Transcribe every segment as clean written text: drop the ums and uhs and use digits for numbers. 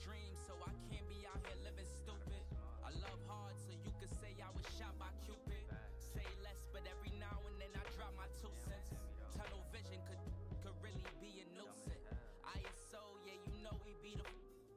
dream, so I can't be out here living stupid. I love hard, so you could say I was shot by Cupid. Say less, but every now and then I drop my 2 cents. Tunnel vision could really be a nuisance. ISO, yeah, you know we be the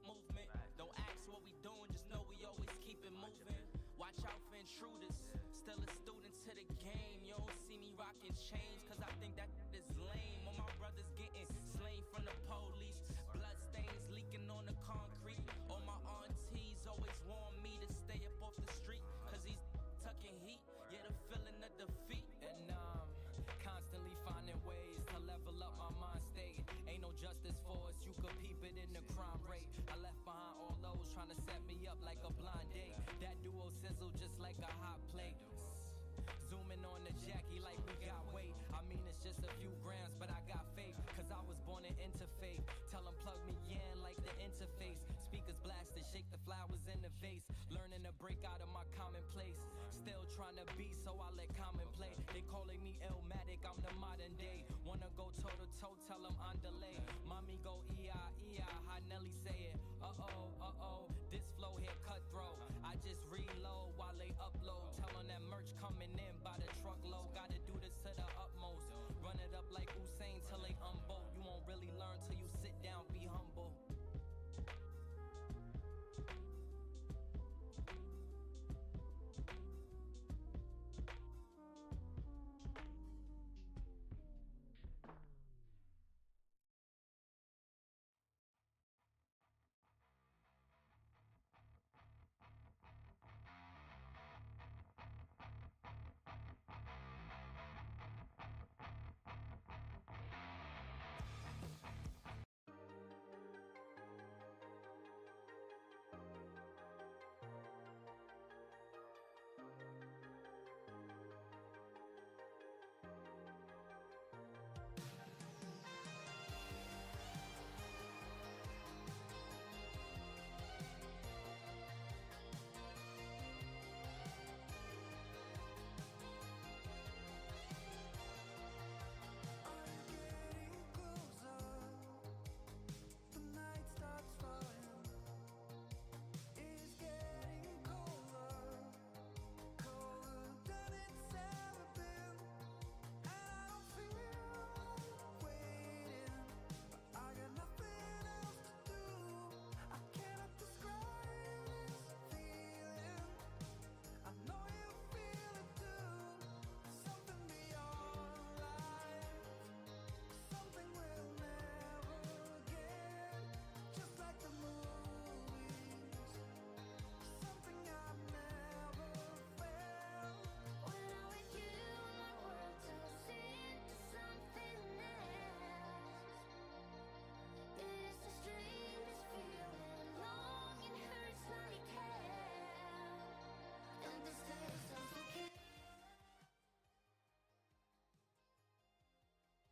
movement. Don't ask what we doing, just know we always keep it moving. Watch out for intruders, still a student to the game. You don't see me rocking chains, cause I think that is lame. All my brothers getting slain from the police, blood stains leaking on the concrete. All my aunties always warn me to stay up off the street, cause he's tucking heat, yeah, the feeling of defeat. And constantly finding ways to level up my mind state. Ain't no justice for us, you could peep it in the crime rate. I left behind all those trying to set me up like a blind date. That duo sizzle just like a hot plate. Zooming on the Jackie like we got weight. I mean it's just a few grams, but I got faith, cause I was born in interfaith. Tell them plug me in like the interface. Speakers blasted, shake the flowers in the vase. Learning to break out of my commonplace. Still trying to be, so I let common play. They calling me Illmatic, I'm the modern day. Wanna go toe to toe, tell them I'm delayed. Mommy go E-I-E-I, how Nelly say it. Uh-oh, this flow here cutthroat. I just reload while they upload. Tell them that merch coming in by the truckload. Gotta do this to the utmost. Run it up like Usain till they unbolt. You won't really learn till you sit down, be humble.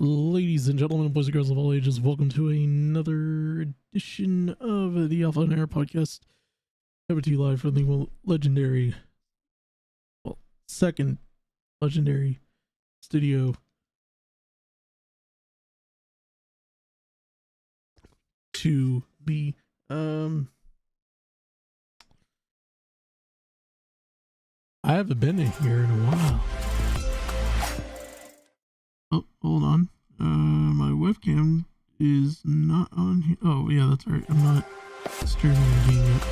Ladies and gentlemen, boys and girls of all ages, welcome to another edition of the Alpha and Air podcast. Coming to you live from the legendary, second legendary studio to be. I haven't been in here in a while. Oh, hold on. My webcam is not on here. Oh, yeah, that's right. I'm not streaming the game yet.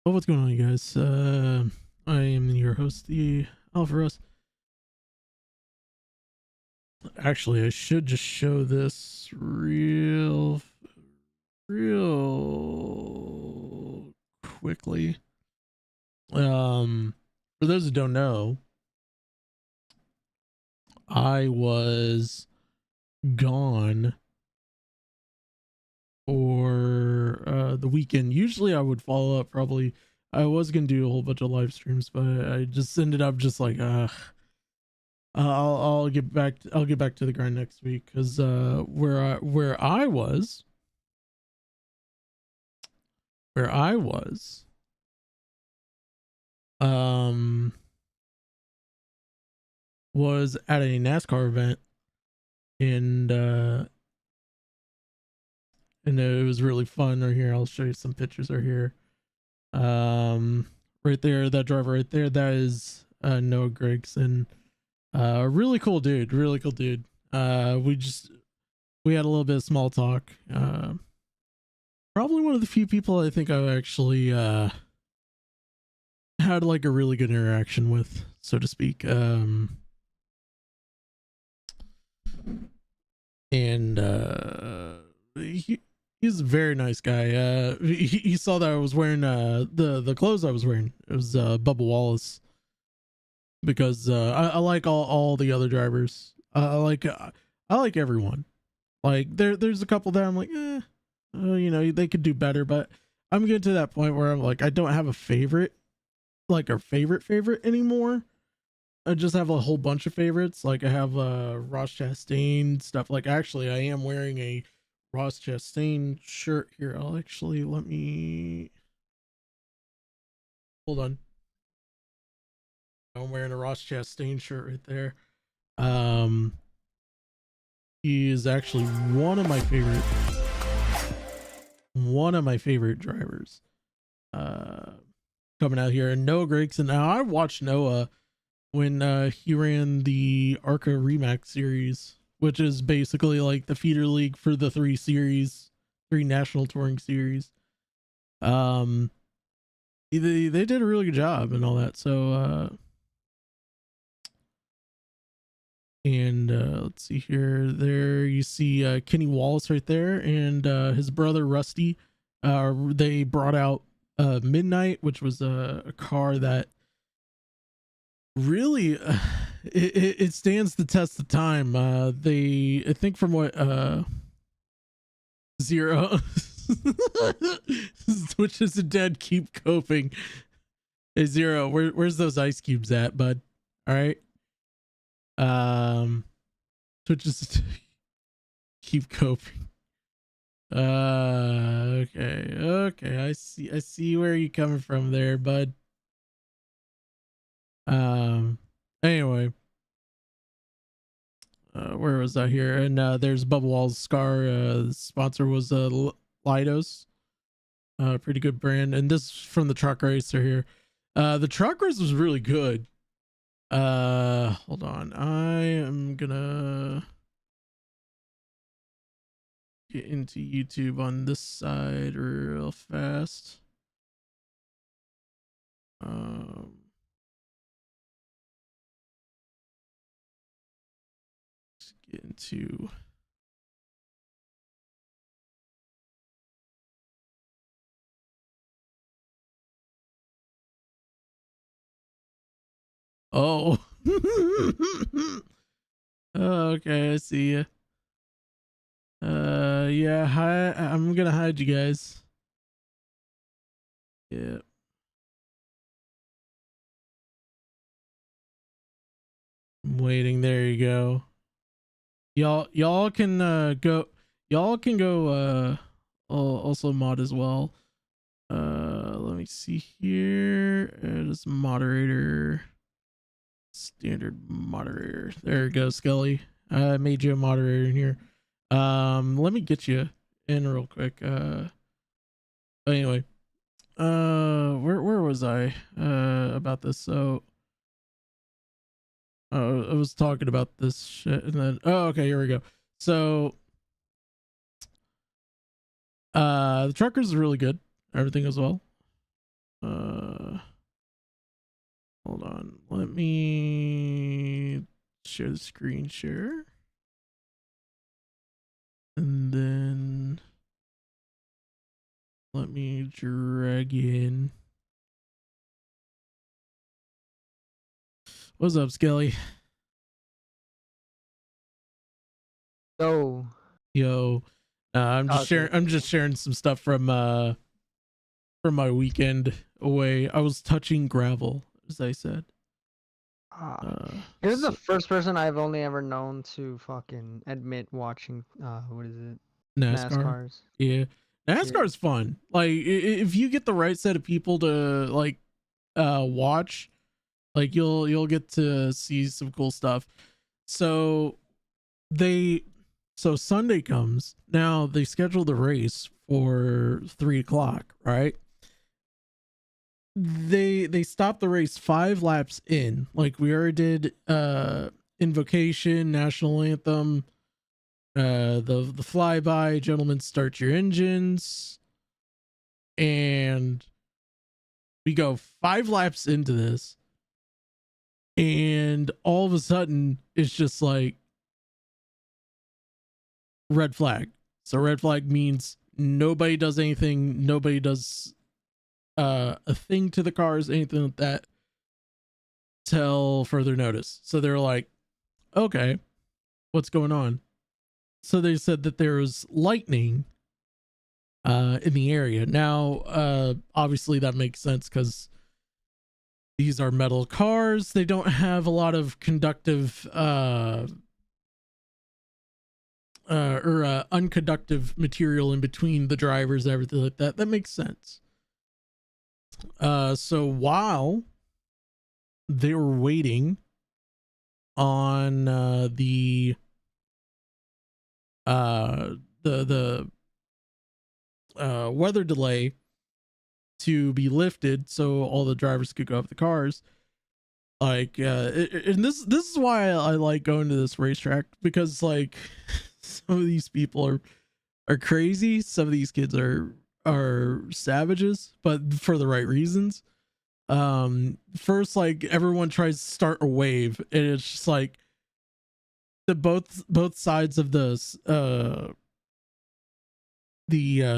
Oh, what's going on, you guys? I am your host, the Alpha Russ. Actually, I should just show this real quickly. For those who don't know, I was gone for the weekend. Usually I would follow up, probably I was gonna do a whole bunch of live streams, but I just ended up just like I'll get back to the grind next week, because where I was was at a NASCAR event, and and it was really fun. Right here, I'll show you some pictures. Right here, right there, that driver right there, that is Noah Gregson. Really cool dude. Really cool dude. We had a little bit of small talk. Probably one of the few people I think I've actually had like a really good interaction with, so to speak. And he's a very nice guy. He saw that I was wearing the clothes I was wearing. It was Bubba Wallace, because I like all the other drivers. I like everyone. Like there's a couple that I'm like, they could do better, but I'm getting to that point where I'm like, I don't have a favorite, like a favorite anymore. I just have a whole bunch of favorites. Like I have Ross Chastain stuff. Like actually, I am wearing a Ross Chastain shirt here. I'll actually let me hold on. I'm wearing a Ross Chastain shirt right there. He is actually one of my favorite drivers. Coming out here, and Noah Gregson. Now I watched Noah when he ran the ARCA Remax series, which is basically like the feeder league for the three national touring series. They did a really good job and all that. So let's see here. There you see Kenny Wallace right there, and his brother Rusty. They brought out Midnight, which was a car that really it stands the test of time. I think from what Zero Twitch is dead, keep coping. Hey Zero, where's those ice cubes at, bud? All right. Twitch is keep coping. Okay, I see where you're coming from there, bud. Anyway, where was I here? And there's Bubba Wall's Scar. The sponsor was Lidos, pretty good brand. And this is from the truck racer here. The truck race was really good. Hold on, I am gonna get into YouTube on this side real fast. Let's get into oh. Okay, I see you. Yeah, hi, I'm gonna hide you guys. Yeah. I'm waiting. There you go. Y'all can go. Y'all can go also mod as well. Let me see here. Just moderator. Standard moderator. There you go, Skelly. I made you a moderator in here. Let me get you in real quick. Anyway. Where was I? About this. So I was talking about this shit, and then okay, here we go. So the truckers is really good. Everything as well. Hold on, let me share the screen share, and then let me drag in. What's up, Skelly? Yo. I'm just sharing some stuff from my weekend away. I was touching gravel, as I said. You're the first person I've only ever known to fucking admit watching what is it? NASCARs. Yeah. NASCAR's fun. Like if you get the right set of people to like watch, like you'll get to see some cool stuff. So So Sunday comes. Now they schedule the race for 3:00, right? They stop the race 5 laps in. Like we already did invocation, national anthem, the flyby, gentlemen start your engines, and we go 5 laps into this, and all of a sudden it's just like red flag. So red flag means nobody does anything, nobody does a thing to the cars, anything like that, till further notice. So they're like, okay, what's going on? So they said that there was lightning in the area. Now obviously that makes sense because these are metal cars. They don't have a lot of conductive or unconductive material in between the drivers and everything like that. That makes sense. So while they were waiting on the weather delay to be lifted so all the drivers could go up the cars, like and this is why I like going to this racetrack, because like some of these people are crazy, some of these kids are savages, but for the right reasons. First, like everyone tries to start a wave, and it's just like the both sides of the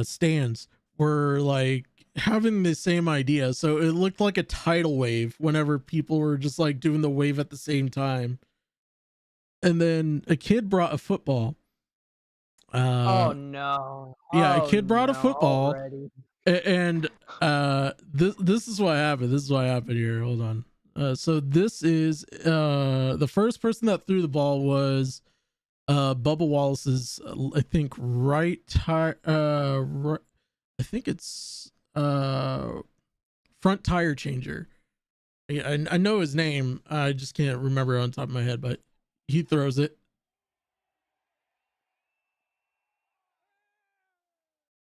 stands were like having the same idea, so it looked like a tidal wave whenever people were just like doing the wave at the same time. And then a kid brought a football. Oh no. Yeah, Oh, a kid brought a football already. and this is what happened. This is what happened here. Hold on. So this is the first person that threw the ball was Bubba Wallace's I think right tire I think it's front tire changer. I know his name, I just can't remember on top of my head, but he throws it.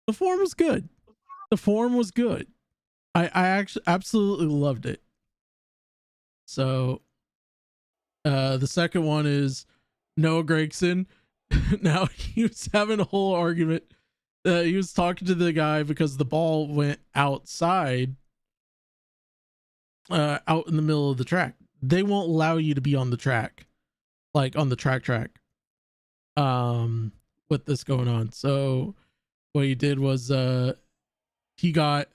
The form was good. The form was good. I actually absolutely loved it. So the second one is Noah Gregson. Now he was having a whole argument. He was talking to the guy because the ball went outside, out in the middle of the track. They won't allow you to be on the track, like on the track, with this going on. So what he did was he got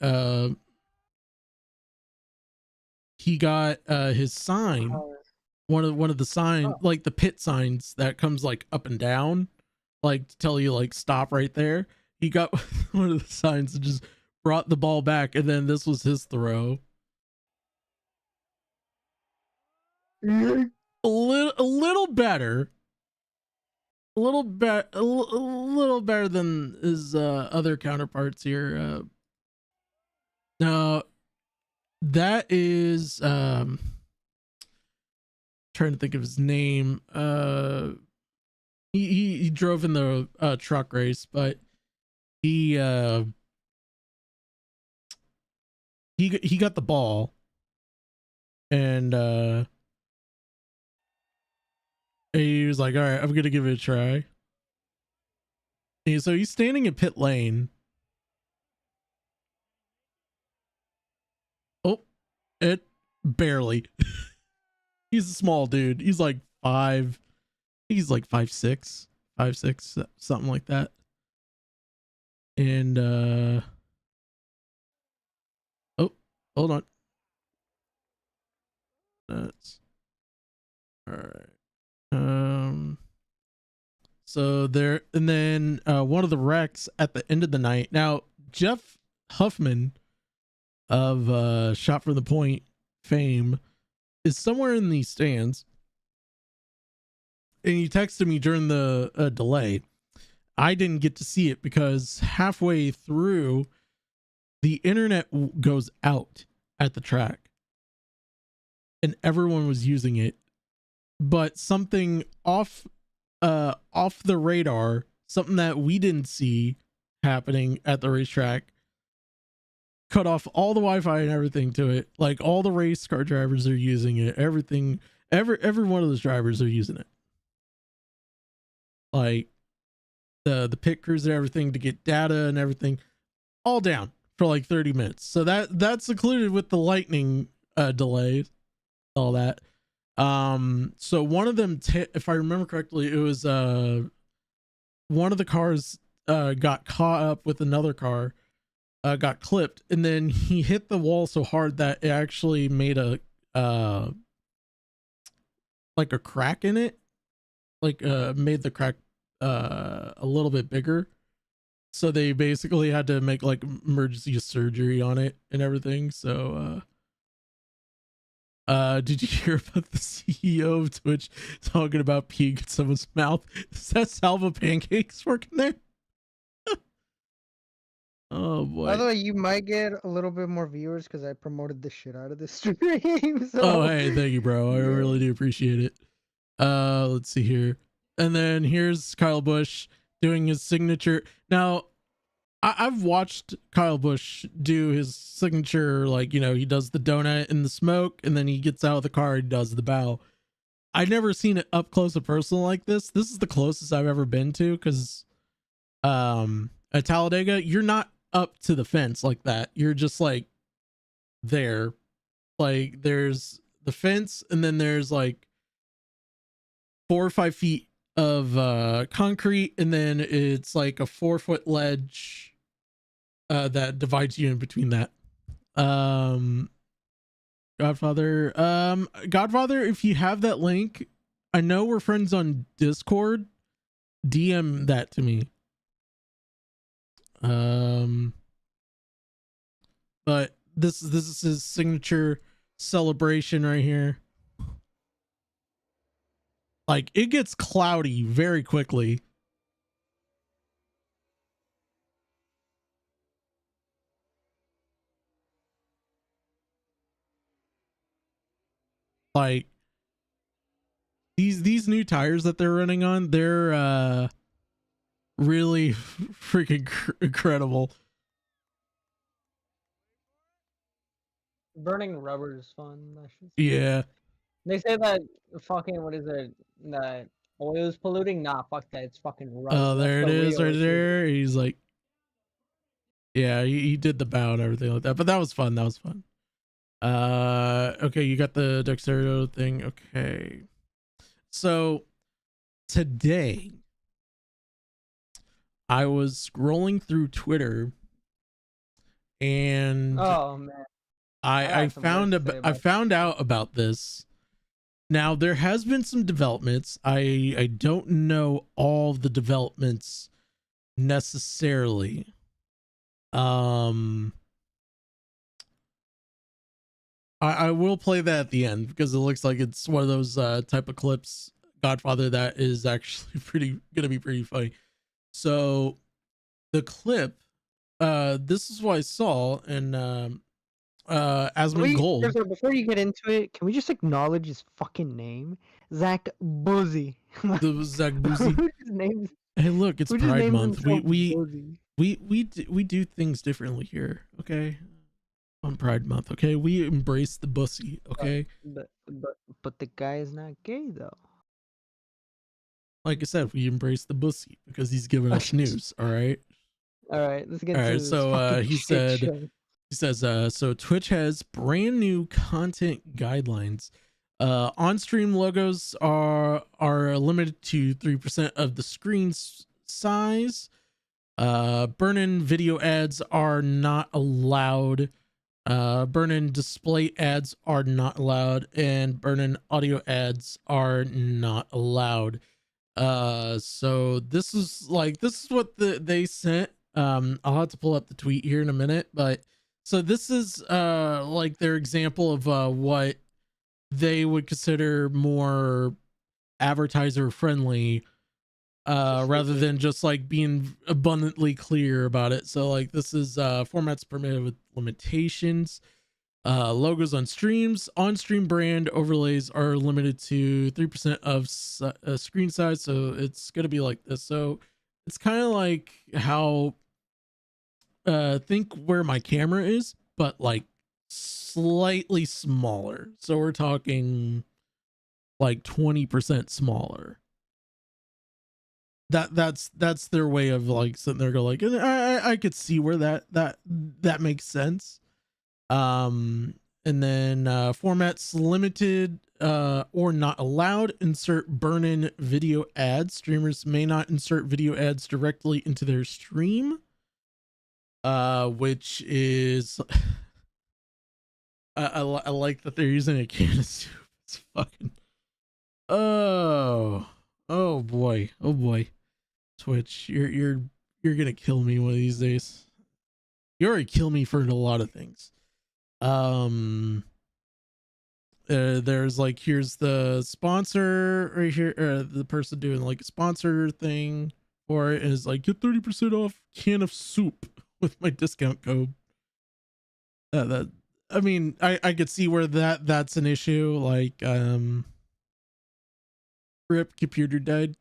his sign, one of the sign, like the pit signs that comes like up and down, like to tell you like stop right there. He got one of the signs and just brought the ball back, and then this was his throw. A little better, a little better than his other counterparts here. Now that is trying to think of his name. He drove in the truck race, but he got the ball, and he was like, all right, I'm gonna give it a try. And so he's standing in pit lane. Oh, it barely. He's a small dude. He's like 5. He's like 5'6", 5'6", something like that. And oh, hold on. That's all right. So there, and then one of the wrecks at the end of the night. Now Jeff Huffman of Shot from the Point fame is somewhere in these stands, and he texted me during the delay. I didn't get to see it because halfway through the internet goes out at the track and everyone was using it, but something off off the radar, something that we didn't see happening at the racetrack. Cut off all the Wi-Fi and everything to it. Like all the race car drivers are using it. Everything, every one of those drivers are using it. Like the pit crews and everything to get data and everything, all down for like 30 minutes. So that's included with the lightning delays, all that. So one of them, if I remember correctly, it was one of the cars got caught up with another car. Got clipped, and then he hit the wall so hard that it actually made a like a crack in it, like made the crack a little bit bigger. So they basically had to make like emergency surgery on it and everything. So did you hear about the CEO of Twitch talking about peeing in someone's mouth? Is that Salva Pancakes working there? Oh boy. By the way, you might get a little bit more viewers because I promoted the shit out of the stream. So. Oh hey, thank you, bro. I really do appreciate it. Let's see here. And then here's Kyle Busch doing his signature. Now, I've watched Kyle Busch do his signature, like, you know, he does the donut in the smoke, and then he gets out of the car and does the bow. I've never seen it up close and personal like this. This is the closest I've ever been to, because at Talladega, you're not up to the fence like that. You're just like there. Like there's the fence, and then there's like 4 or 5 feet of concrete, and then it's like a 4-foot ledge that divides you in between that. Godfather, if you have that link, I know we're friends on Discord, DM that to me. But this is his signature celebration right here. Like, it gets cloudy very quickly. Like, these new tires that they're running on, they're really freaking incredible. Burning rubber is fun. Yeah. They say that fucking, what is it, that oil is polluting? Nah, fuck that. It's fucking rubber. Oh, there it is right there. He's like, yeah, he did the bow and everything like that. But that was fun. That was fun. Okay, you got the Dexterito thing. Okay. So today I was scrolling through Twitter, and oh man, I found out about this. Now there has been some developments. I don't know all the developments necessarily. I will play that at the end because it looks like it's one of those type of clips, Godfather, that is actually gonna be pretty funny. So the clip, this is what I saw, and Asmongold. Before you get into it, can we just acknowledge his fucking name? Zach Boozy. The Zach Boozy. Hey, look, it's Pride Month. We do things differently here, okay? On Pride Month, okay? We embrace the bussy, okay? But the guy is not gay though. Like I said, we embrace the bussy because he's giving us news. All right. All right. Let's get. All right. So he says, so Twitch has brand new content guidelines. On-stream logos are limited to 3% of the screen size. Burn-in video ads are not allowed. Burn-in display ads are not allowed, and burn-in audio ads are not allowed. So this is what they sent. I'll have to pull up the tweet here in a minute, but so this is like their example of what they would consider more advertiser friendly, rather than just like being abundantly clear about it. So like this is formats permitted with limitations. Logos on streams. On-stream brand overlays are limited to 3% of screen size, so it's gonna be like this. So it's kind of like how think where my camera is, but like slightly smaller. So we're talking like 20% smaller. That's their way of like sitting there go like, and I could see where that makes sense. And then formats limited or not allowed. Insert burn-in video ads. Streamers may not insert video ads directly into their stream, which is I like that they're using a can of soup. It's fucking oh boy, Twitch, you're gonna kill me one of these days. You already kill me for a lot of things. There's like, here's the sponsor right here, the person doing like a sponsor thing for it is like, get 30% off can of soup with my discount code. That I mean, I could see where that's an issue. Like, rip, computer died,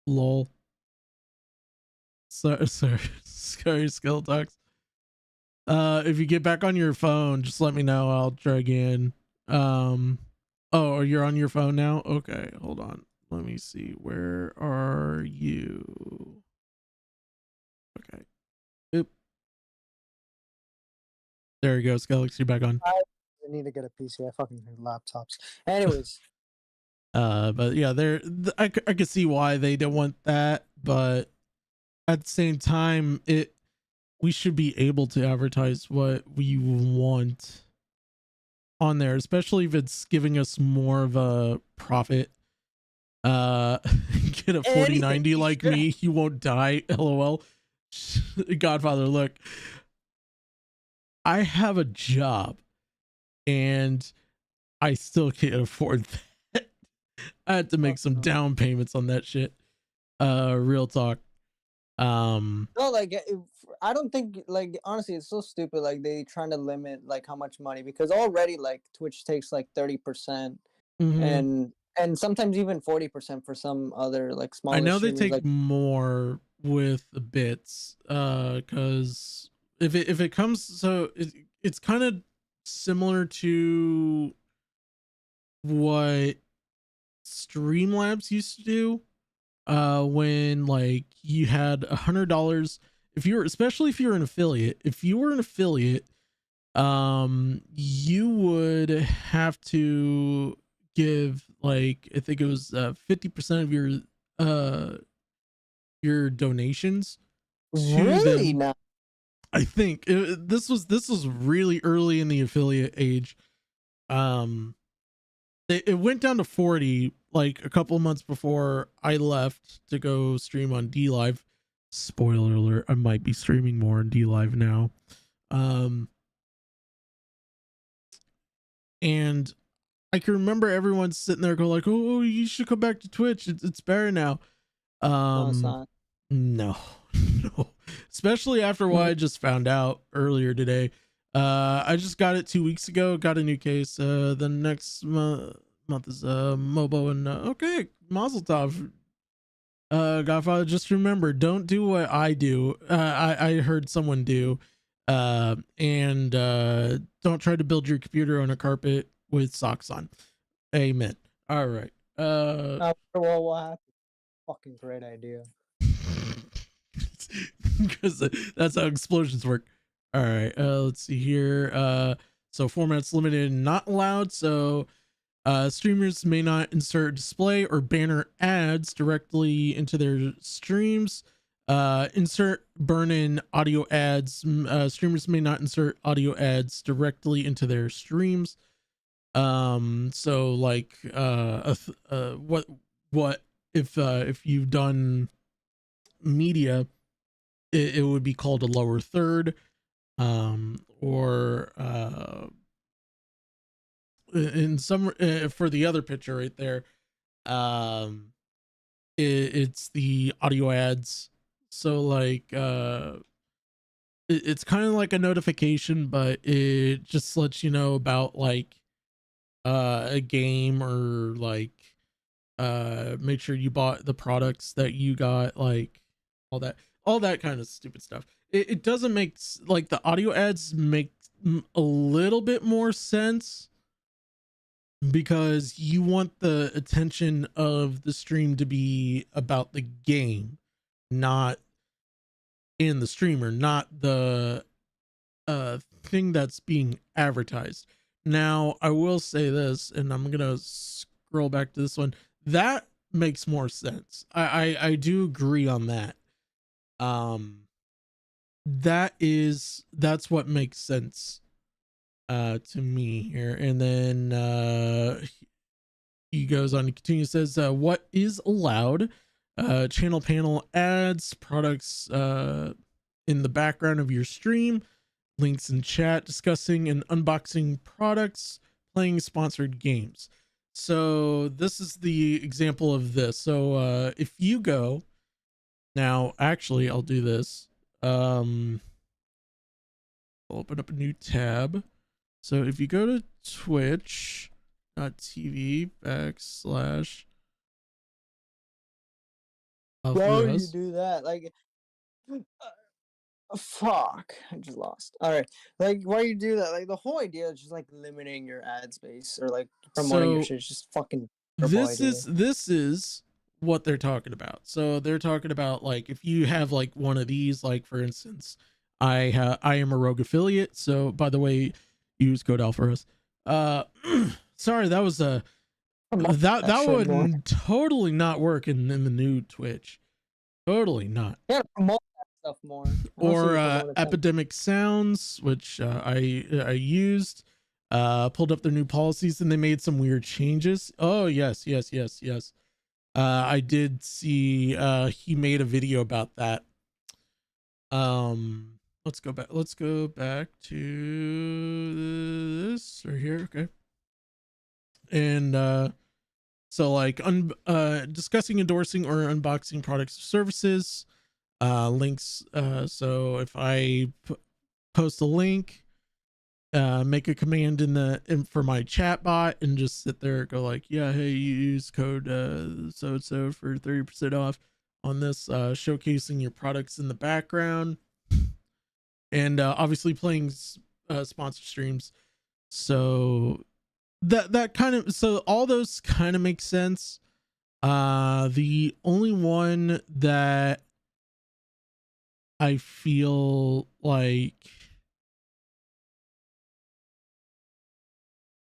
lol. Sorry, Skull Talks. If you get back on your phone, just let me know. I'll try again. Oh, you're on your phone now? Okay, hold on. Let me see. Where are you? Okay. Oop. There you go, Skelix. You're back on. I need to get a PC. I fucking hate laptops. Anyways. But yeah, I could see why they don't want that, but at the same time, we should be able to advertise what we want on there, especially if it's giving us more of a profit. Get a 4090 like me, you won't die, lol. Godfather, look, I have a job and I still can't afford that. I had to make some down payments on that shit. Real talk. No, like, I don't think, like, honestly, it's so stupid. Like, they trying to limit like how much money, because already like Twitch takes like 30%, and sometimes even 40% for some other like smaller. I know they take like, more with the bits, because if it comes, so it's kind of similar to what Streamlabs used to do, when like you had $100, especially if you're an affiliate. If you were an affiliate, you would have to give, like, I think it was 50% of your donations to really them. now. I think this was really early in the affiliate age. It went down to 40 like a couple months before I left to go stream on D Live. Spoiler alert, I might be streaming more on D Live now. And I can remember everyone sitting there go like, oh, you should come back to Twitch. It's better now. No, it's not. No. Especially after what I just found out earlier today. I just got it 2 weeks ago. Got a new case. The next month is Mobo, and okay, Mazel Tov. Godfather, just remember, don't do what I do. I heard someone do. And don't try to build your computer on a carpet with socks on. Amen. All right. Well, what happened? Fucking great idea. Because that's how explosions work. All right, let's see here. So formats limited and not allowed. So streamers may not insert display or banner ads directly into their streams. Insert burn-in audio ads. Streamers may not insert audio ads directly into their streams. So like what if you've done media, it would be called a lower third, or in some for the other picture right there, it's the audio ads. So like it's kind of like a notification, but it just lets you know about like a game, or like make sure you bought the products that you got, like all that kind of stupid stuff. It doesn't make like the audio ads make a little bit more sense, because you want the attention of the stream to be about the game, not in the streamer, not the thing that's being advertised. Now, I will say this, and I'm gonna scroll back to this one. That makes more sense. I do agree on that. That's what makes sense to me here. And then he goes on to continue, says what is allowed: channel panel ads, products in the background of your stream, links in chat, discussing and unboxing products, playing sponsored games. So this is the example of this. So if you go now, actually I'll do this. I'll open up a new tab. So if you go to twitch.tv / why would you do that? Like, fuck, I just lost. All right, like, why you do that? Like, the whole idea is just like limiting your ad space or like promoting your shit. It's just fucking this is what they're talking about. So they're talking about, like, if you have like one of these, like for instance, I am a Rogue affiliate. So by the way, use code Alpharos. Sorry, that was that would totally not work in the new Twitch. Totally not. Yeah, promote that stuff more. Or Epidemic Sounds, which I used, pulled up their new policies, and they made some weird changes. Oh yes. I did see he made a video about that. Let's go back to this right here. Okay. And so like discussing, endorsing, or unboxing products or services, links. So if I post a link, make a command for my chat bot, and just sit there, go like, yeah, hey, you use code so and so for 30% off on this, showcasing your products in the background, and obviously playing sponsor streams. So that kind of, so all those kind of make sense. The only one that I feel like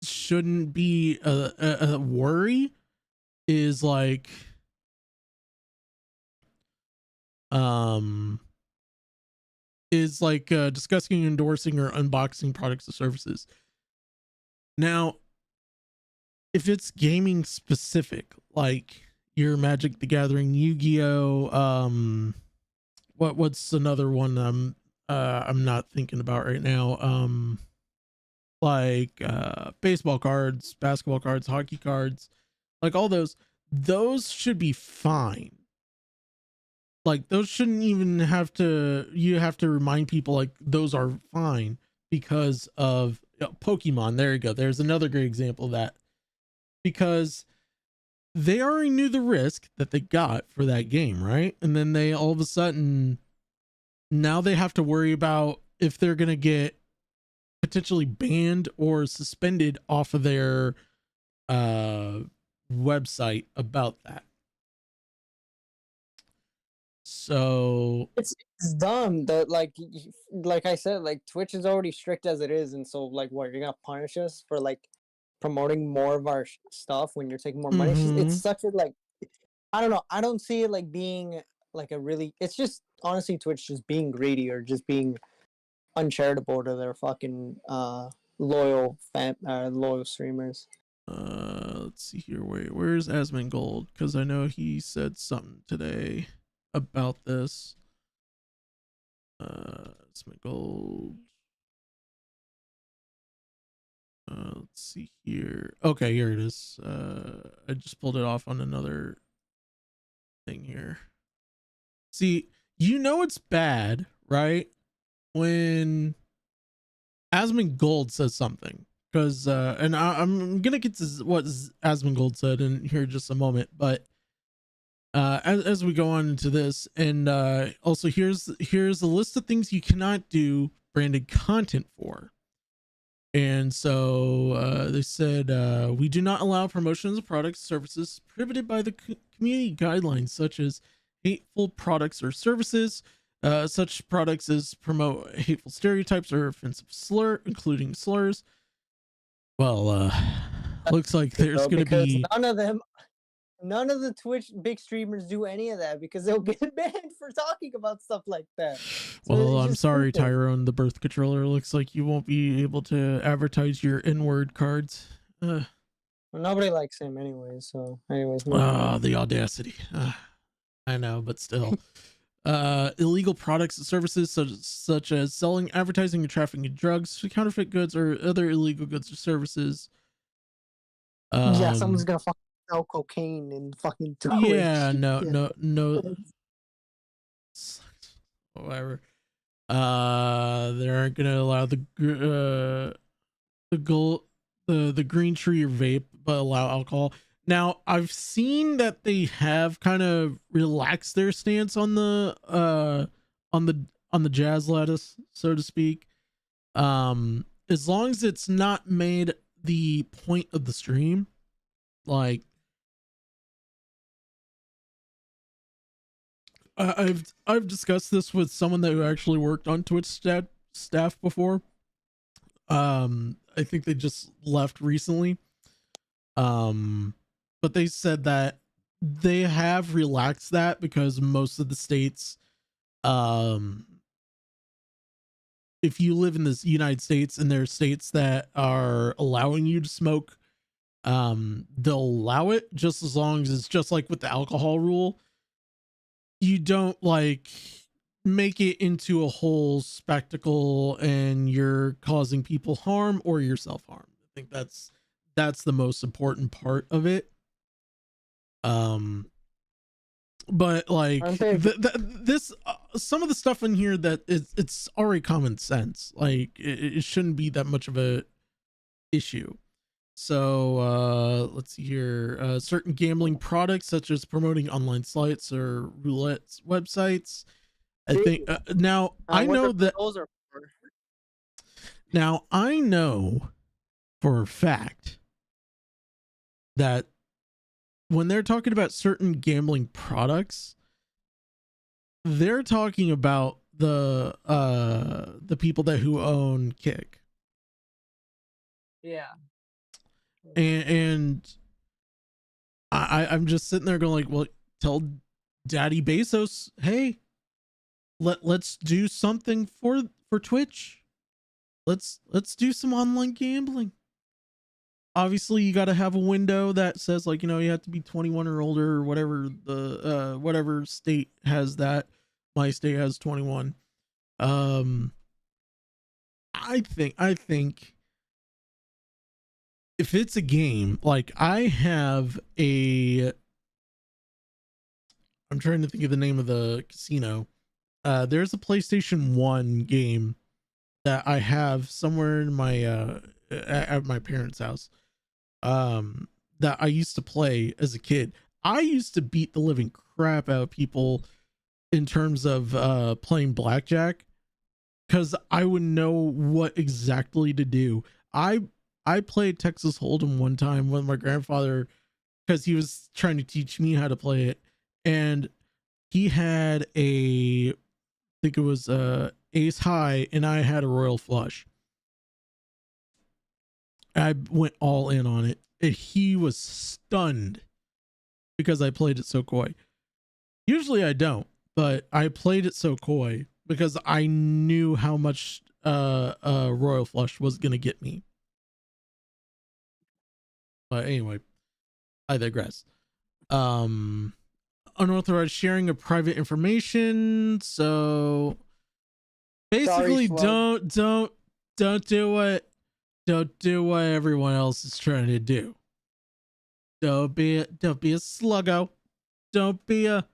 shouldn't be a worry is like discussing, endorsing, or unboxing products or services. Now, if it's gaming specific, like your Magic the Gathering, Yu-Gi-Oh, what's another one I'm not thinking about right now, like baseball cards, basketball cards, hockey cards, like all those should be fine. Like those shouldn't even have to, you have to remind people like those are fine because of Pokemon. There you go. There's another great example of that, because they already knew the risk that they got for that game, right? And then they all of a sudden, now they have to worry about if they're going to get potentially banned or suspended off of their website about that. So it's dumb that like I said, like Twitch is already strict as it is, and so like what, you're gonna punish us for like promoting more of our stuff when you're taking more money? It's such a like, I don't know, I don't see it like being like a really, it's just honestly Twitch just being greedy or just being uncharitable to their fucking loyal streamers. Let's see here. Where's Asmongold? Because I know he said something today about this. Asmongold. Let's see here. Okay, here it is. I just pulled it off on another thing here. See, you know it's bad, right? when Asmongold says something, because and I'm gonna get to what Asmongold said in here in just a moment, but as we go on into this, and also here's a list of things you cannot do branded content for. And so they said, we do not allow promotions of products, services prohibited by the community guidelines, such as hateful products or services. Such products as promote hateful stereotypes or offensive including slurs. Well, looks like there's going to be none of the Twitch big streamers do any of that because they'll get banned for talking about stuff like that. So well, I'm sorry, stupid. Tyrone, the birth controller. Looks like you won't be able to advertise your N-word cards. Well, nobody likes him anyway, so anyways. The audacity. I know, but still. Illegal products and services such as selling, advertising, and trafficking drugs, counterfeit goods, or other illegal goods or services. Yeah, someone's gonna fucking sell cocaine and fucking Twitch. Yeah, no. Whatever. They aren't gonna allow the green tree or vape, but allow alcohol. Now, I've seen that they have kind of relaxed their stance on the jazz lettuce, so to speak. As long as it's not made the point of the stream, like I've discussed this with someone that actually worked on Twitch staff before. I think they just left recently. But they said that they have relaxed that because most of the states, if you live in the United States and there are states that are allowing you to smoke, they'll allow it just as long as it's just like with the alcohol rule. You don't like make it into a whole spectacle and you're causing people harm or yourself harm. I think that's the most important part of it. But like this some of the stuff in here that it's already common sense. Like it shouldn't be that much of a issue. So let's see here. Certain gambling products such as promoting online sites or roulette websites. I think now I know that those are for. Now I know for a fact that when they're talking about certain gambling products, they're talking about the people who own Kick. Yeah. And I'm just sitting there going like, well, tell Daddy Bezos, hey, let's do something for Twitch. Let's do some online gambling. Obviously you got to have a window that says like, you know, you have to be 21 or older or whatever the whatever state has that. My state has 21. I think if it's a game, like I'm trying to think of the name of the casino. There's a PlayStation 1 game that I have somewhere in my at my parents' house. That I used to play as a kid. I used to beat the living crap out of people in terms of playing blackjack because I would know what exactly to do. I played Texas Hold'em one time with my grandfather because he was trying to teach me how to play it, and he had I think it was ace high and I had a royal flush. I went all in on it and he was stunned because I played it so coy. Usually I don't, but I played it so coy because I knew how much royal flush was gonna get me. But anyway, I digress. Unauthorized sharing of private information. So basically, don't do what everyone else is trying to do. Don't be a sluggo. Don't be a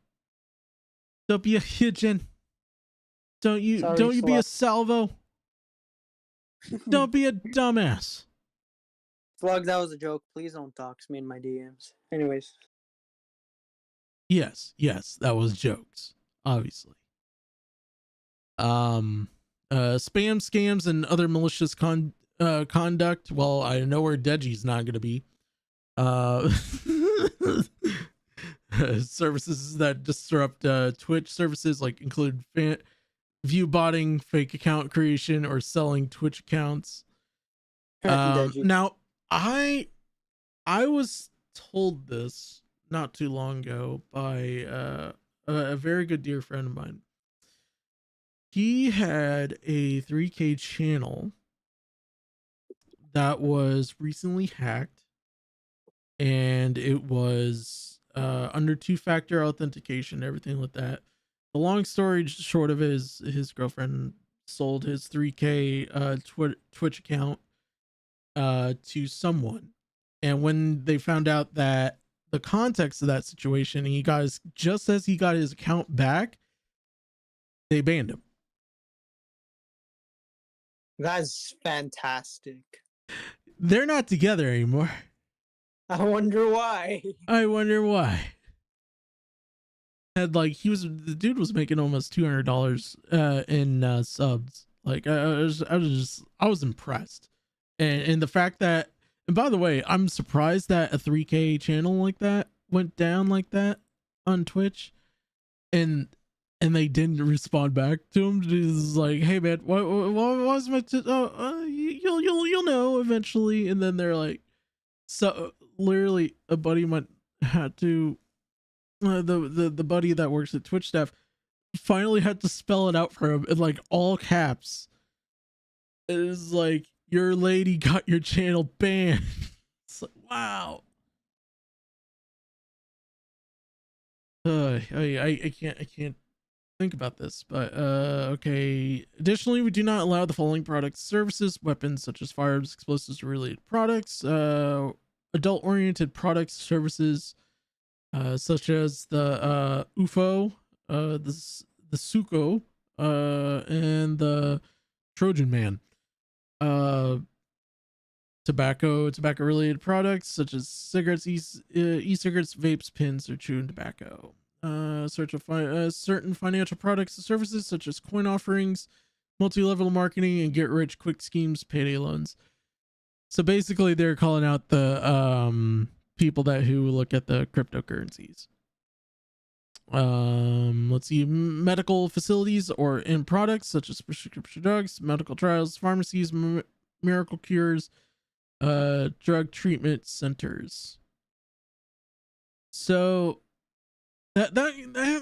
pigeon. Don't you be a salvo. Don't be a dumbass. Slug, that was a joke. Please don't dox me in my DMs. Anyways. Yes, that was jokes, obviously. Spam, scams, and other malicious conduct. Well, I know where Deji's not going to be. Services that disrupt Twitch services like include view botting, fake account creation, or selling Twitch accounts. Now, I was told this not too long ago by a very good dear friend of mine. He had a 3K channel that was recently hacked, and it was under 2-factor authentication, everything like that. The long story short of it is his girlfriend sold his 3K Twitch account to someone, and when they found out that the context of that situation, just as he got his account back, they banned him. That's fantastic. They're not together anymore. I wonder why. Had the dude was making almost $200 in subs. Like I was impressed, and the fact that, and by the way, I'm surprised that a 3K channel like that went down like that on Twitch, and they didn't respond back to him. It's like, hey man, what was my you'll know eventually. And then they're like, so literally a buddy of mine had to the buddy that works at Twitch staff finally had to spell it out for him in like all caps. It is like, your lady got your channel banned. It's like, wow. I can't think about this, but okay. Additionally, we do not allow the following products, services, weapons such as firearms, explosives, related products, adult-oriented products, services, such as the UFO, the Suko, and the Trojan Man. Tobacco related products such as cigarettes, e-cigarettes, vapes, pins, or chewing tobacco. Certain financial products and services such as coin offerings, multi-level marketing, and get rich quick schemes, payday loans. So basically they're calling out the people who look at the cryptocurrencies. Let's see, medical facilities or in products such as prescription drugs, medical trials, pharmacies, miracle cures, drug treatment centers. So that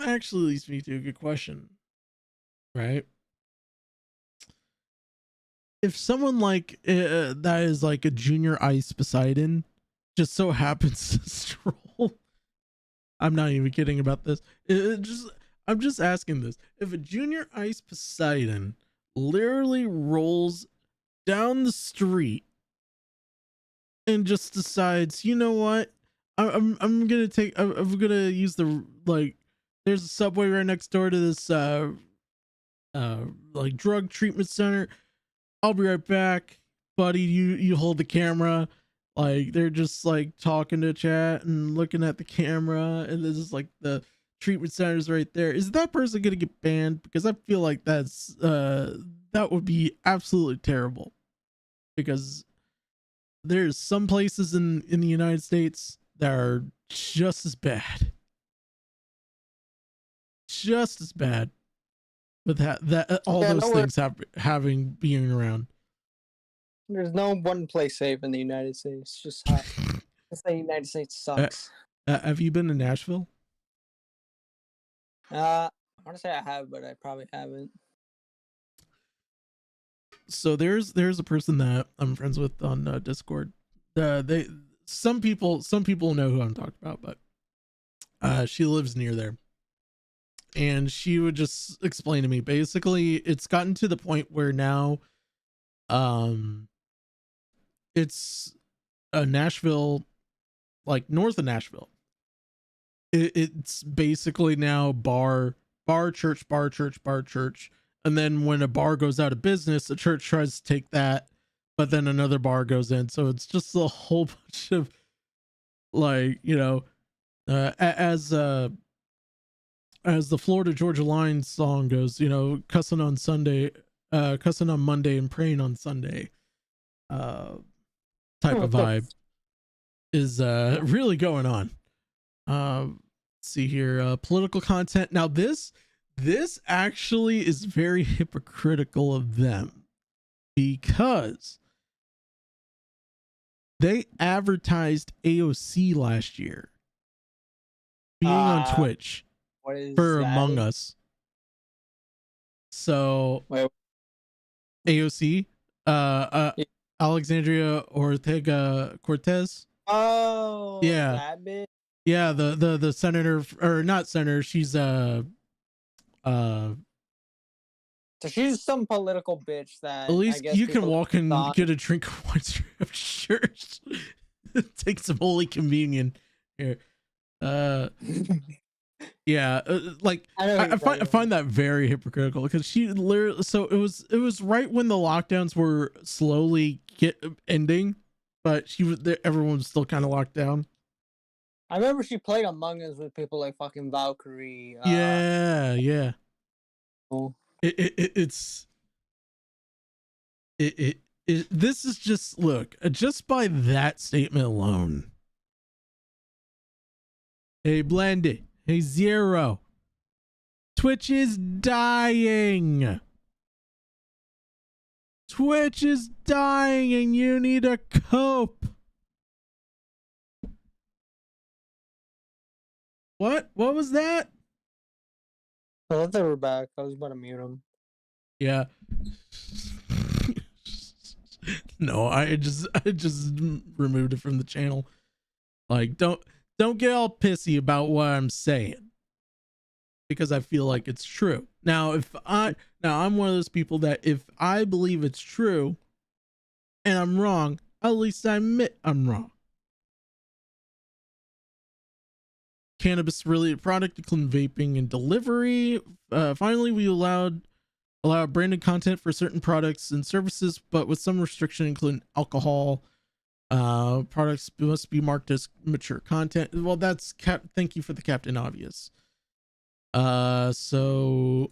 actually leads me to a good question, right? If someone like that is like a junior Ice Poseidon just so happens to stroll, I'm not even kidding about this. I'm just asking this. If a junior Ice Poseidon literally rolls down the street and just decides, you know what, I'm gonna use the, like, there's a subway right next door to this like drug treatment center, I'll be right back, buddy. You hold the camera. Like they're just like talking to chat and looking at the camera, and this is like the treatment center's right there. Is that person gonna get banned? Because I feel like that would be absolutely terrible. Because there's some places in the United States that are just as bad. Just as bad. With that all those things having being around. There's no one place safe in the United States. It's just hot. The United States sucks. Have you been to Nashville? I want to say I have, but I probably haven't. So there's a person that I'm friends with on Discord. Some people know who I'm talking about, but she lives near there. And she would just explain to me, basically, it's gotten to the point where now, it's Nashville, like north of Nashville. It's basically now bar church, and then when a bar goes out of business, the church tries to take that, but then another bar goes in. So it's just a whole bunch of like, as the Florida Georgia Line song goes, cussing on Sunday, cussing on Monday and praying on Sunday, type of vibe is really going on. See here, political content. Now this actually is very hypocritical of them, because they advertised AOC last year being on Twitch for Among Us. So wait. AOC, Alexandria Ortega Cortez. Oh, yeah, that bitch. Yeah, the senator, or not senator, she's So she's some political bitch that at least I guess you can walk and get a drink of wine after church. Take some Holy Communion here. Yeah, like I find that very hypocritical, because she literally, so it was right when the lockdowns were slowly ending, but everyone was still kind of locked down. I remember she played Among Us with people like fucking Valkyrie. Yeah. This is just, look, just by that statement alone. Hey, Blendy. Hey, Zero. Twitch is dying. Twitch is dying, and you need to cope. What was that? I thought they were back. I was about to mute them. Yeah. No, I just removed it from the channel. Like, don't get all pissy about what I'm saying, because I feel like it's true. Now I'm one of those people that if I believe it's true and I'm wrong, at least I admit I'm wrong. Cannabis related product, including vaping and delivery. Finally, we allow branded content for certain products and services, but with some restriction, including alcohol. Products must be marked as mature content. Well, that's thank you for the Captain Obvious. So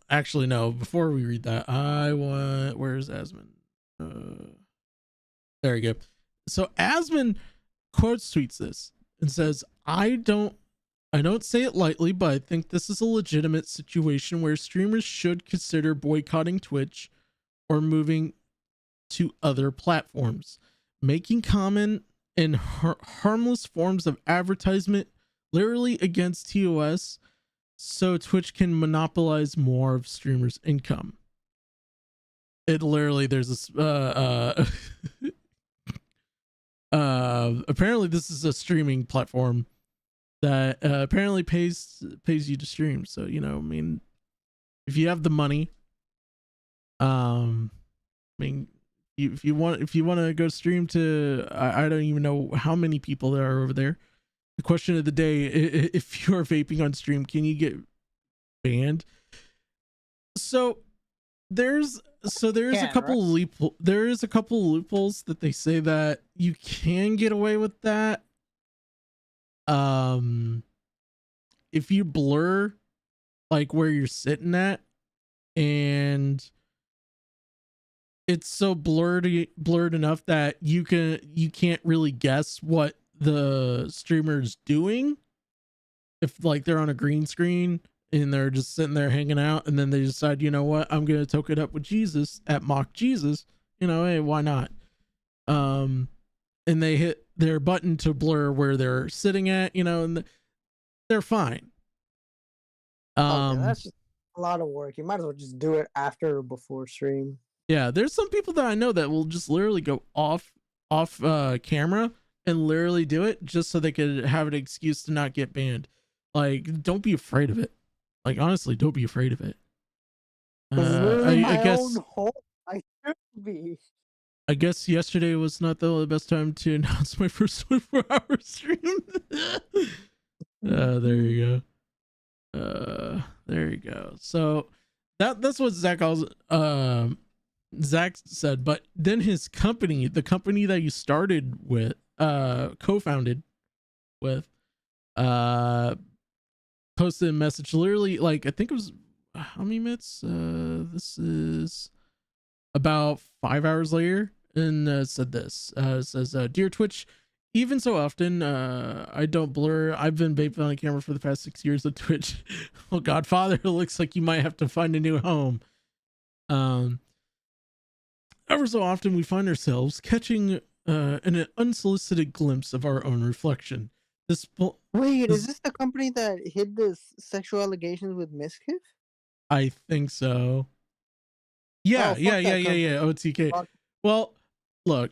actually, no, before we read that, where's Asman? There you go. So Asman tweets this and says, I don't say it lightly, but I think this is a legitimate situation where streamers should consider boycotting Twitch or moving to other platforms. Making common and harmless forms of advertisement literally against TOS, so Twitch can monopolize more of streamers' income. It literally, there's this apparently this is a streaming platform that apparently pays you to stream. So, I mean, if you have the money, if you want to go stream to, I don't even know how many people there are over there. The question of the day: if you're vaping on stream, can you get banned? So there's a couple of loopholes that they say that you can get away with that. If you blur like where you're sitting at, and it's so blurred enough that you can't really guess what the streamer's doing. If like they're on a green screen and they're just sitting there hanging out, and then they decide, you know what, I'm gonna toke it up with Jesus at Mock Jesus, hey, why not? And they hit their button to blur where they're sitting at, and they're fine. Okay, that's just a lot of work. You might as well just do it after or before stream. Yeah, there's some people that I know that will just literally go off camera and literally do it just so they could have an excuse to not get banned. Like, don't be afraid of it. Like, honestly, don't be afraid of it. I guess I should be. I guess yesterday was not the best time to announce my first 24-hour stream. There you go. There you go. So that's what Zach said, but then his company, the company that you started with, co-founded with, posted a message literally like, I think it was how many minutes? This is about 5 hours later, and said this. It says, "Dear Twitch, even so often, I don't blur. I've been vaping on camera for the past 6 years of Twitch. Oh Godfather, it looks like you might have to find a new home. Ever so often we find ourselves catching an unsolicited glimpse of our own reflection. Wait, is this the company that hid the sexual allegations with Miskiff? I think so. Yeah. OTK. Well, look.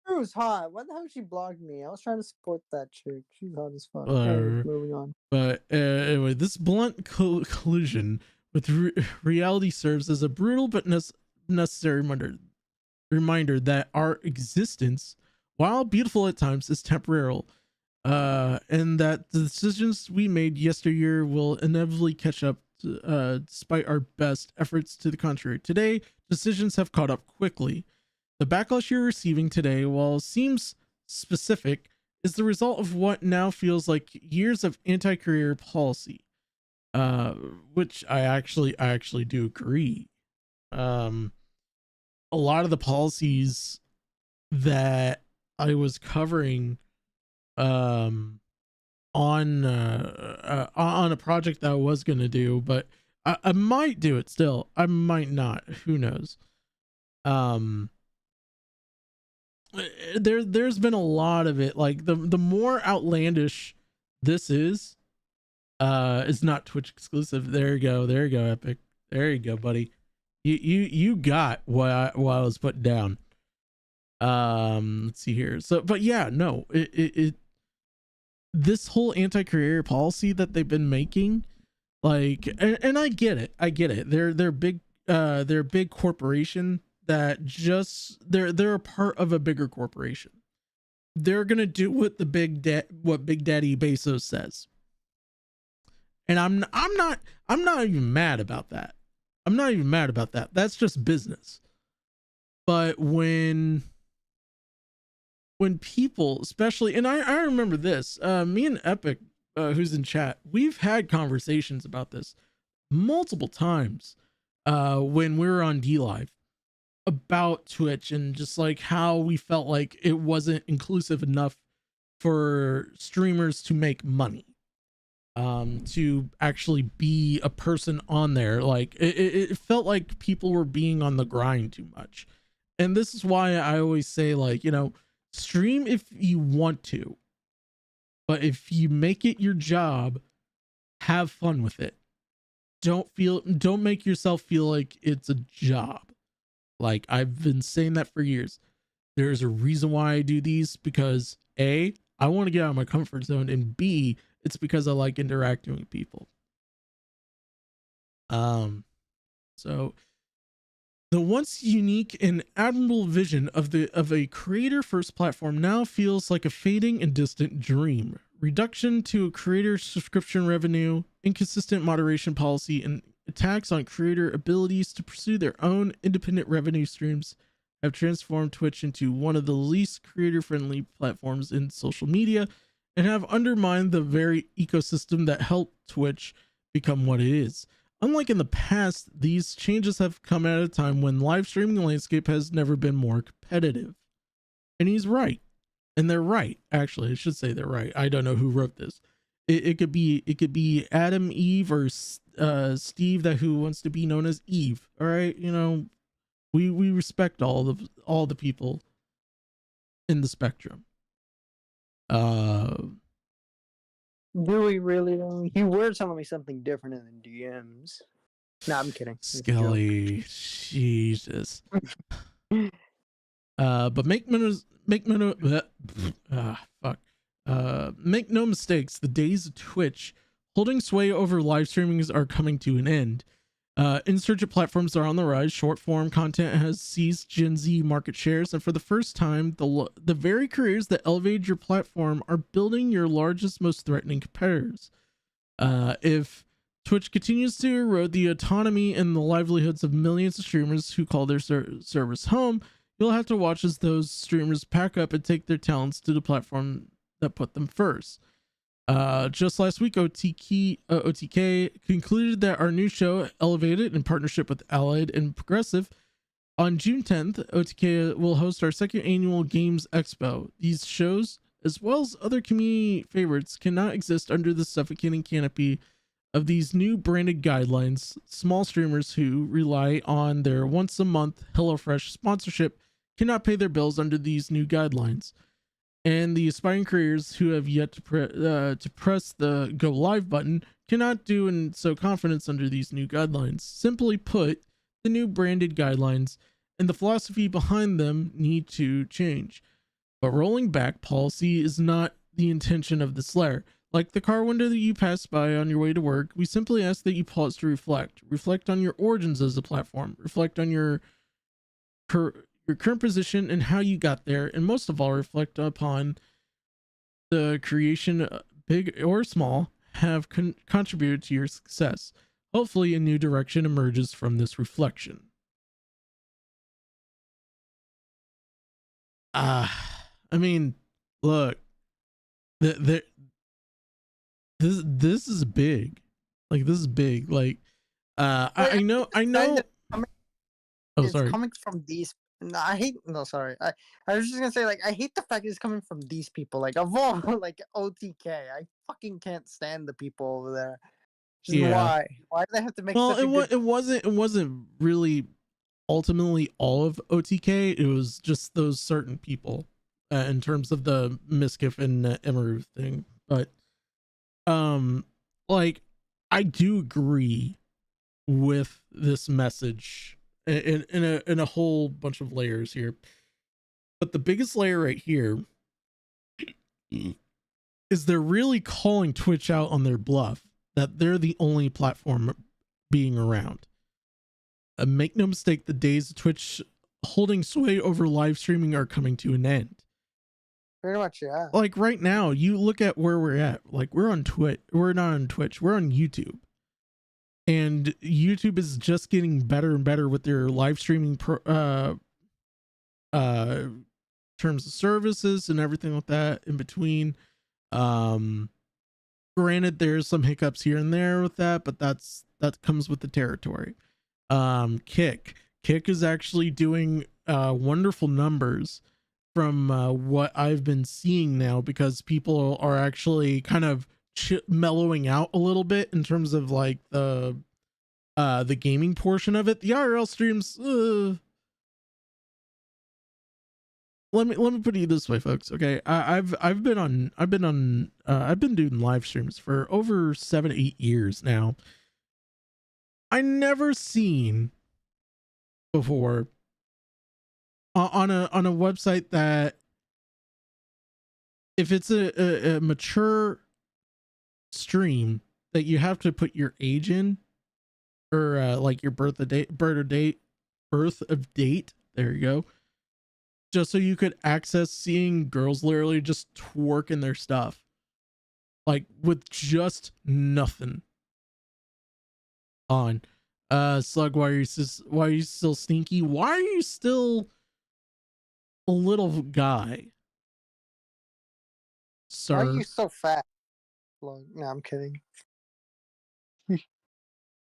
It was hot. Why the hell she blocked me? I was trying to support that chick. She's hot as fuck. Moving on. But anyway, this blunt collusion with reality serves as a brutal but necessary reminder that our existence, while beautiful at times, is temporal, and that the decisions we made yesteryear will inevitably catch up despite our best efforts to the contrary. Today, decisions have caught up quickly. The backlash you're receiving today, while seems specific, is the result of what now feels like years of anti-career policy, which I actually do agree. A lot of the policies that I was covering on a project that I was going to do, but I might do it still. I might not. Who knows? There's been a lot of it. Like the more outlandish this is not Twitch exclusive. There you go, Epic. There you go, buddy. You got what I was putting down. Let's see here. So, but yeah, no, it this whole anti-career policy that they've been making, like, and I get it. They're big. They're a big corporation that just they're a part of a bigger corporation. They're gonna do what Big Daddy Bezos says, and I'm not even mad about that. I'm not even mad about that. That's just business. But when people, especially, and I remember this, me and Epic, who's in chat, we've had conversations about this multiple times when we were on DLive about Twitch, and just like how we felt like it wasn't inclusive enough for streamers to make money, to actually be a person on there. Like it felt like people were being on the grind too much. And this is why I always say, like, you know, stream if you want to, but if you make it your job, have fun with it. Don't make yourself feel like it's a job. Like, I've been saying that for years. There's a reason why I do these, because A, I want to get out of my comfort zone, and B, it's because I like interacting with people. So the once unique and admirable vision of a creator first platform now feels like a fading and distant dream. Reduction to a creator subscription revenue, inconsistent moderation policy, and attacks on creator abilities to pursue their own independent revenue streams have transformed Twitch into one of the least creator-friendly platforms in social media, and have undermined the very ecosystem that helped Twitch become what it is. Unlike in the past, these changes have come at a time when live streaming landscape has never been more competitive. And he's right. And they're right. Actually, I should say they're right. I don't know who wrote this. It could be Adam, Eve, or Steve, that who wants to be known as Eve. All right, you know, we respect all the people in the spectrum. Do we really though? You were telling me something different in the DMs. No, I'm kidding. Skelly, Jesus. But make no mistakes, the days of Twitch holding sway over live streamings are coming to an end. Insurgent platforms are on the rise. Short form content has seized Gen Z market shares, and for the first time, the very careers that elevate your platform are building your largest, most threatening competitors. If Twitch continues to erode the autonomy and the livelihoods of millions of streamers who call their service home, you'll have to watch as those streamers pack up and take their talents to the platform that put them first. Just last week, OTK concluded that our new show, Elevated, in partnership with Allied and Progressive, on June 10th, OTK will host our second annual Games Expo. These shows, as well as other community favorites, cannot exist under the suffocating canopy of these new branded guidelines. Small streamers who rely on their once-a-month HelloFresh sponsorship cannot pay their bills under these new guidelines. And the aspiring creators who have yet to press the go live button cannot do in so confidence under these new guidelines. Simply put, the new branded guidelines and the philosophy behind them need to change. But rolling back policy is not the intention of the Slayer. Like the car window that you pass by on your way to work, we simply ask that you pause to reflect. Reflect on your origins as a platform. Reflect on your current position and how you got there, and most of all, reflect upon the creation, big or small, have contributed to your success. Hopefully a new direction emerges from this reflection. I mean, look, this is big. Like, this is big. Like, I know. Oh, it's sorry. Coming from these. No, I hate. No, sorry. I was just gonna say, like, I hate the fact it's coming from these people. Like, of all, like OTK, I fucking can't stand the people over there. Just why? Why do they have to make? Well, such it wasn't really ultimately all of OTK. It was just those certain people, in terms of the Miskiff and Emeru thing. But, like, I do agree with this message in a whole bunch of layers here, but the biggest layer right here is they're really calling Twitch out on their bluff that they're the only platform being around. Make no mistake, the days of Twitch holding sway over live streaming are coming to an end. Pretty much, yeah. Like right now, you look at where we're at. Like, we're on Twitch. We're not on Twitch. We're on YouTube. And YouTube is just getting better and better with their live streaming terms of services and everything like that in between. Granted, there's some hiccups here and there with that, but that comes with the territory. Kick is actually doing wonderful numbers from what I've been seeing now, because people are actually kind of mellowing out a little bit in terms of like the gaming portion of it. The IRL streams, let me put it this way, folks. Okay, I've been doing live streams for over 7-8 years now. I never seen before on a website that if it's a mature stream that you have to put your age in, or like your birth of date. There you go. Just so you could access seeing girls literally just twerking their stuff, like with just nothing on. Slug, why are you still sneaky? Why are you still a little guy, sir? Why are you so fat? No, I'm kidding.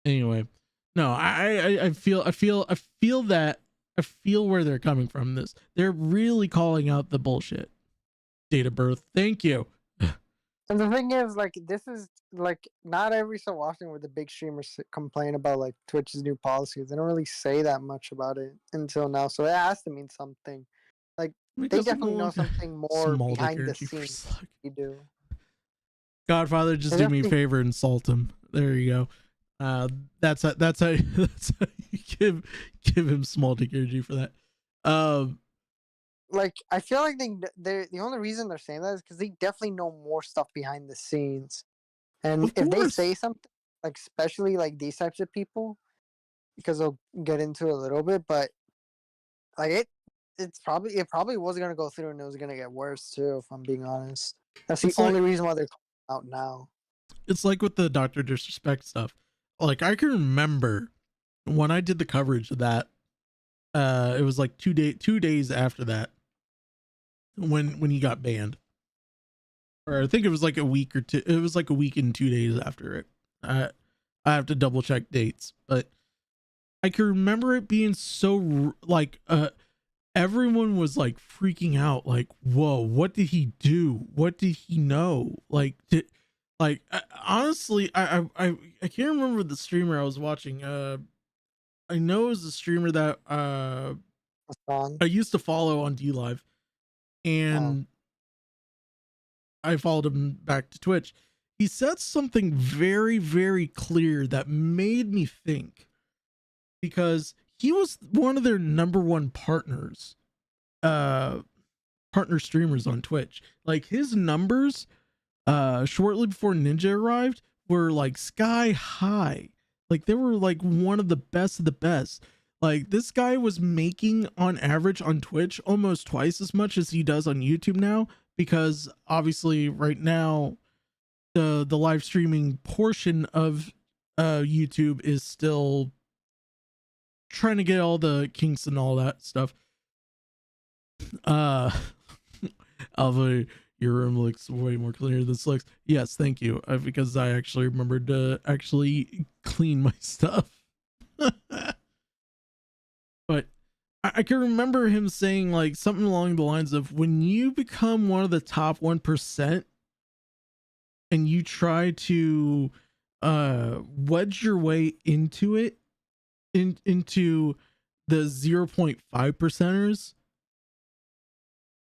Anyway, no, I feel that I feel where they're coming from. This, they're really calling out the bullshit. Date of birth, thank you. And the thing is, like, this is like not every so often where the big streamers complain about like Twitch's new policies. They don't really say that much about it until now, so it has to mean something. Like, they definitely know something more behind the scenes than we do. Godfather, just do me a favor and salt him. There you go. That's how you give him small dick energy for that. Like, I feel like they the only reason they're saying that is because they definitely know more stuff behind the scenes, and if they say something, like, especially like these types of people, because I'll get into it a little bit, but like it probably was gonna go through, and it was gonna get worse too, if I'm being honest. That's the only reason why they're out now. It's like with the Dr. Disrespect stuff. Like I can remember when I did the coverage of that. It was like 2 days after that when he got banned, or I think it was like a week or two. It was like a week and 2 days after it. I have to double check dates, but I can remember it being so like everyone was like freaking out, like, whoa, what did he do? What did he know? Like honestly, I can't remember the streamer I was watching. I know it was a streamer that I used to follow on DLive, and I followed him back to Twitch. He said something very, very clear that made me think, because he was one of their number one partners, partner streamers on Twitch. Like his numbers, shortly before Ninja arrived, were like sky high. Like they were like one of the best of the best. Like this guy was making on average on Twitch almost twice as much as he does on YouTube now, because obviously right now the live streaming portion of YouTube is still trying to get all the kinks and all that stuff. Alva, your room looks way more clear than Slick's. Yes, thank you. Because I actually remembered to actually clean my stuff. But I can remember him saying like something along the lines of, when you become one of the top 1% and you try to wedge your way into it, into the 0.5 percenters,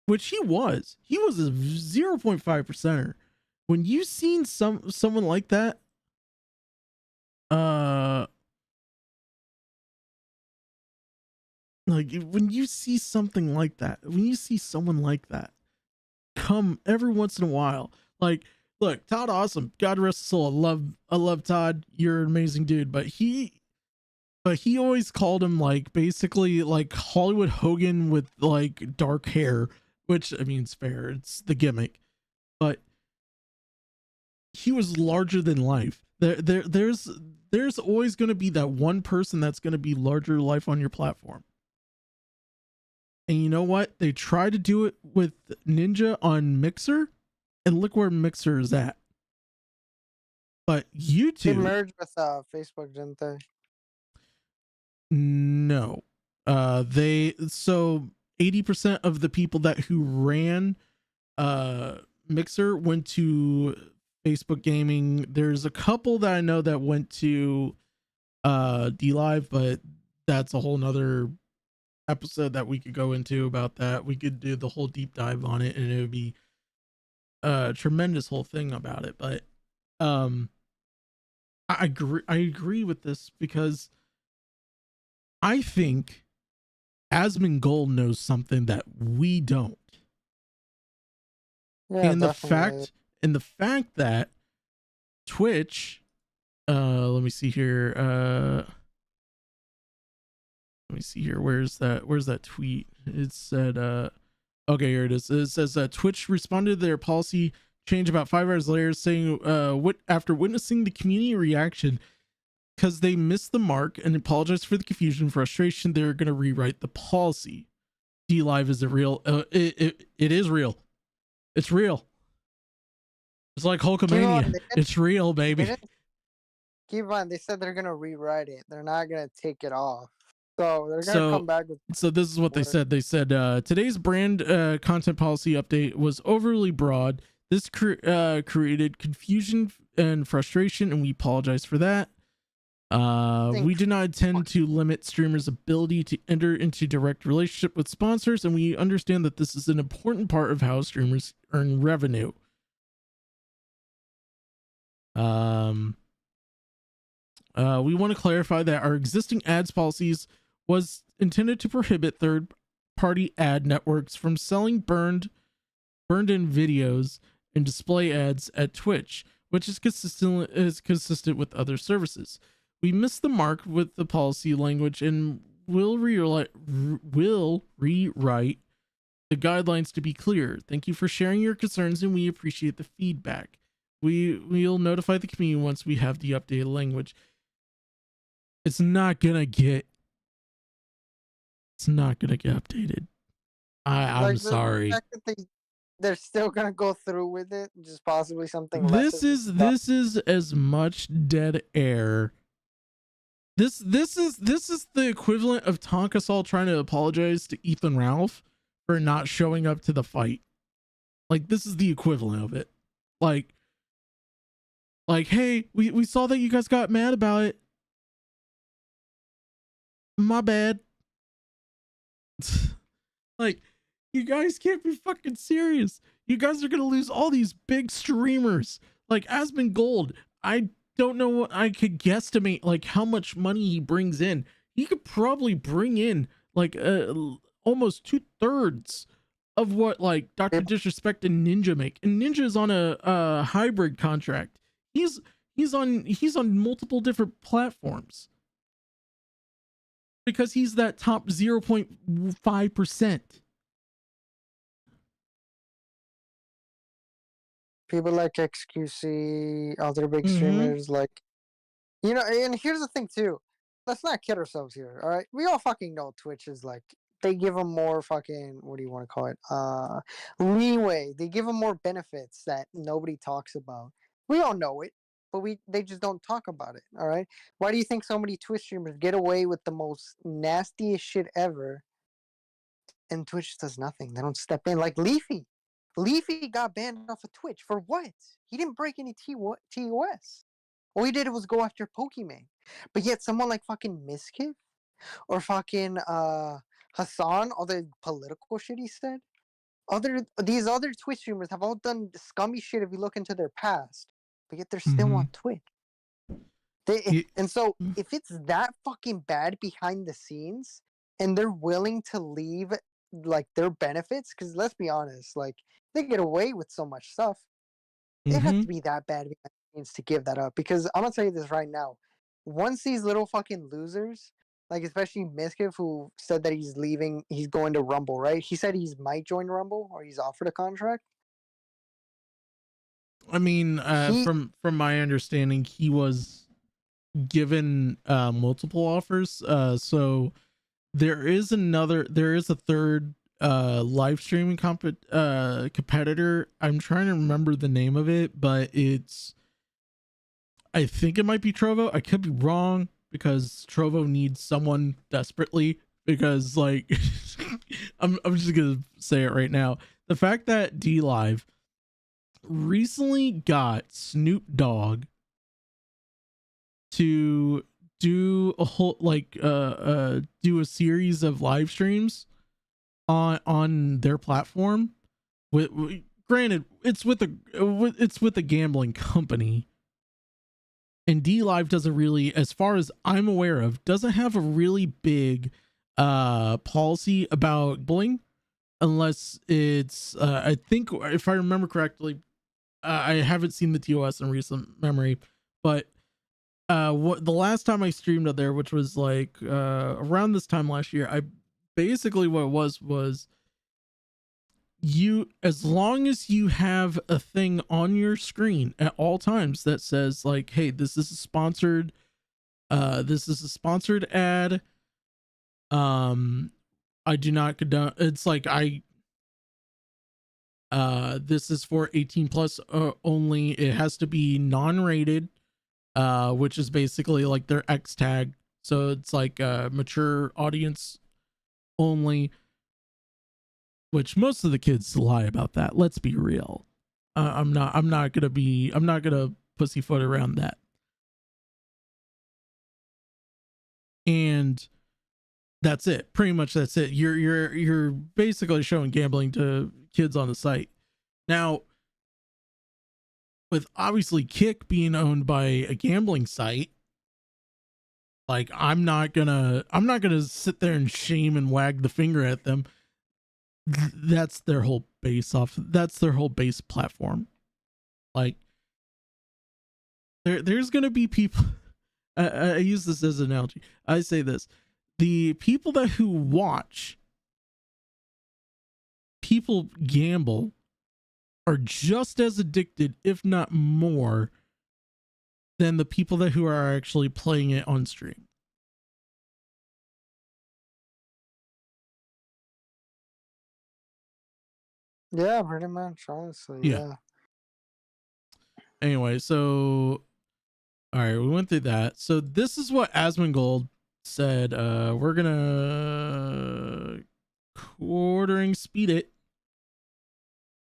which he was a 0.5 percenter. When you seen someone like that, like when you see something like that, when you see someone like that come every once in a while, like, look, Todd Awesome, God rest his soul, I love Todd, you're an amazing dude, but he always called him like basically like Hollywood Hogan with like dark hair, which I mean, it's fair, it's the gimmick, but he was larger than life. There's always going to be that one person that's going to be larger than life on your platform. And you know what? They tried to do it with Ninja on Mixer, and look where Mixer is at. But YouTube, they merged with Facebook, didn't they? No. So 80% of the people who ran Mixer went to Facebook Gaming. There's a couple that I know that went to DLive, but that's a whole nother episode that we could go into about that. We could do the whole deep dive on it, and it would be a tremendous whole thing about it. But I agree with this, because I think Asmongold knows something that we don't. Yeah, and the fact that Twitch, let me see here. Where's that tweet? It said, okay, here it is. It says Twitch responded to their policy change about 5 hours later, saying, after witnessing the community reaction, because they missed the mark and apologized for the confusion and frustration, they're going to rewrite the policy. DLive is a real, it is real. It's real. It's like Hulkamania. It's real, baby. Keep on. They said they're going to rewrite it. They're not going to take it off. So they're going to come back with. So this is what they said. They said, today's brand content policy update was overly broad. This created confusion and frustration, and we apologize for that. We do not intend to limit streamers' ability to enter into direct relationship with sponsors, and we understand that this is an important part of how streamers earn revenue. We want to clarify that our existing ads policies was intended to prohibit third-party ad networks from selling burned-in videos and display ads at Twitch, which is consistent with other services. We missed the mark with the policy language and will rewrite the guidelines to be clear. Thank you for sharing your concerns, and we appreciate the feedback. we'll notify the community once we have the updated language. It's not gonna get updated. I'm like, sorry. The fact that they're still gonna go through with it, just possibly something This is as much dead air. This is the equivalent of Tonka Saul trying to apologize to Ethan Ralph for not showing up to the fight. Like, this is the equivalent of it. Like, hey, we saw that you guys got mad about it. My bad. Like, you guys can't be fucking serious. You guys are gonna lose all these big streamers. Like Asmongold, I don't know what I could guesstimate, like how much money he brings in. He could probably bring in like almost 2/3 of what like Dr. Disrespect and Ninja make. And Ninja's on a hybrid contract. He's on multiple different platforms because he's that top 0.5%. People like XQC, other big streamers, like, you know, and here's the thing too. Let's not kid ourselves here, all right? We all fucking know Twitch is like, they give them more fucking, what do you want to call it? Leeway. They give them more benefits that nobody talks about. We all know it, but they just don't talk about it, all right? Why do you think so many Twitch streamers get away with the most nastiest shit ever and Twitch does nothing? They don't step in. Like Leafy. Leafy got banned off of Twitch for what? He didn't break any TOS. All he did was go after Pokemon. But yet someone like fucking Miskiv or fucking Hassan, all the political shit he said, these other Twitch streamers have all done scummy shit if you look into their past. But yet they're still on Twitch. And so if it's that fucking bad behind the scenes and they're willing to leave like their benefits, because let's be honest, like they get away with so much stuff. It has to be that bad behind the scenes to give that up. Because I'm gonna tell you this right now. Once these little fucking losers, like especially Miskiv, who said that he's leaving, he's going to Rumble, right? He said he might join Rumble or he's offered a contract. I mean, from my understanding, he was given multiple offers. So there is a third live streaming competitor. I'm trying to remember the name of it, but I think it might be Trovo. I could be wrong because Trovo needs someone desperately, because like I'm just gonna say it right now. The fact that DLive recently got Snoop Dogg to do a whole do a series of live streams on their platform. Granted, it's with a gambling company, and DLive doesn't really, as far as I'm aware of, doesn't have a really big policy about gambling, unless it's I think, if I remember correctly, I haven't seen the TOS in recent memory, but what the last time I streamed out there, which was like around this time last year, basically what it was you, as long as you have a thing on your screen at all times that says like, hey, this is a sponsored ad, I do not condone, it's like this is for 18 plus only. It has to be non-rated, which is basically like their X tag. So it's like mature audience only, which most of the kids lie about that. Let's be real. I'm not gonna pussyfoot around that. And that's it. Pretty much that's it. You're basically showing gambling to kids on the site. Now, with obviously Kick being owned by a gambling site, like I'm not gonna sit there and shame and wag the finger at them. That's their whole base platform. Like there's gonna be people. I use this as an analogy. I say this: the people who watch people gamble are just as addicted, if not more, than the people who are actually playing it on stream. Yeah, pretty much, honestly. Yeah. Anyway, so all right, we went through that. So this is what Asmongold said. We're gonna quartering speed it,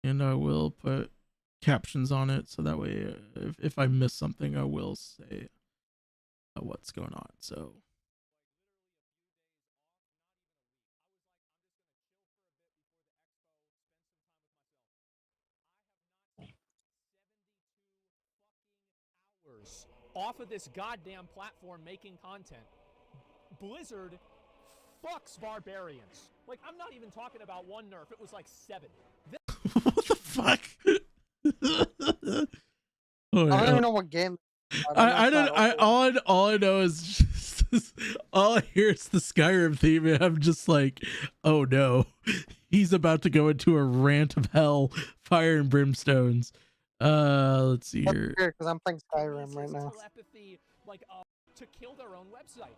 and I will put captions on it so that way if I miss something I will say what's going on. So off of this goddamn platform making content. Blizzard fucks barbarians. Like, I'm not even talking about one nerf, it was like 7. what the fuck? I don't even know what game. All I know is just, all I hear is the Skyrim theme, and I'm just like, oh no, he's about to go into a rant of hell, fire and brimstones. Let's see here. Because I'm playing Skyrim right now. Telepathy, like, to kill their own website.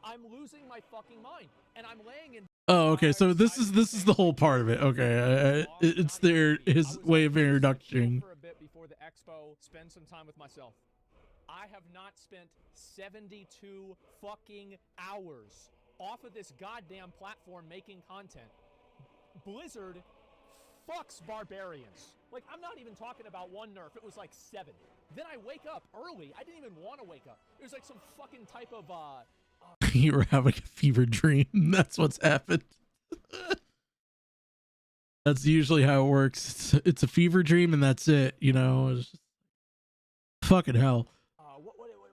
I'm losing my fucking mind, and I'm laying in. Oh, okay. So this is the whole part of it. Okay, it's his way of introducing. For a bit before the expo, spend some time with myself. I have not spent 72 fucking hours off of this goddamn platform making content. Blizzard fucks barbarians. Like, I'm not even talking about one nerf, it was like 7. Then I wake up early. I didn't even want to wake up. It was like some fucking type of you were having a fever dream. That's what's happened. That's usually how it works. It's a fever dream and that's it, you know. It's just fucking hell.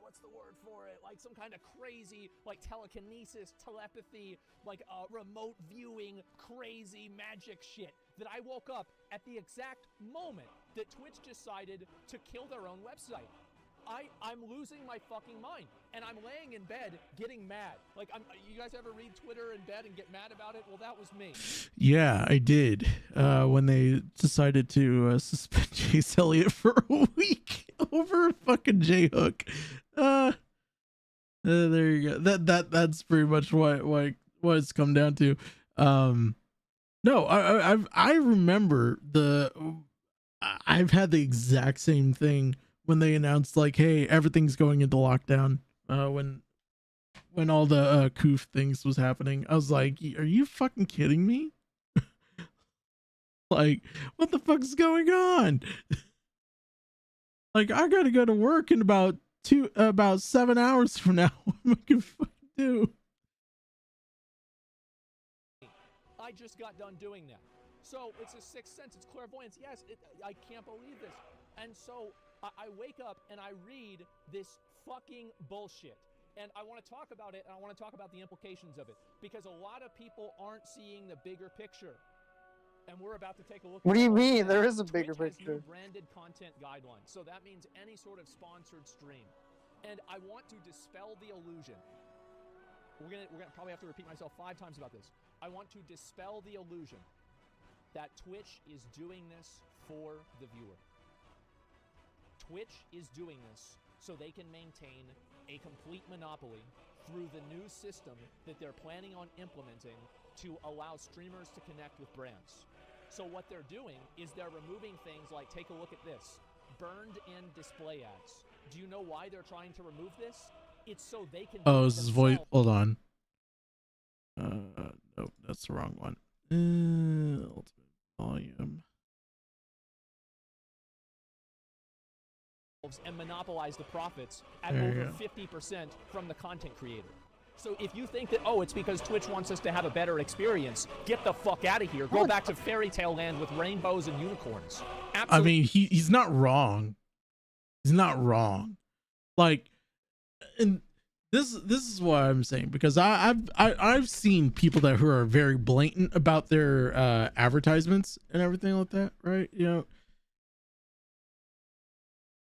What's the word for it? Like some kind of crazy, like telekinesis, telepathy, like remote viewing, crazy magic shit. That I woke up at the exact moment that Twitch decided to kill their own website. I'm losing my fucking mind, and I'm laying in bed getting mad. Like, you guys ever read Twitter in bed and get mad about it? Well, that was me. Yeah, I did. When they decided to suspend Chase Elliott for a week over fucking J-Hook. There you go. That's pretty much what it's come down to. No, I remember I've had the exact same thing when they announced like, hey, everything's going into lockdown. When all the Koof things was happening, I was like, are you fucking kidding me? Like, what the fuck's going on? Like, I gotta go to work in about 7 hours from now. What am I gonna fucking do? I just got done doing that. So it's a sixth sense, it's clairvoyance. Yes, I can't believe this. And so I wake up and I read this fucking bullshit. And I want to talk about it, and I want to talk about the implications of it. Because a lot of people aren't seeing the bigger picture. And we're about to take a look. What do you mean? There is a bigger picture. New branded content guidelines. So that means any sort of sponsored stream. And I want to dispel the illusion. We're gonna probably have to repeat myself 5 times about this. I want to dispel the illusion that Twitch is doing this for the viewer. Twitch is doing this so they can maintain a complete monopoly through the new system that they're planning on implementing to allow streamers to connect with brands. So what they're doing is they're removing things like, take a look at this, burned in display ads. Do you know why they're trying to remove this? It's so they can... Oh, this is voice. Hold on. Nope, that's the wrong one. Ultimate volume. And monopolize the profits at over 50% from the content creator. So if you think that, oh, it's because Twitch wants us to have a better experience, get the fuck out of here. Go back to fairy tale land with rainbows and unicorns. Absolutely. I mean, he's not wrong. He's not wrong. Like, and this is what I'm saying, because I've seen people who are very blatant about their advertisements and everything like that, right? You know,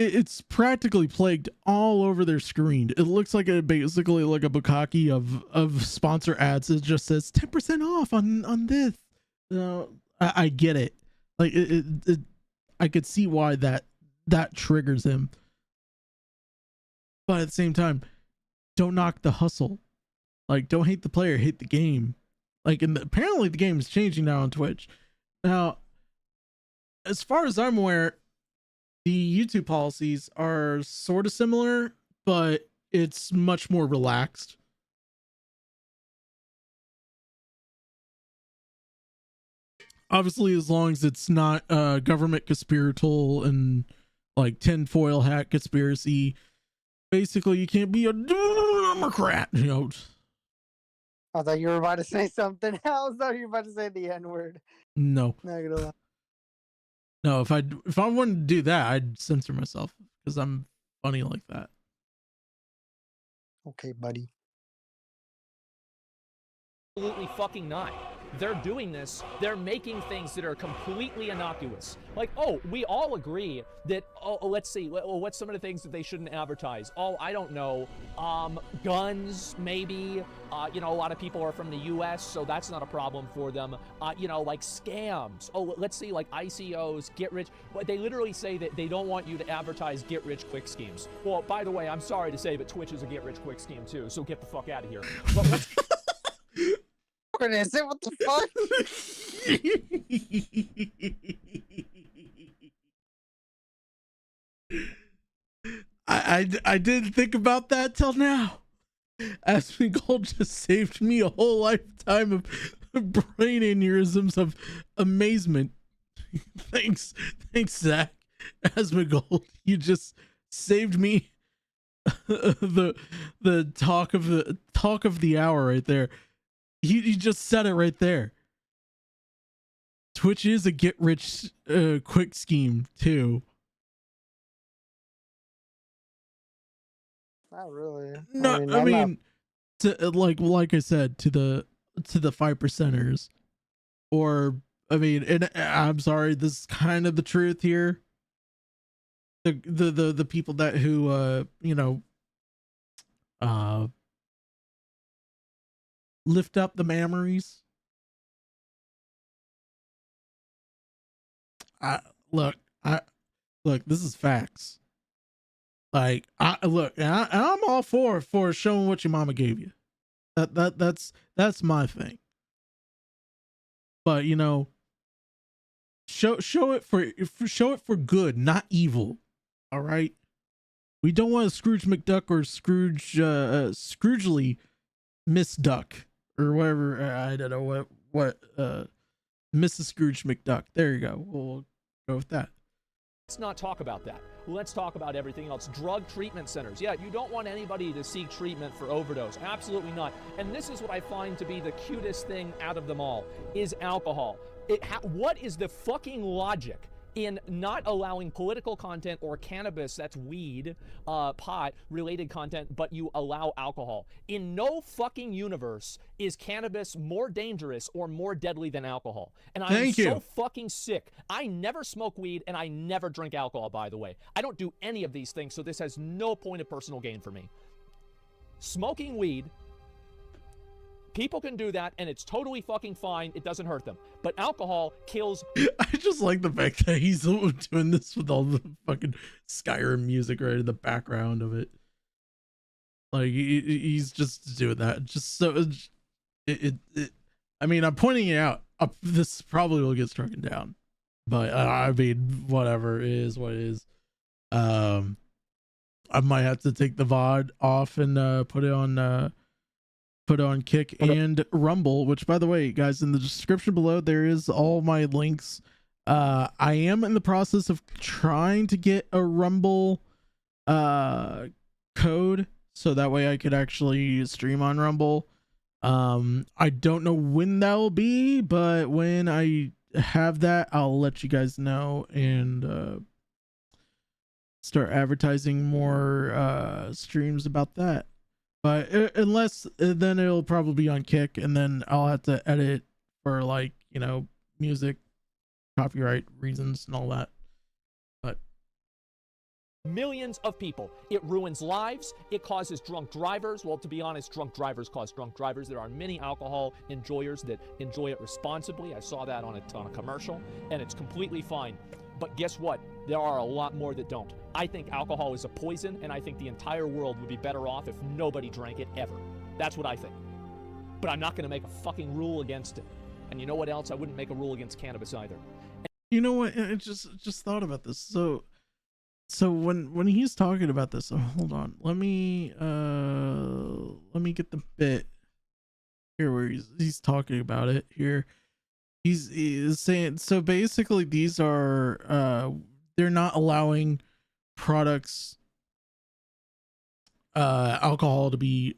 it's practically plagued all over their screen. It looks like basically like a bukkake of sponsor ads. It just says 10% off on this. You know, I get it. Like I could see why that triggers him. But at the same time, don't knock the hustle. Like, don't hate the player, hate the game. Like, and apparently the game is changing now on Twitch. Now, as far as I'm aware, the YouTube policies are sort of similar, but it's much more relaxed. Obviously, as long as it's not government conspiratorial and like tinfoil hat conspiracy, basically you can't be a Democrat, you know. I thought you were about to say something else. I thought you were about to say the N-word. No. Not gonna lie. No, if I wanted to do that, I'd censor myself because I'm funny like that. Okay, buddy. Absolutely fucking not. They're doing this. They're making things that are completely innocuous. Like, oh, we all agree that, oh, let's see, what's some of the things that they shouldn't advertise? Oh, I don't know. Guns, maybe. You know, a lot of people are from the U.S., so that's not a problem for them. You know, like scams. Oh, let's see, like ICOs, get rich. But they literally say that they don't want you to advertise get rich quick schemes. Well, by the way, I'm sorry to say, but Twitch is a get rich quick scheme too, so get the fuck out of here. But let's Is it? What the fuck? I didn't think about that till now. Aspen Gold just saved me a whole lifetime of brain aneurysms of amazement. Thanks, Zach. Aspen Gold, you just saved me the talk of the hour right there. You just said it right there. Twitch is a get rich quick scheme too. Not really. No, I mean to like I said, to the 5%ers, or I mean, and I'm sorry, this is kind of the truth here. The people that who you know lift up the memories. Look, this is facts. Like, I'm all for showing what your mama gave you. That's my thing. But you know, show it for good, not evil. All right. We don't want a Scrooge McDuck or Scroogely Miss Duck or whatever. I don't know what Mrs. Scrooge McDuck. There you go. We'll go with that. Let's not talk about that. Let's talk about everything else. Drug treatment centers. Yeah, you don't want anybody to seek treatment for overdose. Absolutely not. And this is what I find to be the cutest thing out of them all, is alcohol. What is the fucking logic in not allowing political content or cannabis, that's weed, pot related content, but you allow alcohol? In no fucking universe is cannabis more dangerous or more deadly than alcohol. And I'm so fucking sick. I never smoke weed and I never drink alcohol, by the way. I don't do any of these things, so this has no point of personal gain for me. Smoking weed, people can do that and it's totally fucking fine. It doesn't hurt them. But alcohol kills. I just like the fact that he's doing this with all the fucking Skyrim music right in the background of it. Like he's just doing that. Just so it I mean, I'm pointing it out. This probably will get struck down. But I mean, whatever, it is what it is. I might have to take the VOD off and put it on Kick and Rumble, which, by the way, guys, in the description below there is all my links. I am in the process of trying to get a Rumble code so that way I could actually stream on Rumble. I don't know when that will be, but when I have that, I'll let you guys know and start advertising more streams about that. But unless then it'll probably be on Kick, and then I'll have to edit for, like, you know, music, copyright reasons and all that. But millions of people. It ruins lives. It causes drunk drivers. Well, to be honest, drunk drivers cause drunk drivers. There are many alcohol enjoyers that enjoy it responsibly. I saw that on a commercial, and it's completely fine. But guess what? There are a lot more that don't. I think alcohol is a poison, and I think the entire world would be better off if nobody drank it ever. That's what I think. But I'm not going to make a fucking rule against it. And you know what else? I wouldn't make a rule against cannabis either. You know what? I just thought about this. So when he's talking about this, hold on. Let me get the bit here where he's talking about it here. He's saying, so basically these are they're not allowing products alcohol to be,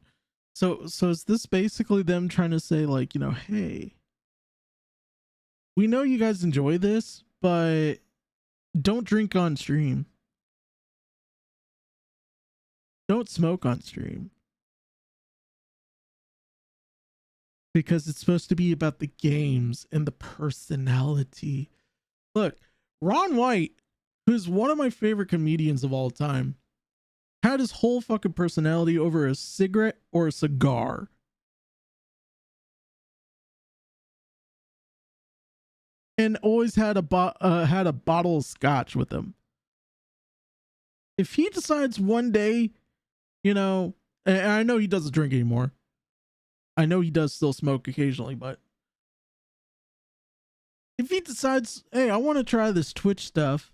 so is this basically them trying to say, like, you know, hey, we know you guys enjoy this, but don't drink on stream, don't smoke on stream, because it's supposed to be about the games and the personality. Look, Ron White, who's one of my favorite comedians of all time, had his whole fucking personality over a cigarette or a cigar. And always had a bottle of scotch with him. If he decides one day, you know, and I know he doesn't drink anymore, I know he does still smoke occasionally, but if he decides, hey, I want to try this Twitch stuff,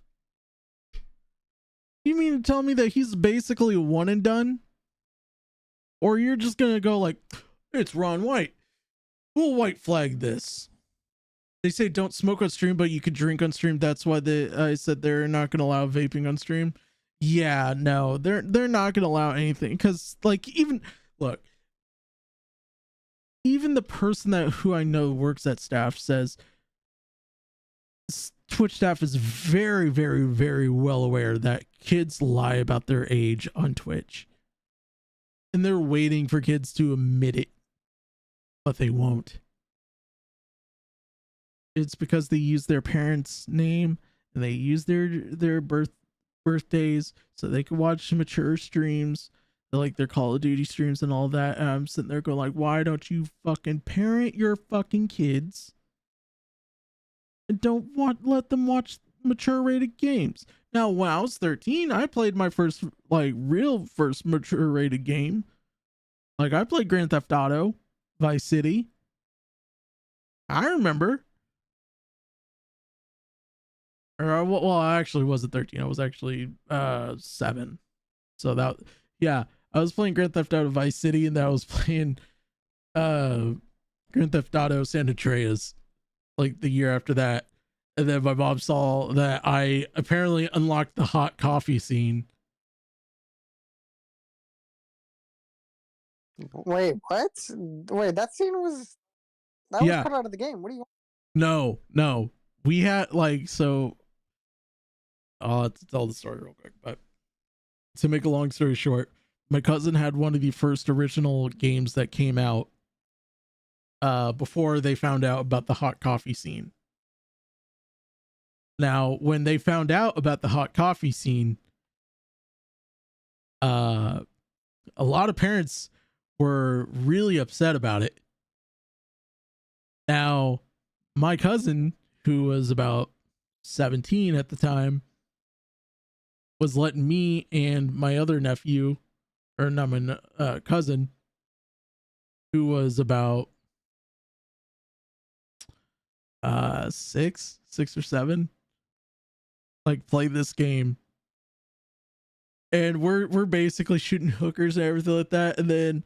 you mean to tell me that he's basically a one and done? Or you're just going to go like, it's Ron White, we'll white flag this. They say don't smoke on stream, but you could drink on stream. That's why I said they're not going to allow vaping on stream. Yeah, no, they're not going to allow anything. Because, like, even the person who I know works at staff says Twitch staff is very, very, very well aware that kids lie about their age on Twitch. And they're waiting for kids to admit it. But they won't. It's because they use their parents' name and they use their birthdays so they can watch mature streams, like their Call of Duty streams and all that. And I'm sitting there going like, why don't you fucking parent your fucking kids and don't let them watch mature rated games? Now, when I was 13, I played my first mature rated game. Like, I played Grand Theft Auto, Vice City. I remember. Or, well, I actually wasn't 13. I was actually 7. So that, yeah, I was playing Grand Theft Auto Vice City, and then I was playing Grand Theft Auto San Andreas like the year after that. And then my mom saw that I apparently unlocked the hot coffee scene. Wait, what? Wait, that scene was cut out of the game. What do you want? No. We had so I'll have to tell the story real quick, but to make a long story short, my cousin had one of the first original games that came out before they found out about the hot coffee scene. Now, when they found out about the hot coffee scene, a lot of parents were really upset about it. Now, my cousin, who was about 17 at the time, was letting me and my other nephew, or not my cousin, who was about 6 or 7, like, play this game. And we're basically shooting hookers and everything like that. And then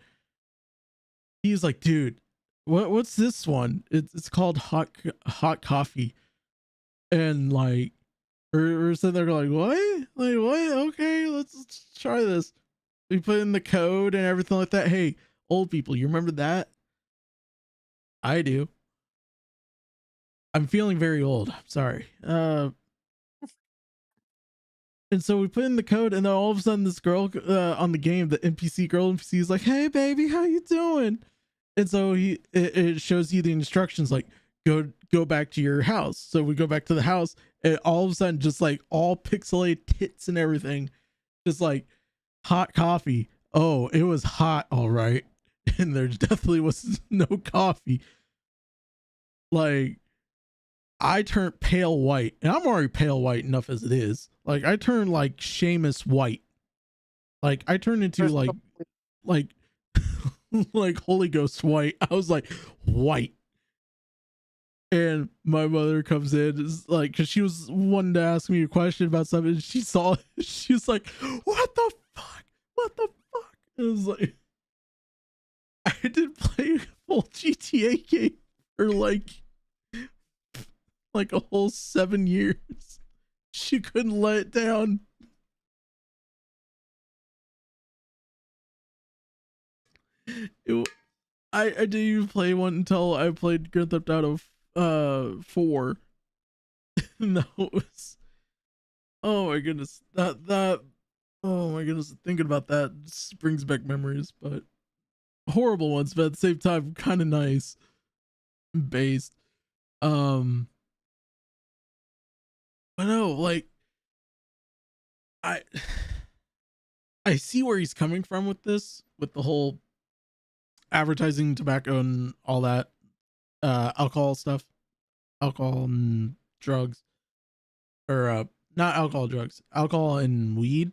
he's like, dude, what's this one? It's called hot coffee. And like, we're sitting there like, what? Like, what? Okay, let's try this. We put in the code and everything like that. Hey, old people, you remember that? I do. I'm feeling very old. I'm sorry. And so we put in the code, and then all of a sudden this girl on the game, the NPC is like, hey baby, how you doing? And so it shows you the instructions, like, go back to your house. So we go back to the house, and all of a sudden, just like all pixelated tits and everything, just like hot coffee. Oh, it was hot, all right. And there definitely was no coffee. Like, I turned pale white, and I'm already pale white enough as it is. Like I turned like Seamus white. Like I turned into like like Holy Ghost white. I was like white. And my mother comes in, is like, because she was wanting to ask me a question about something. She saw it. She was like, "What the fuck? What the fuck?" It was like, I didn't play a full GTA game for like a whole 7 years. She couldn't let it down. I didn't even play one until I played Grand Theft Auto 4. No, it was, oh my goodness, that oh my goodness, thinking about that just brings back memories, but horrible ones, but at the same time kind of nice based. But no, like I see where he's coming from with this, with the whole advertising tobacco and all that alcohol stuff, alcohol and drugs, or not alcohol, drugs, alcohol and weed.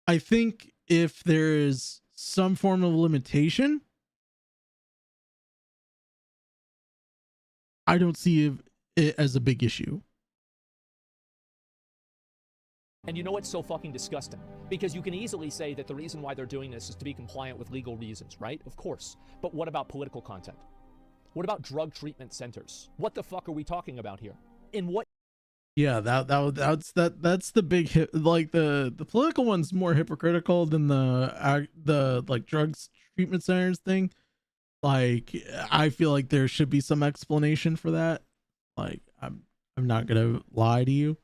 I think if there is some form of limitation, I don't see it as a big issue. And you know what's so fucking disgusting? Because you can easily say that the reason why they're doing this is to be compliant with legal reasons, right? Of course. But what about political content? What about drug treatment centers? What the fuck are we talking about here? In what? Yeah, that's the big hit. Like the political one's more hypocritical than the like drugs treatment centers thing. Like I feel like there should be some explanation for that. Like I'm not gonna lie to you.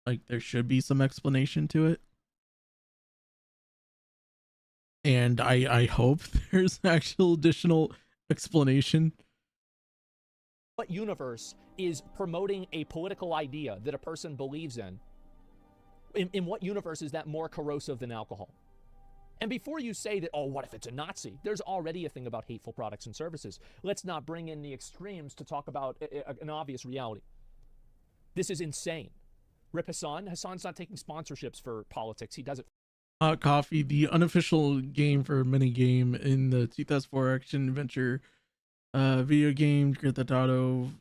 Like there should be some explanation to it. And I hope there's actual additional explanation. What universe is promoting a political idea that a person believes in? In what universe is that more corrosive than alcohol? And before you say that, oh, what if it's a Nazi? There's already a thing about hateful products and services. Let's not bring in the extremes to talk about an obvious reality. This is insane. Rip Hassan. Hassan's not taking sponsorships for politics. He does it. Hot Coffee, the unofficial game for minigame in the 2004 action adventure video game Grand Theft Auto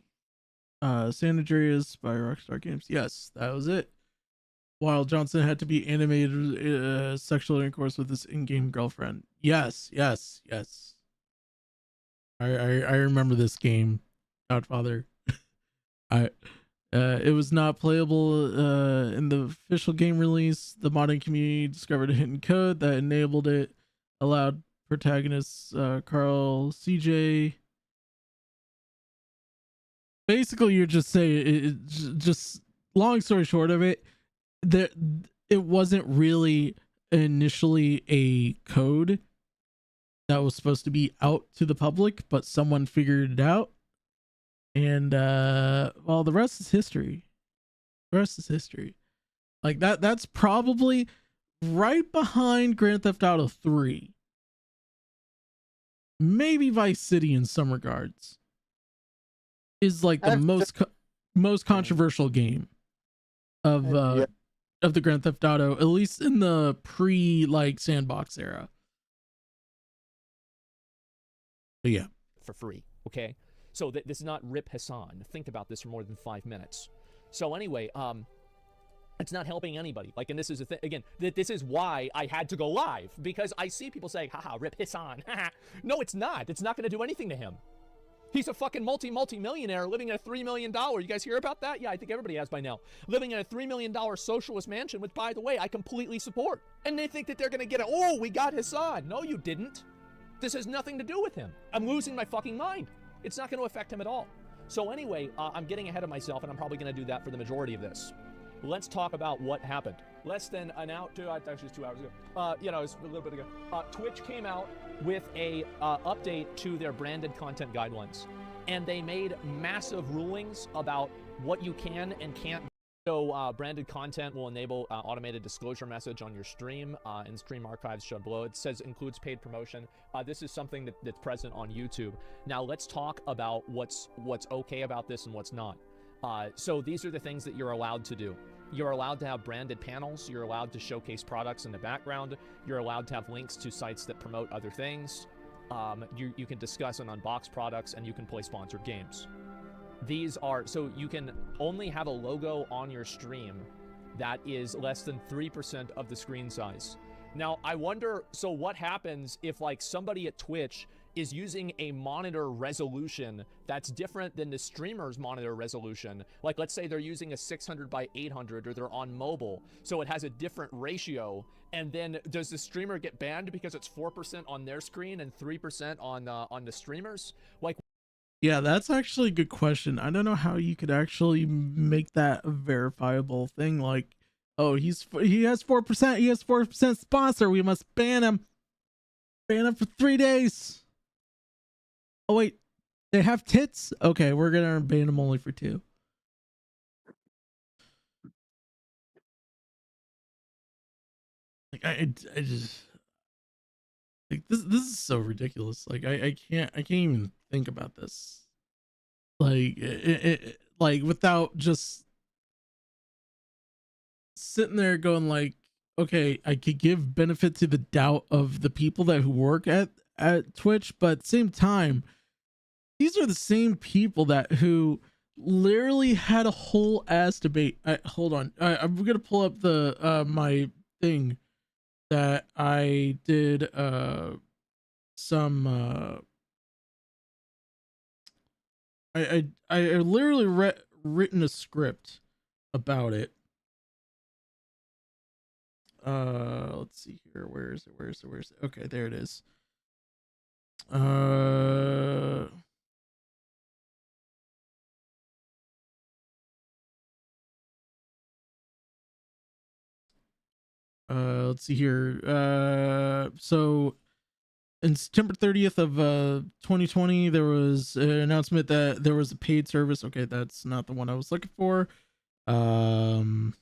San Andreas by Rockstar Games. Yes, that was it. While Johnson had to be animated sexual intercourse with his in-game girlfriend. Yes. I remember this game, Godfather. It was not playable in the official game release. The modding community discovered a hidden code that enabled it, allowed protagonists Carl, CJ. Basically, you're just saying, just long story short of it, that it wasn't really initially a code that was supposed to be out to the public, but someone figured it out. And well, the rest is history. Like that's probably right behind Grand Theft Auto 3. Maybe Vice City in some regards is like the most controversial game of the Grand Theft Auto, at least in the pre like sandbox era. But yeah, for free, okay? So this is not Rip Hassan. Think about this for more than 5 minutes. So anyway, it's not helping anybody. Like, and this is a thing, again, this is why I had to go live, because I see people saying, haha, Rip Hassan. No, it's not. It's not going to do anything to him. He's a fucking multi-millionaire living in a $3 million. You guys hear about that? Yeah, I think everybody has by now. Living in a $3 million socialist mansion, which, by the way, I completely support. And they think that they're going to get it. Oh, we got Hassan. No, you didn't. This has nothing to do with him. I'm losing my fucking mind. It's not going to affect him at all. So anyway, I'm getting ahead of myself, and I'm probably going to do that for the majority of this. Let's talk about what happened. Less than an hour, actually it's 2 hours ago. You know, it's a little bit ago. Twitch came out with a update to their branded content guidelines, and they made massive rulings about what you can and can't So branded content will enable automated disclosure message on your stream, and stream archives shown below. It says includes paid promotion. This is something that's present on YouTube. Now let's talk about what's okay about this and what's not. So these are the things that you're allowed to do. You're allowed to have branded panels. You're allowed to showcase products in the background. You're allowed to have links to sites that promote other things. You can discuss and unbox products, and you can play sponsored games. These are, so you can only have a logo on your stream that is less than 3% of the screen size. Now, I wonder, so what happens if like somebody at Twitch is using a monitor resolution that's different than the streamer's monitor resolution? Like, let's say they're using a 600 by 800, or they're on mobile, so it has a different ratio. And then does the streamer get banned because it's 4% on their screen and 3% on the streamers? Like, yeah, that's actually a good question. I don't know how you could actually make that a verifiable thing. Like, oh, he has 4%. He has 4% sponsor. We must ban him. Ban him for 3 days. Oh wait, they have tits. Okay, we're gonna ban him only for 2. Like I just like this is so ridiculous. Like I can't even think about this. Like like without just sitting there going like, okay, I could give benefit to the doubt of the people who work at Twitch, but at the same time, these are the same people who literally had a whole ass debate. Hold on, I'm gonna pull up the my thing that I did some I literally written a script about it. Let's see here. Where is it? Okay, there it is. Let's see here. So in September 30th of 2020, there was an announcement that there was a paid service. Okay, that's not the one I was looking for. The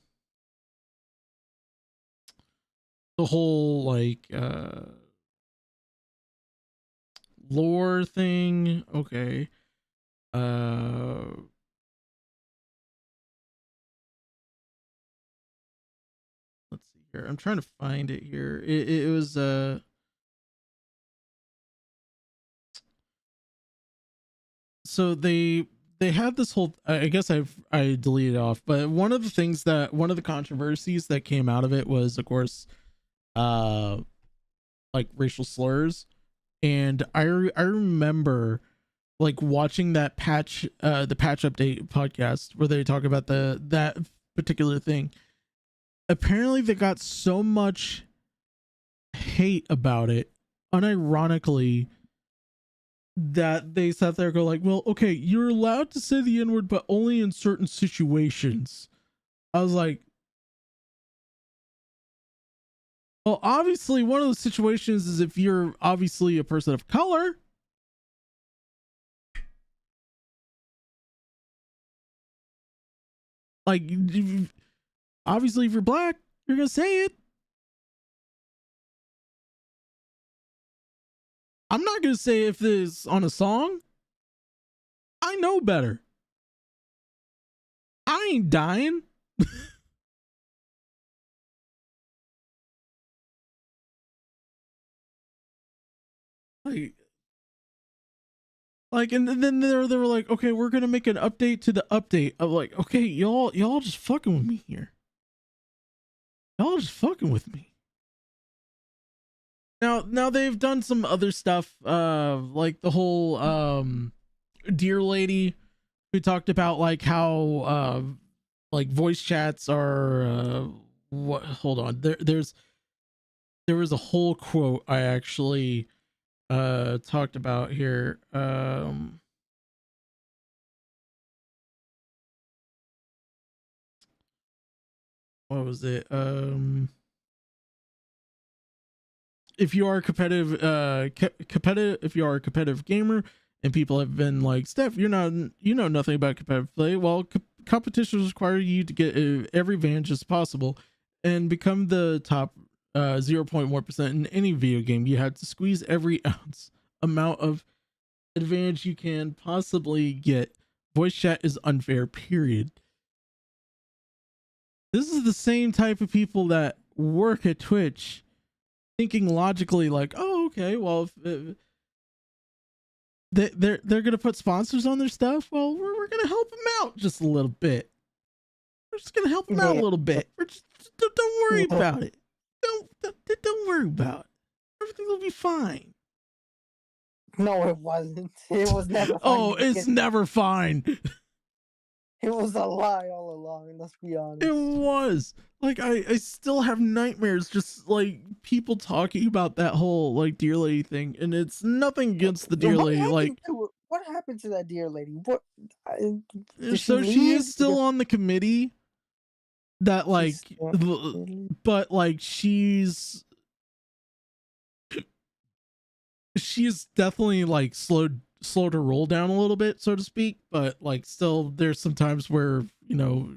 whole like lore thing. Okay. Let's see here. I'm trying to find it here. It was so they had this whole, I guess I deleted it off, but one of the controversies that came out of it was, of course, like racial slurs. And I remember like watching that patch the patch update podcast where they talk about that particular thing. Apparently they got so much hate about it, unironically, that they sat there and go like, well, okay, you're allowed to say the N-word, but only in certain situations. I was like, well, obviously one of those situations is if you're obviously a person of color. Like, obviously if you're black, you're gonna say it. I'm not gonna say if this on a song. I know better. I ain't dying. like, and then they were like, okay, we're gonna make an update to the update. I'm like, okay, y'all just fucking with me here. Y'all just fucking with me. Now they've done some other stuff, like the whole Dear Lady, who talked about like how like voice chats are what, hold on, there was a whole quote I actually talked about here. What was it? If you are a competitive if you are a competitive gamer and people have been like, Steph, you know nothing about competitive play. Well, competitions require you to get every advantage as possible and become the top 0.1% in any video game. You have to squeeze every ounce amount of advantage you can possibly get. Voice chat is unfair, period. This is the same type of people that work at Twitch thinking logically like, oh, okay, well, if they're gonna put sponsors on their stuff, well, we're gonna help them out just a little bit. We're just gonna help them out a little bit. We're just don't worry about it. Don't worry about it. Everything will be fine. No, it wasn't. It was never fine. Oh, it's never fine. It was a lie all along, let's be honest. It was. Like, I still have nightmares just like people talking about that whole like deer lady thing, and it's nothing against the deer lady. Like, what happened to that deer lady? What? So she is still on the committee. That like, but like she's definitely like slowed her roll down a little bit, so to speak. But like, still, there's some times where, you know,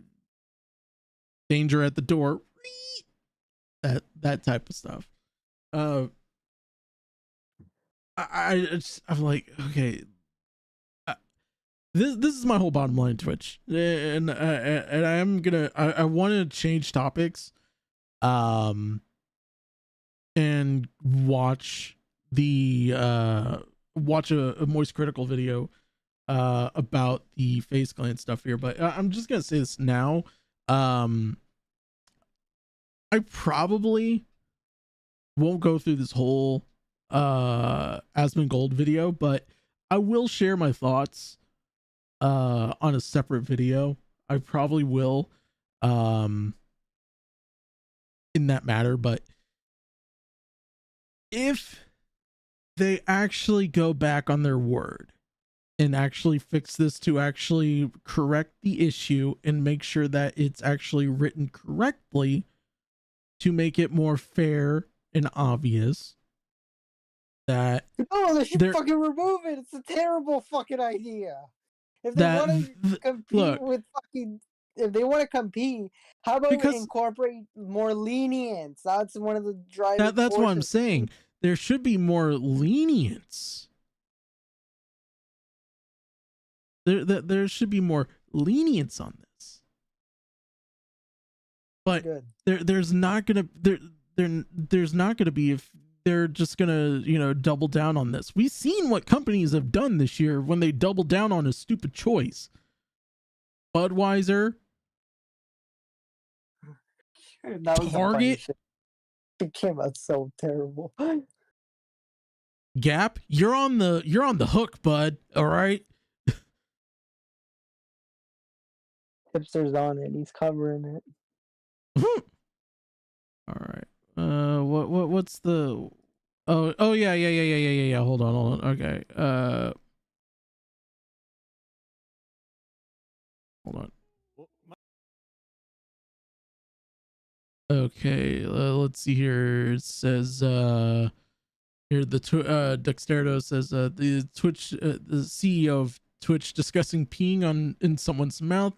danger at the door, that type of stuff. I'm like, okay, this is my whole bottom line, Twitch, and I want to change topics, and watch a Moist Critical video about the face clan stuff here, but I'm just gonna say this now. I probably won't go through this whole Asmongold video, but I will share my thoughts on a separate video. I probably will in that matter. But if they actually go back on their word and actually fix this to actually correct the issue and make sure that it's actually written correctly to make it more fair and obvious that they should fucking remove it. It's a terrible fucking idea. If they want to compete with fucking, if they want to compete, how about we incorporate more lenience? That's one of the driving that's what I'm saying. There should be more lenience. There should be more lenience on this. But there's not gonna there's not gonna be if they're just gonna, you know, double down on this. We've seen what companies have done this year when they double down on a stupid choice. Budweiser, Target. It came out so terrible. Gap, you're on the hook, bud. All right. Hipster's on it. He's covering it. All right. What's the? Oh yeah. Hold on. Okay. Hold on. Okay. Let's see here. It says here the Dexterdo says the Twitch the CEO of Twitch discussing peeing in someone's mouth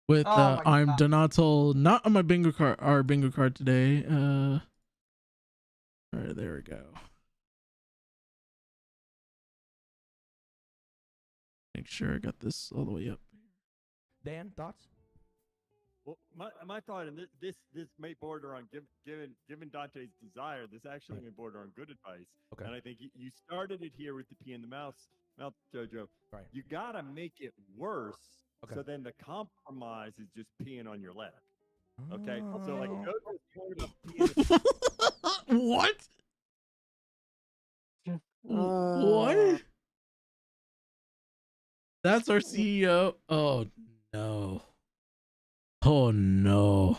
with I'm Donato not on my bingo card, our bingo card today. All right, there we go. Make sure I got this all the way up. Dan, thoughts? Well, my thought, and this may border on given Dante's desire, this actually may border on good advice. Okay. And I think you started it here with the pee in the mouth, Jojo. Right. You gotta make it worse. Okay. So then the compromise is just peeing on your leg. Okay. So like Jojo's point about peeing. What? What? That's our CEO. Oh no. Oh no.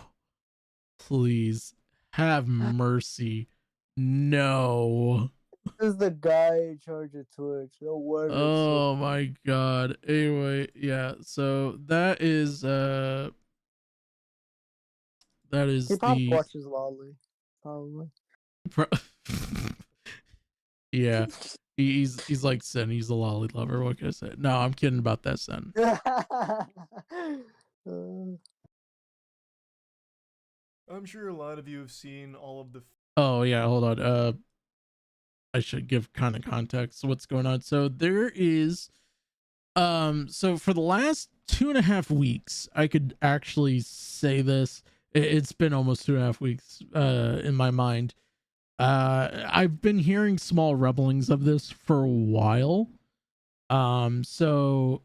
Please have mercy. No. This is the guy in charge of Twitch. No wonder. Oh my god. Anyway, yeah. So that is he probably watches Lolly. Probably. Yeah. He's like Sen. He's a lolly lover. What can I say? No, I'm kidding about that, Sen. I'm sure a lot of you have seen all of the. Oh yeah, hold on. I should give kind of context what's going on. So there is, so for the last 2.5 weeks, I could actually say this. It's been almost 2.5 weeks, in my mind. I've been hearing small rumblings of this for a while. So,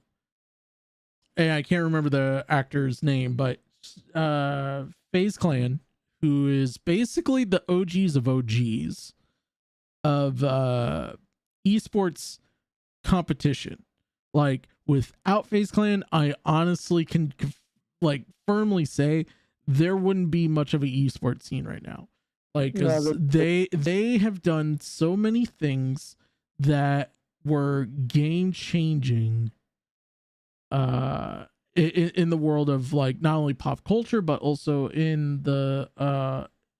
and I can't remember the actor's name, but FaZe Clan, who is basically the OGs of OGs of esports competition. Like, without FaZe Clan, I honestly can like firmly say there wouldn't be much of an esports scene right now. Like, because they have done so many things that were game changing in the world of, like, not only pop culture but also in the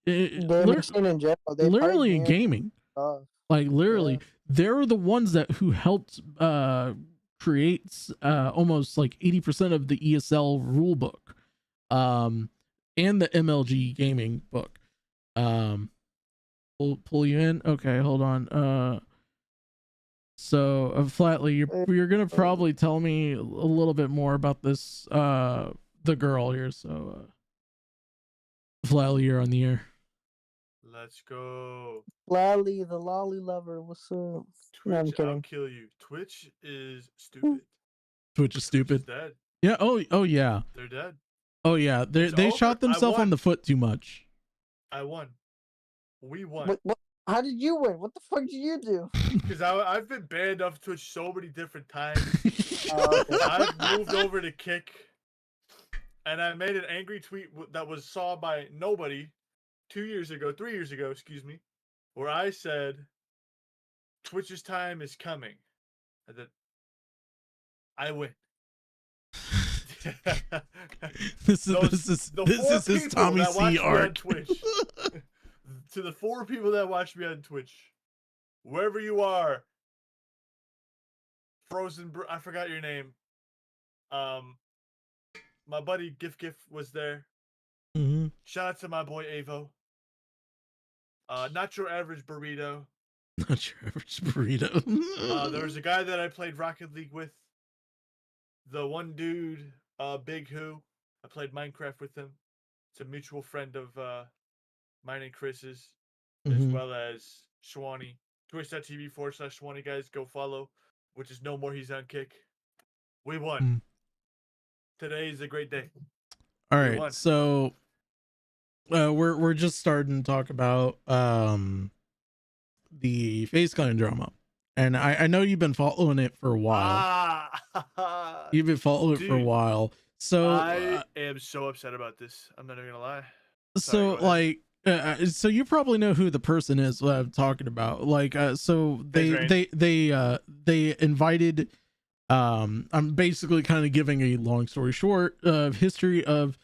literally in gaming. Like, literally, they're the ones that who helped create almost like 80% of the ESL rule book, and the MLG gaming book. Pull you in. Okay, hold on. So Flatly, you're gonna probably tell me a little bit more about this, the girl here. So Flatly, you're on the air. Let's go. Lolly, the lolly lover. What's up? Twitch, No, I'm kidding. I'll kill you. Twitch is stupid. Twitch is stupid. Is dead. Yeah. Oh yeah. They're dead. Oh yeah. They shot themselves on the foot too much. I won. We won. What? How did you win? What the fuck did you do? Because I've been banned off Twitch so many different times. I've moved over to Kick, and I made an angry tweet that was saw by nobody 3 years ago, excuse me, where I said, Twitch's time is coming. And then I win. This is his Tommy C arc. To the 4 people that watch me on Twitch, wherever you are, I forgot your name. My buddy Gif was there. Mm-hmm. Shout out to my boy Avo. Not your average burrito. Not your average burrito. There was a guy that I played Rocket League with. The one dude, Big Who. I played Minecraft with him. It's a mutual friend of mine and Chris's, as well as Schwani. Twitch.tv/Schwani, guys, go follow. Which is no more. He's on Kick. We won. Today is a great day. All right, so we're just starting to talk about the FaZe Clan drama, and I know you've been following it for a while. You've been following it for a while. So I am so upset about this. I'm not even gonna lie. So like, so you probably know who the person is that I'm talking about. Like, so they invited. I'm basically kind of giving a long story short of history of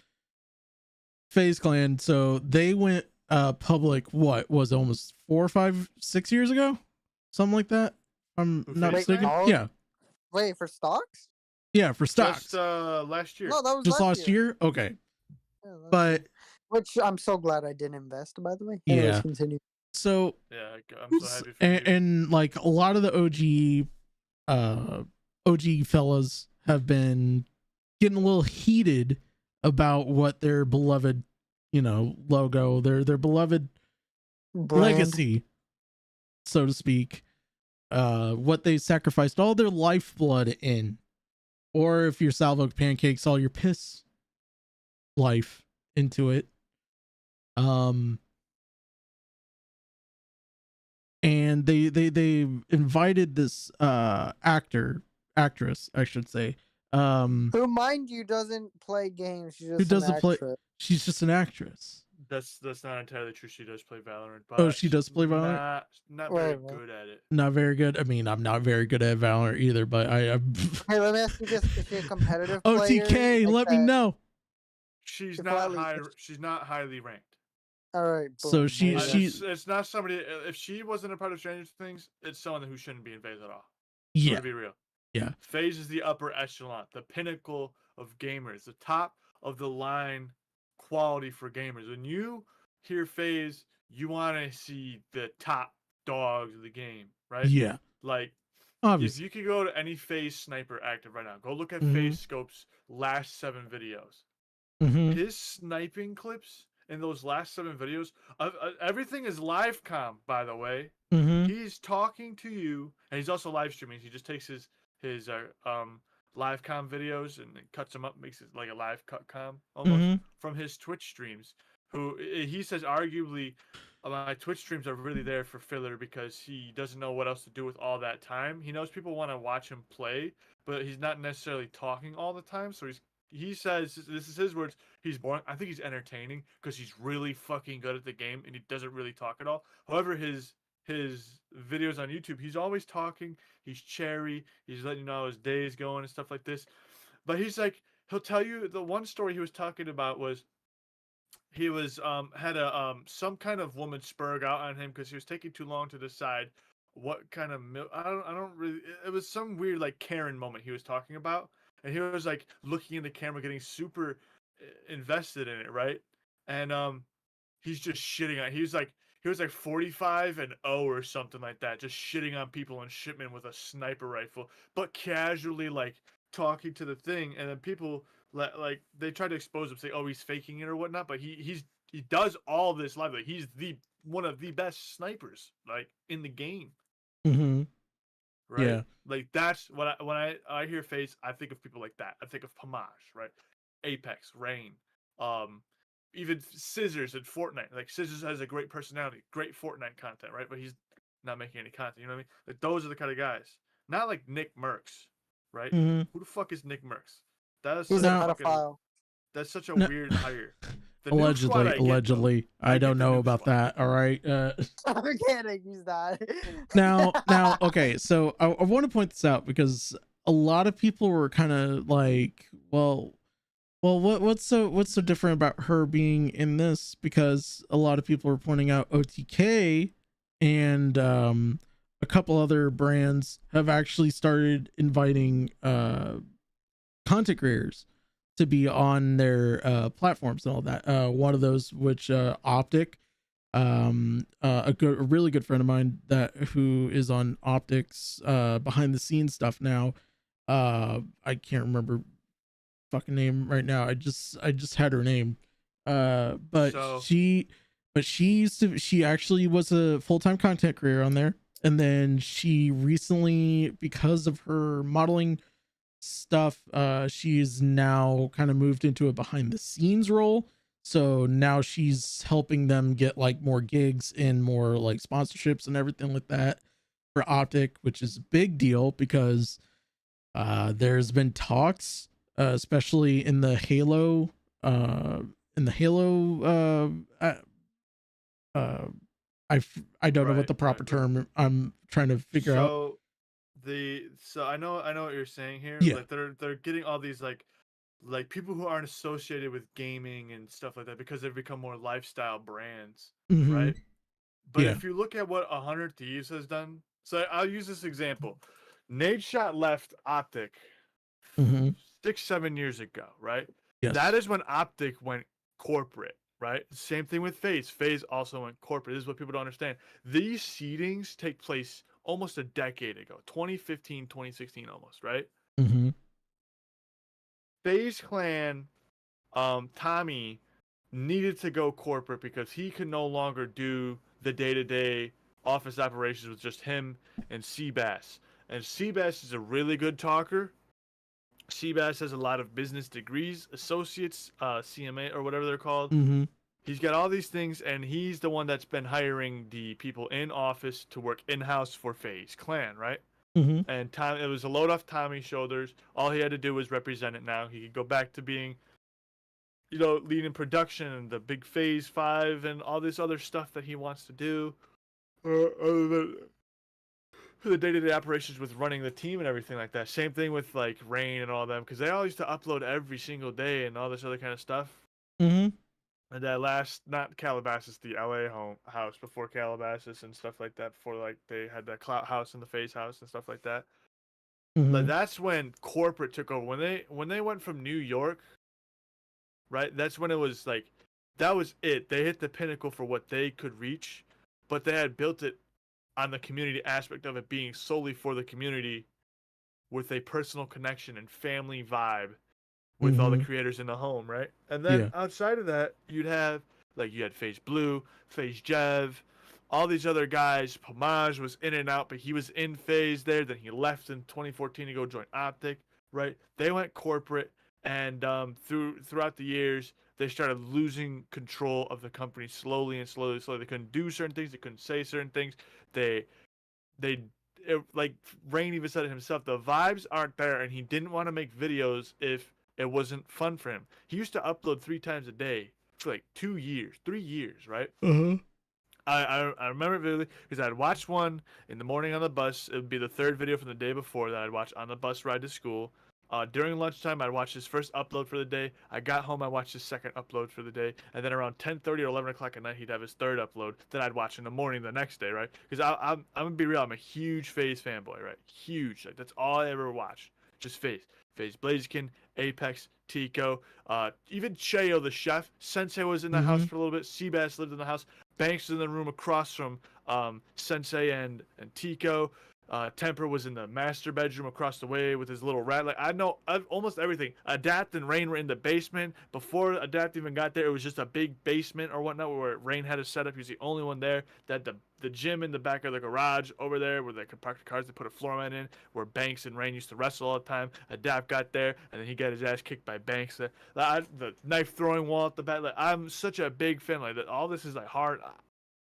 FaZe Clan. So they went public. What was it, almost 4 or 5, 6 years ago, something like that. I'm not mistaken. Yeah. Wait, for stocks? Yeah, for stocks. Just last year. No, that was just last year. Okay. Yeah, but which I'm so glad I didn't invest, by the way. Yeah. Anyways, continue. So yeah, I'm so happy for you. And like a lot of the OG fellas have been getting a little heated about what their beloved, logo, their beloved brand, legacy, so to speak, what they sacrificed all their lifeblood in, or if you're Salvo Pancakes, all your piss life into it. And they invited this actress, I should say, who, mind you, doesn't play games. She's just an actress. That's not entirely true. She does play Valorant. But she does play Valorant. Not very good at it. Not very good. I mean, I'm not very good at Valorant either. But Hey, let me ask you this: is she a competitive player? OTK, let me know. She's not high. She's not highly ranked. All right. Boom. So it's not somebody. If she wasn't a part of Stranger Things, it's someone who shouldn't be in FaZe at all. Yeah. To be real. Yeah. FaZe is the upper echelon, the pinnacle of gamers, the top of the line quality for gamers. When you hear FaZe, you want to see the top dogs of the game, right? Yeah. Like, obviously, if you could go to any FaZe sniper active right now, go look at mm-hmm. FaZe Scope's last 7 videos. Mm-hmm. His sniping clips in those last 7 videos, everything is live com, by the way. Mm-hmm. He's talking to you, and he's also live streaming. He just takes his live com videos and cuts them up, makes it like a live cut com almost mm-hmm. from his Twitch streams. Who he says arguably my Twitch streams are really there for filler because he doesn't know what else to do with all that time. He knows people want to watch him play, but he's not necessarily talking all the time. So he says, this is his words, he's boring. I think he's entertaining because he's really fucking good at the game and he doesn't really talk at all. However, his videos on YouTube, he's always talking. He's cherry. He's letting you know how his day is going and stuff like this. But he's like, he'll tell you the one story he was talking about was he was had a some kind of woman spurg out on him because he was taking too long to decide what kind of I don't really, it was some weird like Karen moment he was talking about, and he was like looking in the camera getting super invested in it, right? And he's just shitting on, he was like 45-0 or something like that, just shitting on people in shipment with a sniper rifle, but casually like talking to the thing, and then people like they try to expose him, say, oh, he's faking it or whatnot, but he does all this live. Like, he's one of the best snipers like in the game. Mm-hmm. Right? Yeah. Like, that's what when I hear FaZe, I think of people like that. I think of Pamaj, right? Apex, Rain, even Scissors in Fortnite. Like, Scissors has a great personality, great Fortnite content, right? But he's not making any content. You know what I mean? Like, those are the kind of guys. Not like Nick Merckx, right? Mm-hmm. Who the fuck is Nick Merckx? He's a pedophile. That's such a weird hire. The allegedly. I don't know about that. All right. I'm kidding. He's not. now, okay. So I want to point this out because a lot of people were kind of like, well, what's so different about her being in this? Because a lot of people were pointing out OTK and a couple other brands have actually started inviting content creators to be on their platforms and all that. One of those, which Optic, a really good friend of mine who is on Optic's behind the scenes stuff now. I can't remember fucking name right now. I just had her name. She actually was a full-time content creator on there, and then she recently, because of her modeling stuff, she's now kind of moved into a behind the scenes role. So now she's helping them get like more gigs and more like sponsorships and everything like that for Optic, which is a big deal because there's been talks, especially in the Halo I don't know what the proper term I'm trying to figure out. So I know what you're saying here. Yeah. Like, they're getting all these like people who aren't associated with gaming and stuff like that because they've become more lifestyle brands, Mm-hmm. right? But if you look at what 100 Thieves has done, so I'll use this example. Nadeshot left Optic 6-7 years ago, right? Yes. That is when Optic went corporate, right? Same thing with FaZe. FaZe also went corporate. This is what people don't understand. These seedings take place almost a decade ago, 2015, 2016 almost, right? Mm-hmm. FaZe Clan, Tommy needed to go corporate because he could no longer do the day-to-day office operations with just him and Seabass. And Seabass is a really good talker. Seabass has a lot of business degrees, associates, CMA or whatever they're called. Mm-hmm. He's got all these things, and he's the one that's been hiring the people in office to work in-house for FaZe Clan, right? Mm-hmm. And it was a load off Tommy's shoulders. All he had to do was represent it now. He could go back to being, leading production and the big FaZe 5 and all this other stuff that he wants to do. Other than the day-to-day operations with running the team and everything like that. Same thing with like Rain and all them, because they all used to upload every single day and all this other kind of stuff. Mm-hmm. And that not Calabasas, the LA house before Calabasas and stuff like that. Before like they had that Clout house and the FaZe house and stuff like that. Like that's when corporate took over. When they went from New York, right? That's when it was like, that was it. They hit the pinnacle for what they could reach, but they had built it on the community aspect of it being solely for the community, with a personal connection and family vibe with all the creators in the home, right? And then outside of that, you had FaZe Blue, FaZe Jev, all these other guys. Pomage was in and out, but he was in FaZe there. Then he left in 2014 to go join Optic, right? They went corporate, and throughout the years, they started losing control of the company slowly. They couldn't do certain things. They couldn't say certain things. Like Rain even said it himself, the vibes aren't there, and he didn't want to make videos if it wasn't fun for him. He used to upload 3 times a day for like 3 years, right? I remember it vividly because I'd watch one in the morning on the bus. It would be the third video from the day before that I'd watch on the bus ride to school. During lunchtime, I'd watch his first upload for the day. I got home, I watched his second upload for the day. And then around 10:30 or 11 o'clock at night, he'd have his third upload that I'd watch in the morning the next day, right? Because I'm going to be real, I'm a huge FaZe fanboy, right? Huge. Like, that's all I ever watched. Just FaZe. FaZe Blaziken, Apex, Tico, even Cheo the chef. Sensei was in the house for a little bit. Seabass lived in the house. Banks was in the room across from Sensei and Tico. Temper was in the master bedroom across the way with his little rat. Like, I know almost everything. Adapt and Rain were in the basement. Before Adapt even got there, it was just a big basement or whatnot where Rain had a setup. He was the only one there. That the gym in the back of the garage over there where they could park the cars. They put a floor mat in where Banks and Rain used to wrestle all the time. Adapt got there, and then he got his ass kicked by Banks. The knife throwing wall at the back. Like, I'm such a big fan. Like, all this is like hard.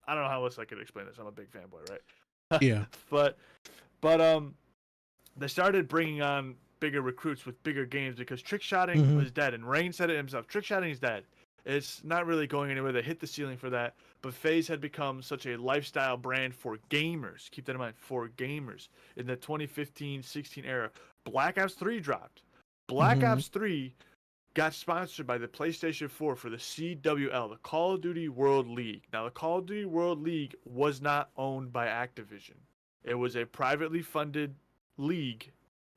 I don't know how else I could explain this. I'm a big fanboy, right? Yeah. But they started bringing on bigger recruits with bigger games because trick shotting was dead, and Rain said it himself. Trick shotting is dead. It's not really going anywhere. They hit the ceiling for that. But FaZe had become such a lifestyle brand for gamers. Keep that in mind, for gamers. In the 2015-16 era, Black Ops 3 dropped. Black Ops 3 got sponsored by the PlayStation 4 for the CWL, the Call of Duty World League. Now, the Call of Duty World League was not owned by Activision. It was a privately funded league,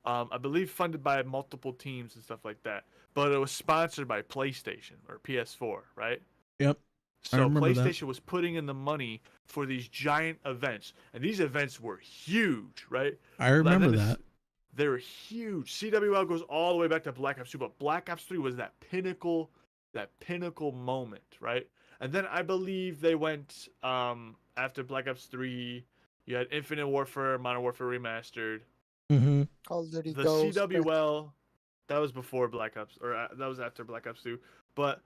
I believe funded by multiple teams and stuff like that. But it was sponsored by PlayStation or PS4, right? Yep. So PlayStation was putting in the money for these giant events. And these events were huge, right? I remember that. They were huge. CWL goes all the way back to Black Ops 2, but Black Ops 3 was that pinnacle moment, right? And then I believe they went after Black Ops 3. You had Infinite Warfare, Modern Warfare Remastered. Call of Duty the Ghost, CWL, that was before Black Ops, or that was after Black Ops 2. But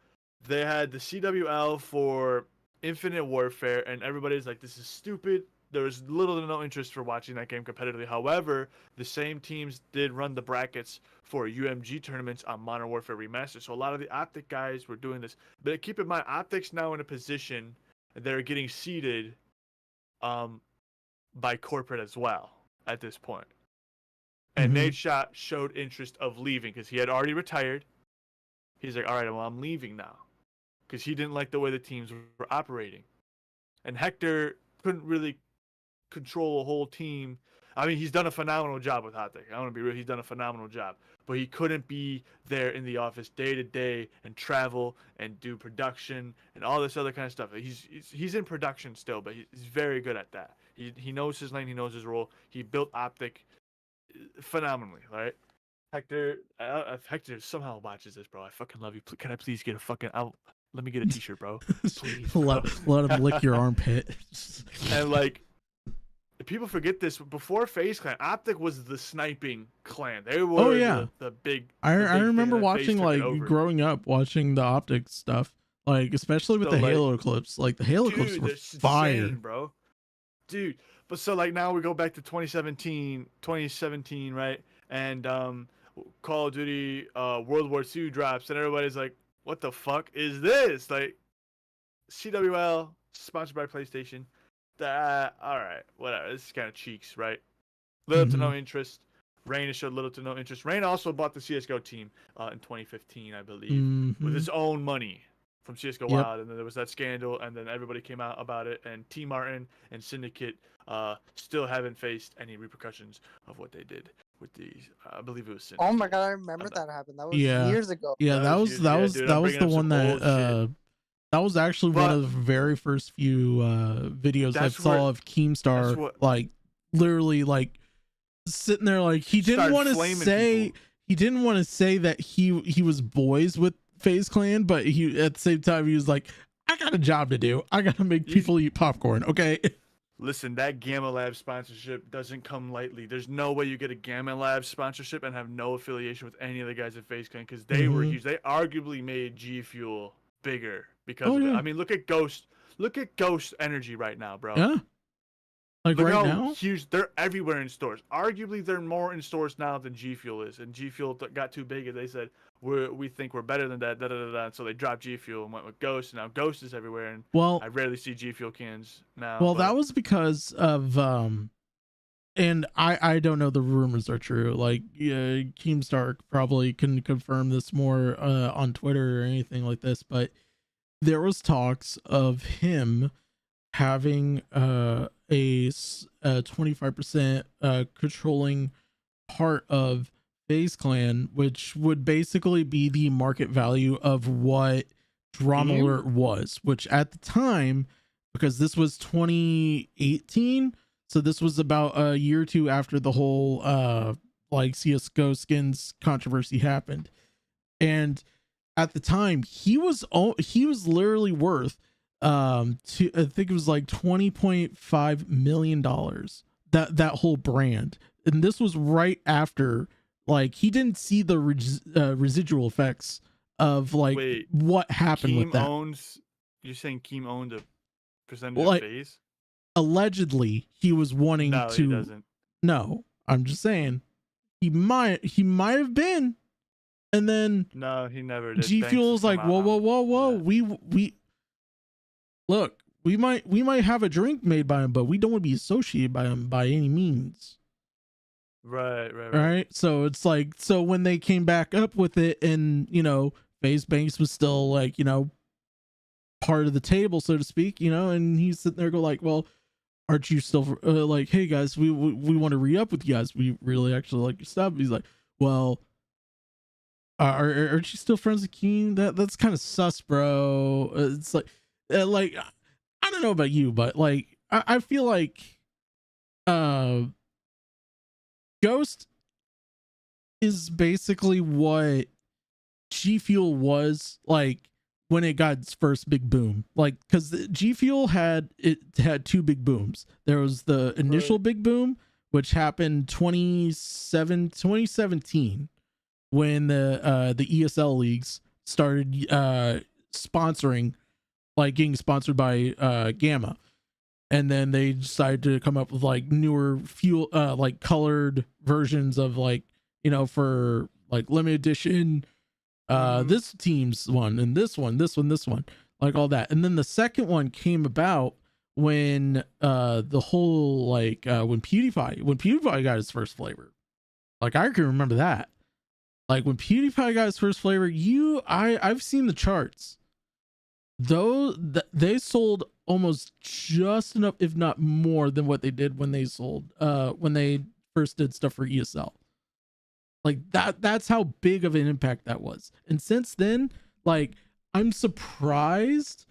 they had the CWL for Infinite Warfare, and everybody's like, this is stupid. There was little to no interest for watching that game competitively. However, the same teams did run the brackets for UMG tournaments on Modern Warfare Remastered. So a lot of the Optic guys were doing this. But keep in mind, Optic's now in a position they're getting seeded by corporate as well at this point. And Nate Shot showed interest of leaving because he had already retired. He's like, all right, well, I'm leaving now. Because he didn't like the way the teams were operating. And Hector couldn't really control a whole team. I mean, he's done a phenomenal job with Hot Take. I want to be real. He's done a phenomenal job. But he couldn't be there in the office day to day and travel and do production and all this other kind of stuff. He's in production still, but he's very good at that. He knows his lane. He knows his role. He built Optic phenomenally, right? Hector, if Hector somehow watches this, bro, I fucking love you. Can I please get a fucking... let me get a t-shirt, bro. Please, bro. let him lick your armpit. And, like... People forget this. Before FaZe Clan, Optic was the sniping clan. They were the big. I remember watching, like, growing up, watching the Optic stuff, like, especially with the Halo clips. Like, the Halo clips were fire, insane, bro. Dude, but so, like, now we go back to 2017, right? And Call of Duty World War II drops, and everybody's like, "What the fuck is this?" Like, CWL sponsored by PlayStation. All right, whatever. This is kind of cheeks, right? Little to no interest. Rain has showed little to no interest. Rain also bought the CSGO team in 2015, I believe, with his own money from CS:GO Wild, and then there was that scandal, and then everybody came out about it, and T Martin and Syndicate still haven't faced any repercussions of what they did with the I believe it was Syndicate. Oh my god, I remember that happened. That was years ago. Yeah, that was the one that that was actually one of the very first few videos I saw of Keemstar, like literally like sitting there, like he didn't want to say that he was boys with FaZe Clan, but he at the same time he was like, I got a job to do. I gotta make people eat popcorn. Okay. Listen, that Gamma Lab sponsorship doesn't come lightly. There's no way you get a Gamma Lab sponsorship and have no affiliation with any of the guys at FaZe Clan, because they were huge. They arguably made G Fuel bigger because of it. I mean, look at Ghost. Look at Ghost Energy right now, bro. Yeah. Like look right how now, huge they're everywhere in stores. Arguably, they're more in stores now than G Fuel is, and G Fuel got too big, and they said we think we're better than that. So they dropped G Fuel and went with Ghost, and now Ghost is everywhere. And I rarely see G Fuel cans now. Well, that was because of and I don't know the rumors are true. Like Keemstar probably can confirm this more on Twitter or anything like this, but there was talks of him having a 25% controlling part of FaZe Clan, which would basically be the market value of what Drama Alert was, which at the time, because this was 2018, so this was about a year or two after the whole like CS:GO skins controversy happened, and at the time he was literally worth I think it was like $20.5 million, that whole brand. And this was right after, like, he didn't see the residual effects of like what happened with that. You're saying Keem owned a percentage of FaZe? Allegedly he was wanting to. He doesn't. No, I'm just saying he might have been, and then no, he never did. G Fuel's like, whoa, we look, we might have a drink made by him, but we don't want to be associated by him by any means. Right. So it's like, so when they came back up with it, and FaZe Banks was still like, part of the table, so to speak, and he's sitting there go like, well, aren't you still like, hey guys, we want to re-up with you guys. We really actually like your stuff. He's like, well, aren't you still friends with Keem? That's kind of sus, bro. It's like I don't know about you, but like I feel like Ghost is basically what G Fuel was like when it got its first big boom. Like, because G Fuel had two big booms. There was the initial big boom, which happened 2017 when the ESL leagues started sponsoring, like getting sponsored by Gamma, and then they decided to come up with like newer fuel like colored versions of like, for like limited edition this team's one, and this one, like all that. And then the second one came about when the whole like when PewDiePie got his first flavor. Like I can remember that. Like when PewDiePie got his first flavor, I've seen the charts. Though they sold almost just enough, if not more, than what they did when they first did stuff for ESL. Like that's how big of an impact that was. And since then, like, I'm surprised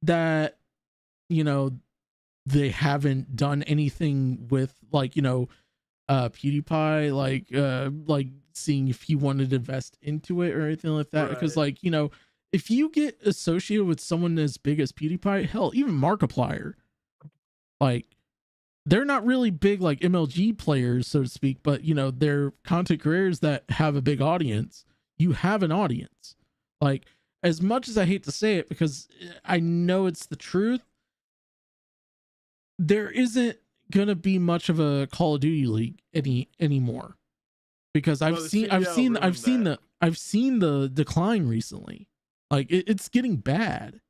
that they haven't done anything with like PewDiePie, like seeing if he wanted to invest into it or anything like that. Because like, if you get associated with someone as big as PewDiePie, hell, even Markiplier, like, they're not really big like MLG players, so to speak, but they're content creators that have a big audience. You have an audience. Like, as much as I hate to say it, because I know it's the truth, there isn't gonna be much of a Call of Duty league anymore, because I've seen the decline recently. Like it's getting bad.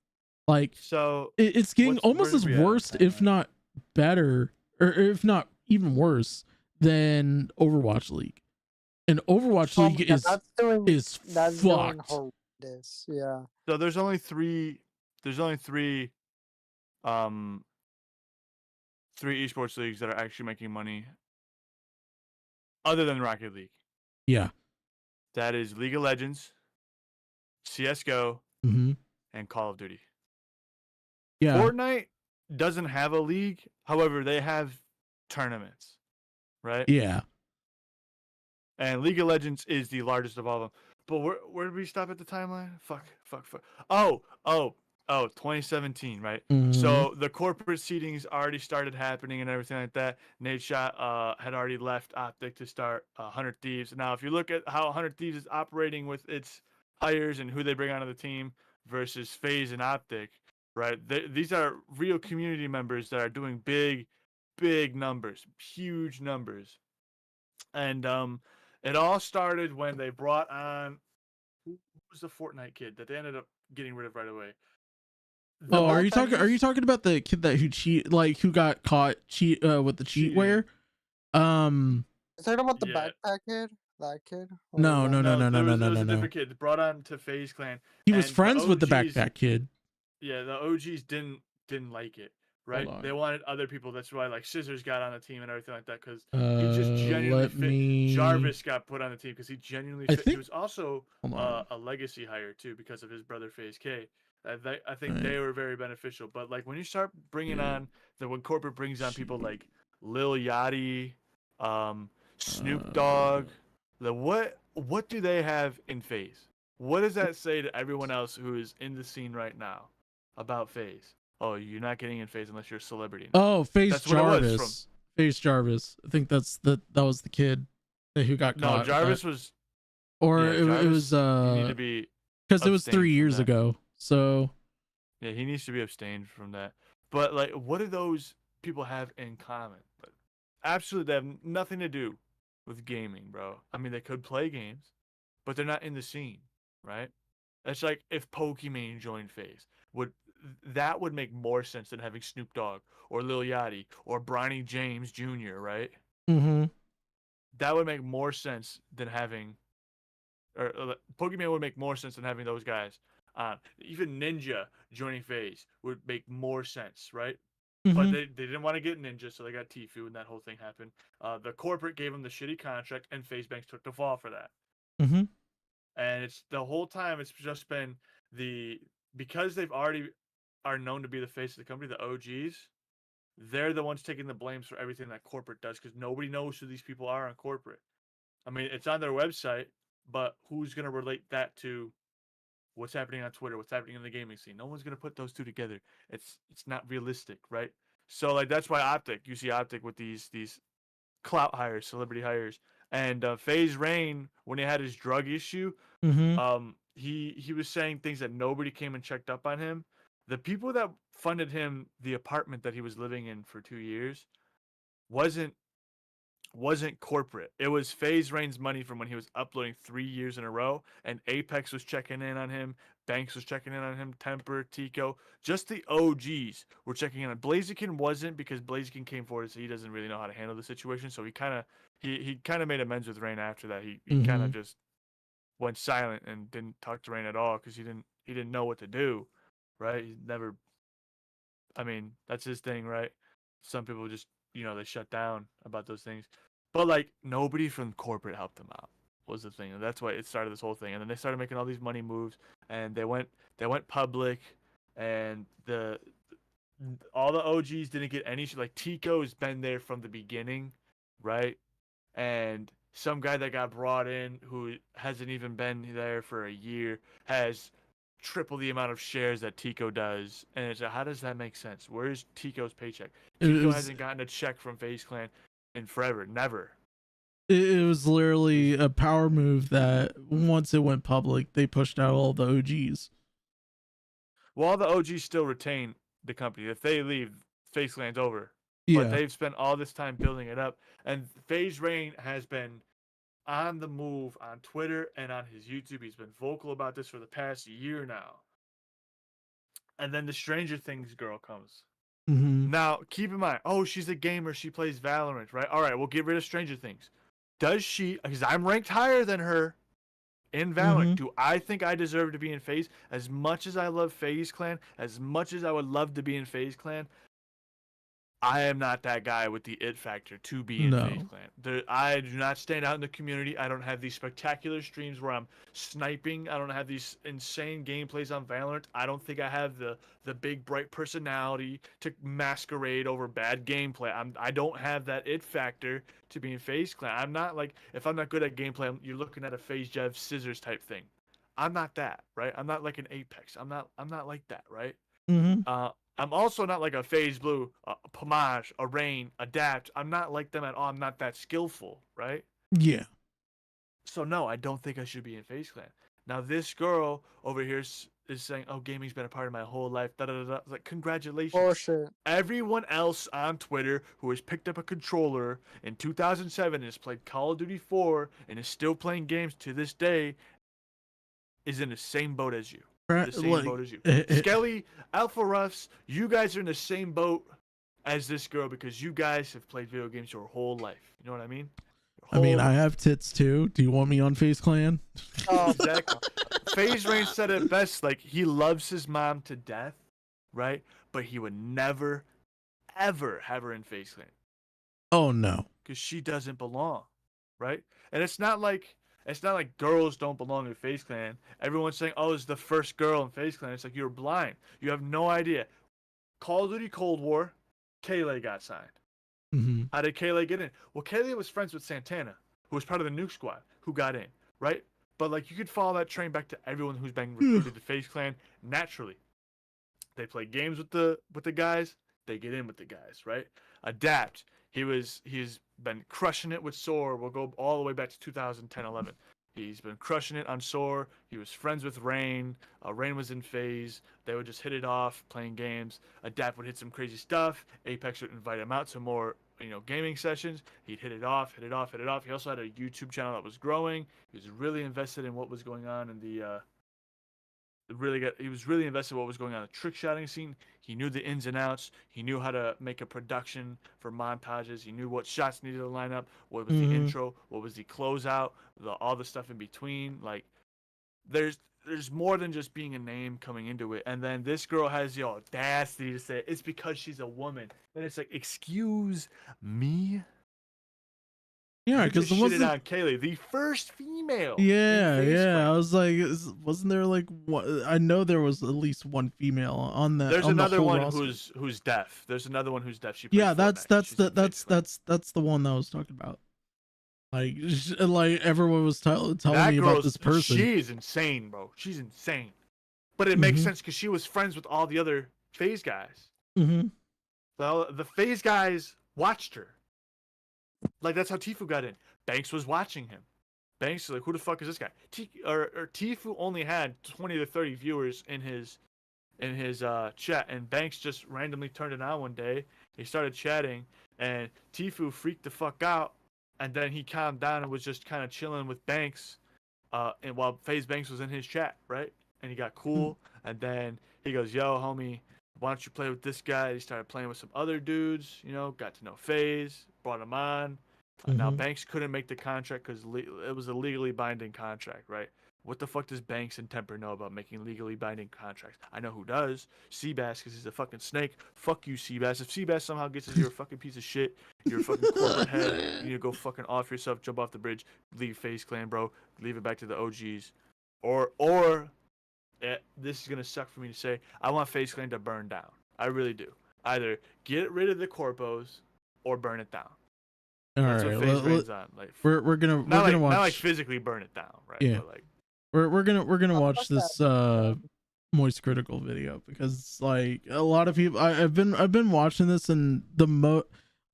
Like, so it's getting almost as worse, if not better, or if not even worse than Overwatch League. And Overwatch League is fucked. It is, yeah. So there's only three. There's only three. Three esports leagues that are actually making money, other than Rocket League. Yeah. That is League of Legends, CS:GO, Mm-hmm. and Call of Duty. Yeah. Fortnite doesn't have a league. However, they have tournaments, right? Yeah. And League of Legends is the largest of all of them. But where did we stop at the timeline? Fuck. Oh, 2017, right? Mm-hmm. So the corporate seedings already started happening and everything like that. Nate Shot had already left Optic to start 100 Thieves. Now, if you look at how 100 Thieves is operating with its hires and who they bring onto the team versus FaZe and Optic, right? These are real community members that are doing big numbers, huge numbers. And it all started when they brought on who was the Fortnite kid that they ended up getting rid of right away. Are you talking about the kid who got caught with the cheatware? Is that about the backpack kid? That kid? No. It was a different kid brought on to FaZe Clan. He was friends with the backpack kid. Yeah, the OGs didn't like it. Right? They wanted other people. That's why like Scissors got on the team and everything like that because he just genuinely fit. Jarvis got put on the team because he genuinely fit. He was also a legacy hire too because of his brother FaZe K. I think they were very beneficial. But like when you start bringing on when corporate brings on people like Lil Yachty, Snoop Dogg, what do they have in FaZe? What does that say to everyone else who is in the scene right now about FaZe? Oh, you're not getting in FaZe unless you're a celebrity. Oh, FaZe Jarvis. FaZe Jarvis. I think that was the kid who got caught. No, Jarvis was. Or it was need to be because it was 3 years ago. So. Yeah, he needs to be abstained from that. But like, what do those people have in common? But absolutely, they have nothing to do with gaming, bro. I mean, they could play games, but they're not in the scene, right? It's like if Pokimane joined FaZe. That would make more sense than having Snoop Dogg or Lil Yachty or Bronny James Jr., right? Mm-hmm. That would make more sense than having, or Pokimane would make more sense than having those guys. Even Ninja joining FaZe would make more sense, right? Mm-hmm. But they didn't want to get Ninja, so they got Tfue, and that whole thing happened. The corporate gave them the shitty contract, and FaZe Banks took the fall for that. Mm-hmm. And it's the whole time it's just been because they've already are known to be the face of the company, the OGs, they're the ones taking the blames for everything that corporate does because nobody knows who these people are on corporate. I mean, it's on their website, but who's going to relate that to what's happening on Twitter, what's happening in the gaming scene? No one's going to put those two together. It's not realistic, right? So like that's why you see Optic with these clout hires, celebrity hires. And FaZe Rain, when he had his drug issue, he was saying things that nobody came and checked up on him. The people that funded him the apartment that he was living in for 2 years wasn't corporate. It was FaZe Rain's money from when he was uploading 3 years in a row, and Apex was checking in on him, Banks was checking in on him, Temper, Tico, just the OGs were checking in on. Blaziken wasn't because Blaziken came forward and said he doesn't really know how to handle the situation, so he kind of made amends with Rain after that. He kind of just went silent and didn't talk to Rain at all because he didn't know what to do. Right? He never. I mean, that's his thing, right? Some people just, they shut down about those things. But like nobody from corporate helped them out was the thing. And that's why it started this whole thing. And then they started making all these money moves and they went public and all the OGs didn't get any like Tico's been there from the beginning, right? And some guy that got brought in who hasn't even been there for a year has triple the amount of shares that Tico does. And it's like, how does that make sense? Where's Tico's paycheck? Tico hasn't gotten a check from FaZe Clan in forever. Never. It was literally a power move that once it went public, they pushed out all the OGs. Well, all the OGs still retain the company. If they leave, FaZe Clan's over. Yeah. But they've spent all this time building it up. And FaZe Rain has been on the move on Twitter and on his YouTube. He's been vocal about this for the past year now. And then the Stranger Things girl comes. Mm-hmm. Now, keep in mind, she's a gamer. She plays Valorant, right? All right, we'll get rid of Stranger Things. Does she, because I'm ranked higher than her in Valorant. Do I think I deserve to be in FaZe? As much as I love FaZe Clan, as much as I would love to be in FaZe Clan, I am not that guy with the it factor to be in FaZe Clan. I do not stand out in the community. I don't have these spectacular streams where I'm sniping. I don't have these insane gameplays on Valorant. I don't think I have the big bright personality to masquerade over bad gameplay. I don't have that it factor to be in FaZe Clan. I'm not like, if I'm not good at gameplay, you're looking at a FaZe Jev scissors type thing. I'm not that, right? I'm not like an Apex. I'm not like that, right? I'm also not like a FaZe Blue, a Pomage, a Rain, Adapt. I'm not like them at all. I'm not that skillful, right? Yeah. So no, I don't think I should be in FaZe Clan. Now this girl over here is saying, "Oh, gaming's been a part of my whole life." Da da da da. Like, congratulations. Bullshit. Everyone else on Twitter who has picked up a controller in 2007 and has played Call of Duty 4 and is still playing games to this day is in the same boat as you. The same boat as you. Skelly, Alpha Ruffs, you guys are in the same boat as this girl because you guys have played video games your whole life. You know what I mean? I have tits too. Do you want me on FaZe Clan? Oh, exactly. FaZe Rain said it best. Like, he loves his mom to death, right? But he would never, ever have her in FaZe Clan. Oh, no. Because she doesn't belong, right? And it's not like girls don't belong in FaZe Clan. Everyone's saying, "Oh, it's the first girl in FaZe Clan." It's like, you're blind. You have no idea. Call of Duty Cold War, Kayleigh got signed. How did Kayleigh get in? Well, Kayleigh was friends with Santana, who was part of the Nuke Squad, who got in, right? But like, you could follow that train back to everyone who's been recruited to FaZe Clan naturally. They play games with the guys. They get in with the guys, right? Adapt. He's been crushing it with Soar. We'll go all the way back to 2010-11. He's been crushing it on Soar. He was friends with Rain. Rain was in FaZe. They would just hit it off, playing games. Adapt would hit some crazy stuff. Apex would invite him out to more, gaming sessions. He'd hit it off. He also had a YouTube channel that was growing. He was really invested in what was going on in the he was really invested in what was going on in the trick shotting scene. He knew the ins and outs. He knew how to make a production for montages. He knew what shots needed to line up, what was the intro, what was the closeout, all the stuff in between. Like, there's more than just being a name coming into it. And then this girl has the audacity to say it's because she's a woman. And it's like, excuse me? Yeah, because it wasn't on Kayleigh, the first female. Yeah. I was like, wasn't there like one? I know there was at least one female on that. There's another one roster. who's deaf. There's another one who's deaf. She that's the one that I was talking about. Like everyone was telling me about this person. She's insane, bro. She's insane. But it makes sense because she was friends with all the other FaZe guys. Well, the FaZe guys watched her. Like, that's how Tfue got in. Banks was watching him. Banks was like, who the fuck is this guy? Tfue only had 20 to 30 viewers in his chat, and Banks just randomly turned it on one day. He started chatting, and Tfue freaked the fuck out, and then he calmed down and was just kind of chilling with Banks, and while FaZe Banks was in his chat, right? And he got cool, and then he goes, "Yo, homie, why don't you play with this guy?" He started playing with some other dudes, got to know FaZe, brought him on. Now, Banks couldn't make the contract because it was a legally binding contract, right? What the fuck does Banks and Temper know about making legally binding contracts? I know who does. Seabass, because he's a fucking snake. Fuck you, Seabass. If Seabass somehow gets us, you're a fucking piece of shit. You're a fucking corporate head. You need to go fucking off yourself, jump off the bridge, leave FaZe Clan, bro. Leave it back to the OGs. Or this is going to suck for me to say, I want FaZe Clan to burn down. I really do. Either get rid of the corpos or burn it down. That's what FaZe Rain's on. Like, we're gonna watch. Not like physically burn it down, right? Yeah. But like, we're gonna watch this Moist Critical video because like a lot of people I've been watching this, and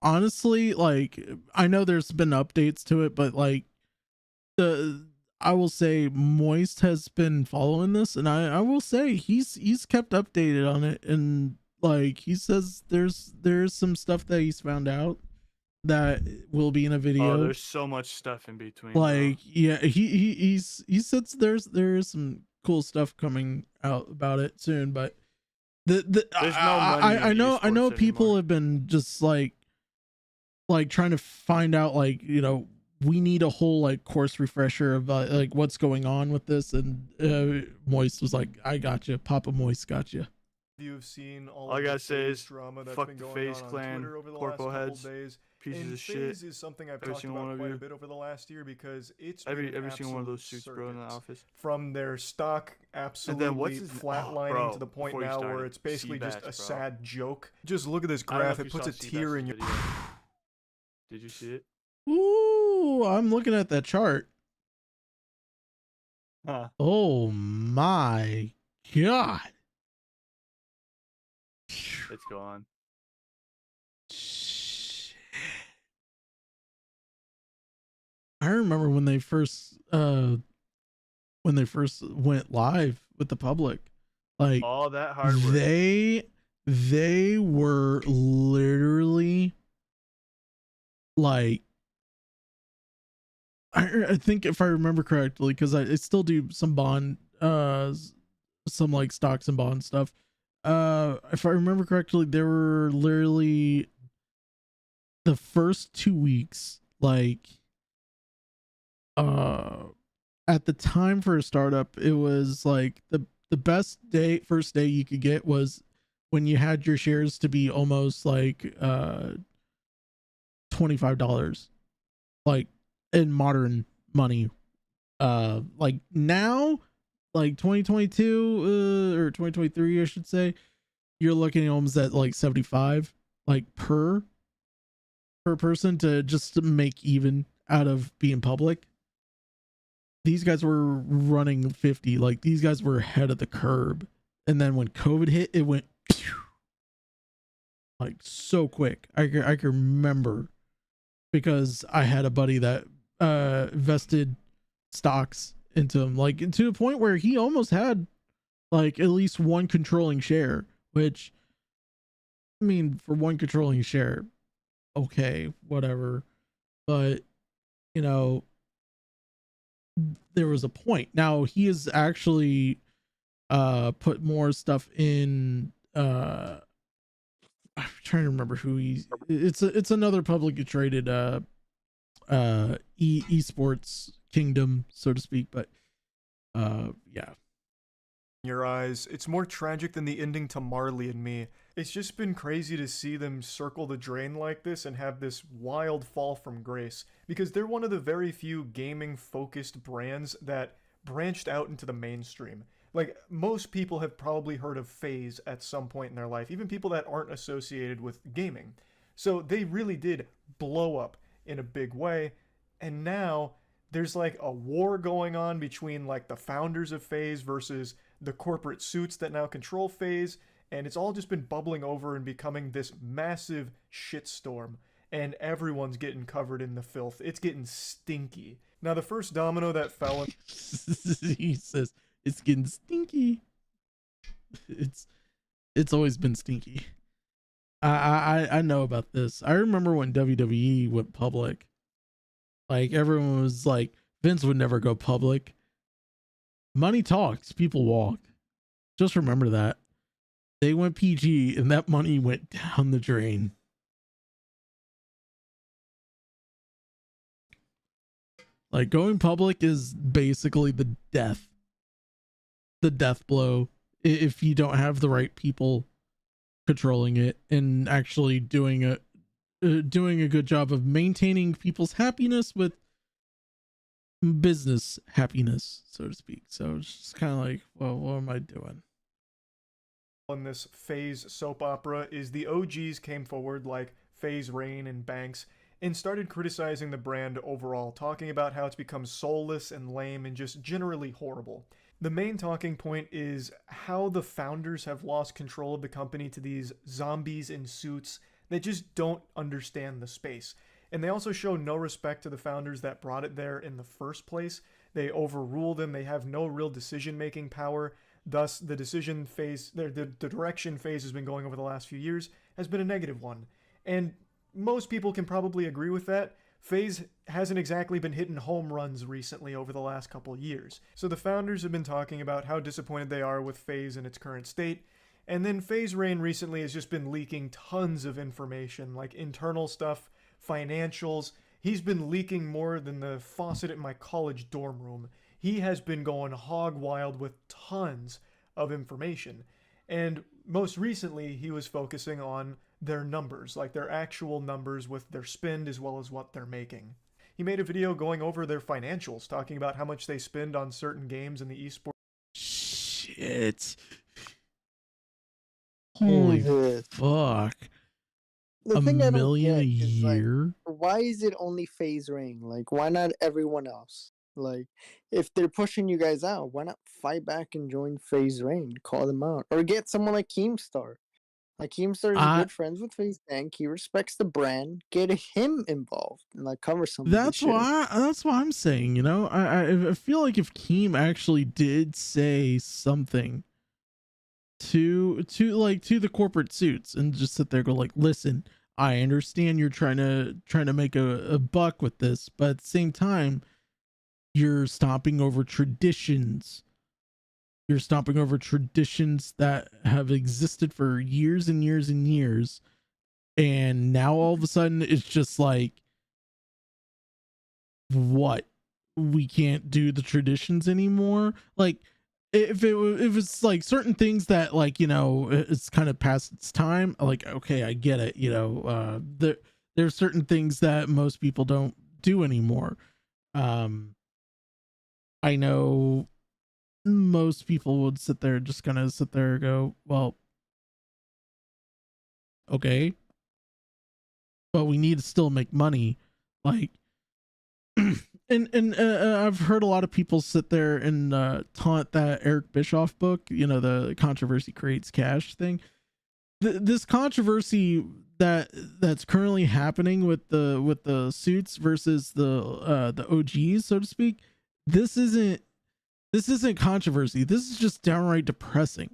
honestly, like, I know there's been updates to it, but like I will say Moist has been following this, and I will say he's kept updated on it, and like he says there's some stuff that he's found out that will be in a video. Oh, there's so much stuff in between. Like, yeah, he says there is some cool stuff coming out about it soon, but there's no money I know people have been just like trying to find out, like, we need a whole like course refresher of like what's going on with this. And Moist was like, I got you. Papa Moist got you. You've seen all I gotta say is drama that's fuck been the going FaZe on clan, Twitter over the corpo last heads, couple days. pieces And of shit. FaZe is something I've Every talked single about one of quite you. a bit over the last year because it's Every been an single one of those absolute suits, bro, in the circus. office. From their stock absolutely flatlining bro, to the point before you now where started, it's basically just Seabass, a bro. sad joke. Just look at this I don't know graph. if It you puts a saw tear in Seabass's your. video. Did you see it? Ooh, I'm looking at that chart. Huh. Oh my god. It's gone. I remember when they first went live with the public. Like all that hard work. They were literally like, I think if I remember correctly, because I still do some bond some like stocks and bond stuff. If I remember correctly, there were literally the first 2 weeks, like at the time for a startup, it was like the first day you could get was when you had your shares to be almost like $25, like in modern money. Like now, like 2022 or 2023 I should say, you're looking almost at like 75 like per person to just make even out of being public. These guys were running 50, like these guys were ahead of the curve. And then when COVID hit, it went like so quick. I can remember because I had a buddy that invested stocks into him, like to the point where he almost had like at least one controlling share, which I mean, for one controlling share, okay, whatever. But you know, there was a point. Now he has actually put more stuff in I'm trying to remember who it's another publicly traded esports kingdom, so to speak, but yeah. Your eyes. It's more tragic than the ending to Marley and Me. It's just been crazy to see them circle the drain like this and have this wild fall from grace, because they're one of the very few gaming focused brands that branched out into the mainstream. Like, most people have probably heard of FaZe at some point in their life, even people that aren't associated with gaming. So they really did blow up in a big way, and now there's like a war going on between like the founders of FaZe versus the corporate suits that now control FaZe, and it's all just been bubbling over and becoming this massive shitstorm, and everyone's getting covered in the filth. It's getting stinky. Now, the first domino that fell he says it's getting stinky. It's always been stinky. I know about this. I remember when WWE went public. Like everyone was like, Vince would never go public. Money talks, people walk. Just remember that. They went PG and that money went down the drain. Like going public is basically the death blow if you don't have the right people controlling it and actually doing a good job of maintaining people's happiness with business happiness, so to speak. So it's just kind of like, well, what am I doing? On this FaZe soap opera is the OGs came forward, like FaZe Rain and Banks, and started criticizing the brand overall, talking about how it's become soulless and lame and just generally horrible. The main talking point is how the founders have lost control of the company to these zombies in suits that just don't understand the space. And they also show no respect to the founders that brought it there in the first place. They overrule them. They have no real decision-making power. Thus, the decision phase, the direction FaZe has been going over the last few years has been a negative one. And most people can probably agree with that. FaZe hasn't exactly been hitting home runs recently over the last couple years. So the founders have been talking about how disappointed they are with FaZe in its current state. And then FaZe Rain recently has just been leaking tons of information, like internal stuff, financials, He's been leaking more than the faucet at my college dorm room. He has been going hog wild with tons of information. And most recently, he was focusing on their numbers, like their actual numbers with their spend as well as what they're making. He made a video going over their financials, talking about how much they spend on certain games in the esports. Shit. Holy fuck. The a thing I don't million get a is, year? like, why is it only FaZe Rain? Like, why not everyone else? Like, if they're pushing you guys out, why not fight back and join FaZe Rain? Call them out. Or get someone like Keemstar. Like, Keemstar is good friends with FaZe Tank. He respects the brand. Get him involved and, like, cover some of this shit. That's why I'm saying, you know, I feel like if Keem actually did say something to the corporate suits and just sit there and go like, listen, I understand you're trying to make a buck with this, but at the same time, you're stomping over traditions. You're stomping over traditions that have existed for years and years and years. And now all of a sudden it's just like, what? We can't do the traditions anymore? Like, if it's like certain things that, like, you know, it's kind of past its time, like, okay, I get it, you know, there's certain things that most people don't do anymore. I know most people would sit there and go, well, okay, but we need to still make money. Like, and I've heard a lot of people sit there and taunt that Eric Bischoff book, you know, the controversy creates cash thing. This controversy that's currently happening with the suits versus the OGs, so to speak. This isn't controversy. This is just downright depressing.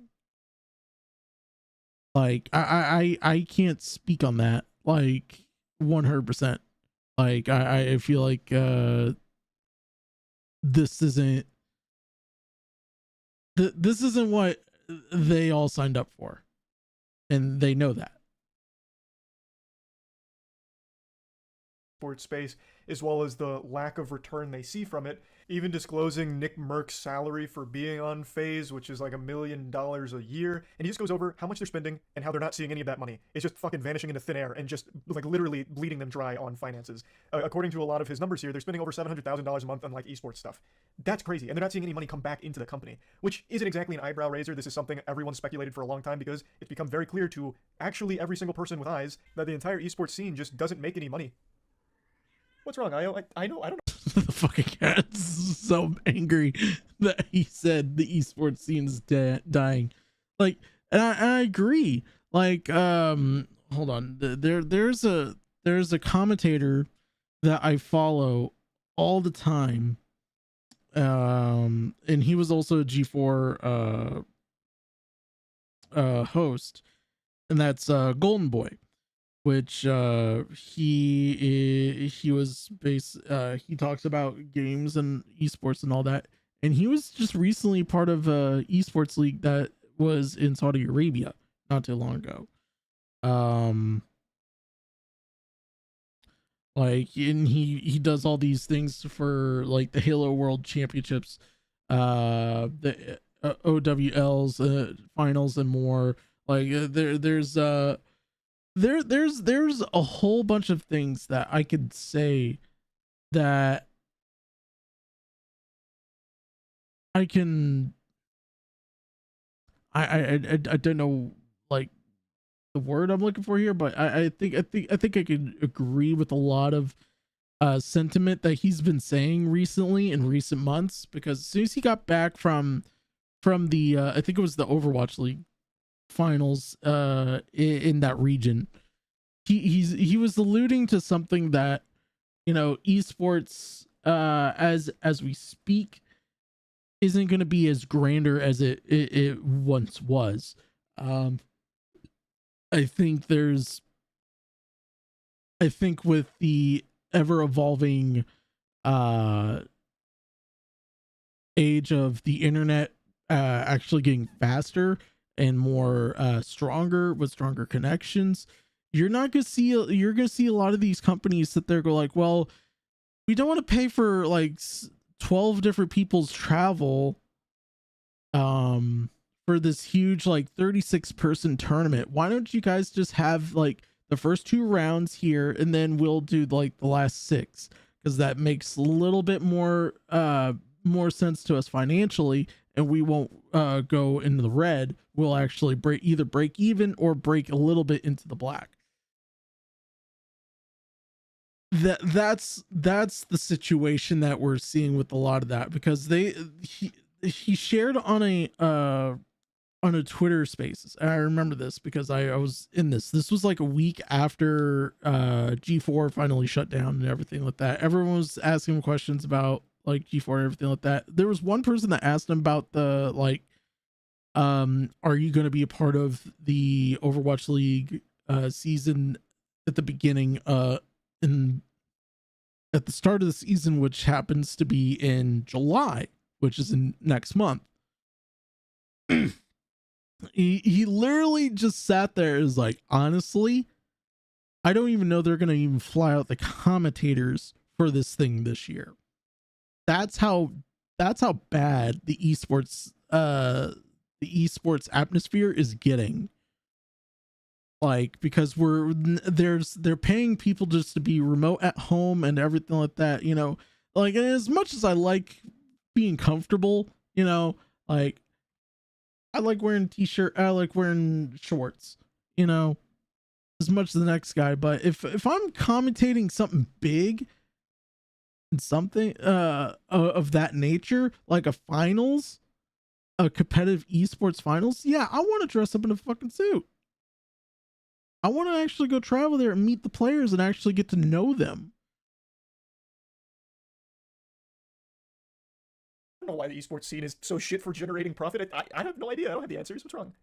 Like, I can't speak on that, like, 100%. Like, I feel like this isn't what they all signed up for, and they know that. Sports space, as well as the lack of return they see from it, even disclosing Nick Merck's salary for being on FaZe, which is like $1 million a year, and he just goes over how much they're spending and how they're not seeing any of that money. It's just fucking vanishing into thin air and just, like, literally bleeding them dry on finances. According to a lot of his numbers here, they're spending over $700,000 a month on, like, esports stuff. That's crazy, and they're not seeing any money come back into the company, which isn't exactly an eyebrow raiser. This is something everyone speculated for a long time because it's become very clear to actually every single person with eyes that the entire esports scene just doesn't make any money. What's wrong, Io? I don't know. The fucking cat's so angry that he said the esports scene is dying. Like, and I agree. Like, hold on. There's a commentator that I follow all the time. And he was also a G4 host, and that's Golden Boy, which he was he talks about games and esports and all that, and he was just recently part of a esports league that was in Saudi Arabia not too long ago. Like, and he does all these things for, like, the Halo World Championships, the OWLs finals and more. Like, there's a whole bunch of things that I could say that I can I don't know, like, the word I'm looking for here, but I think I could agree with a lot of sentiment that he's been saying recently in recent months, because as soon as he got back from the I think it was the Overwatch League finals in that region, he was alluding to something that, you know, esports as we speak isn't going to be as grander as it once was. I think with the ever evolving age of the internet actually getting faster and more stronger, with stronger connections, you're gonna see a lot of these companies sit there go like, well, we don't want to pay for like 12 different people's travel for this huge like 36 person tournament. Why don't you guys just have like the first 2 rounds here, and then we'll do like the last 6, because that makes a little bit more sense to us financially, and we won't go into the red. We'll actually either break even or break a little bit into the black. That's the situation that we're seeing with a lot of that, because he shared on a Twitter Spaces. And I remember this because I was in this. This was like a week after G4 finally shut down and everything like that. Everyone was asking him questions about like G4 and everything like that. There was one person that asked him about the like, are you going to be a part of the Overwatch League season at the beginning at the start of the season, which happens to be in July, which is in next month. he literally just sat there and was like, honestly, I don't even know they're gonna even fly out the commentators for this thing this year. That's how bad the esports atmosphere is getting. Like, because they're paying people just to be remote at home and everything like that, you know. Like, as much as I like being comfortable, you know, like I like wearing t-shirt, I like wearing shorts, you know, as much as the next guy. But if I'm commentating something big and something of that nature, like a finals, a competitive esports finals, yeah, I want to dress up in a fucking suit. I want to actually go travel there and meet the players and actually get to know them. I don't know why the esports scene is so shit for generating profit. I have no idea. I don't have the answers. What's wrong?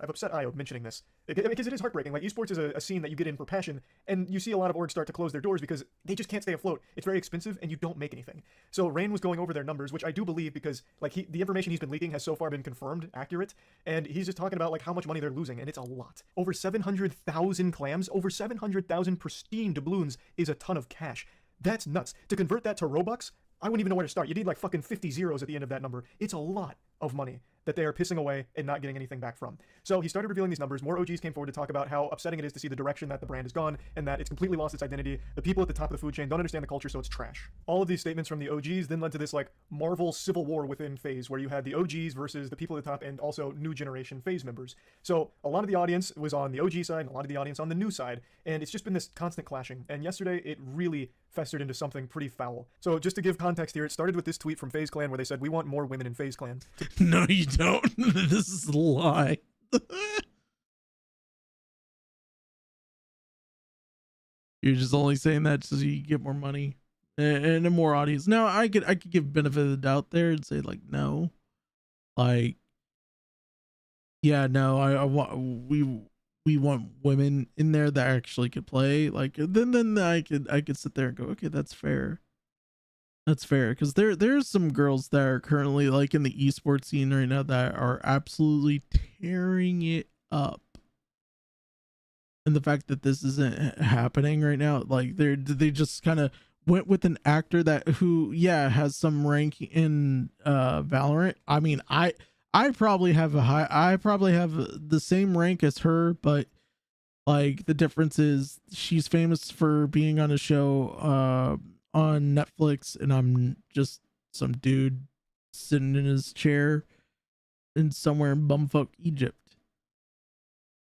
I've upset Io mentioning this. Because it is heartbreaking. Like, esports is a scene that you get in for passion, and you see a lot of orgs start to close their doors because they just can't stay afloat. It's very expensive, and you don't make anything. So Rain was going over their numbers, which I do believe, because like the information he's been leaking has so far been confirmed accurate, and he's just talking about like how much money they're losing, and it's a lot. Over 700,000 clams, over 700,000 pristine doubloons is a ton of cash. That's nuts. To convert that to Robux, I wouldn't even know where to start. You need like fucking 50 zeros at the end of that number. It's a lot of money that they are pissing away and not getting anything back from. So he started revealing these numbers. More OGs came forward to talk about how upsetting it is to see the direction that the brand has gone and that it's completely lost its identity. The people at the top of the food chain don't understand the culture, so it's trash. All of these statements from the OGs then led to this like Marvel civil war within FaZe, where you had the OGs versus the people at the top and also new generation FaZe members. So a lot of the audience was on the OG side and a lot of the audience on the new side, and it's just been this constant clashing. And yesterday it really festered into something pretty foul. So just to give context here, it started with this tweet from FaZe Clan where they said, "We want more women in FaZe Clan." No, you don't. This is a lie. You're just only saying that so you get more money and more audience. Now, I could give benefit of the doubt there and say like, no, like, yeah, no, I want we want women in there that actually could play. Like, then I could sit there and go, okay, that's fair. That's fair, because there's some girls that are currently like in the esports scene right now that are absolutely tearing it up. And the fact that this isn't happening right now, like they just kind of went with an actor who has some rank in Valorant. I mean, I probably have the same rank as her, but like the difference is she's famous for being on a show on Netflix, and I'm just some dude sitting in his chair somewhere in bumfuck Egypt.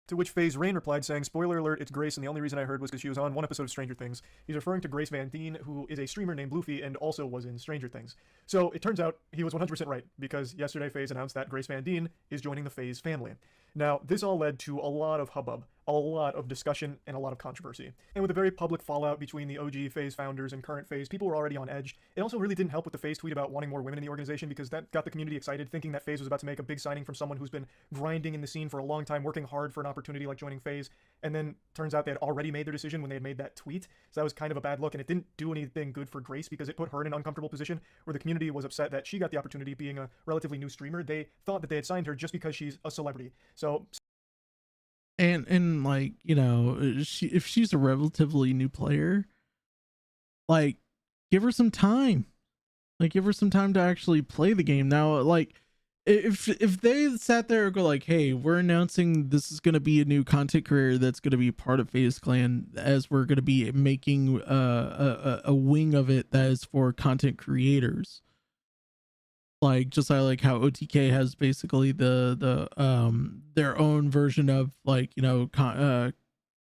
To which FaZe Rain replied saying, "Spoiler alert, it's Grace, and the only reason I heard was because she was on one episode of Stranger Things." He's referring to Grace Van Dien, who is a streamer named Bluefy and also was in Stranger Things. So it turns out he was 100% right, because yesterday FaZe announced that Grace Van Dien is joining the FaZe family. Now, this all led to a lot of hubbub, a lot of discussion, and a lot of controversy. And with a very public fallout between the OG FaZe founders and current FaZe, people were already on edge. It also really didn't help with the FaZe tweet about wanting more women in the organization, because that got the community excited, thinking that FaZe was about to make a big signing from someone who's been grinding in the scene for a long time, working hard for an opportunity like joining FaZe. And then turns out they had already made their decision when they had made that tweet. So that was kind of a bad look, and it didn't do anything good for Grace, because it put her in an uncomfortable position where the community was upset that she got the opportunity being a relatively new streamer. They thought that they had signed her just because she's a celebrity. So and like, you know, if she's a relatively new player, like, give her some time. Like, give her some time to actually play the game. Now, like, if they sat there and go like, hey, we're announcing this is going to be a new content creator that's going to be part of FaZe Clan, as we're going to be making a wing of it that is for content creators, like just like how OTK has basically the their own version of, like, you know,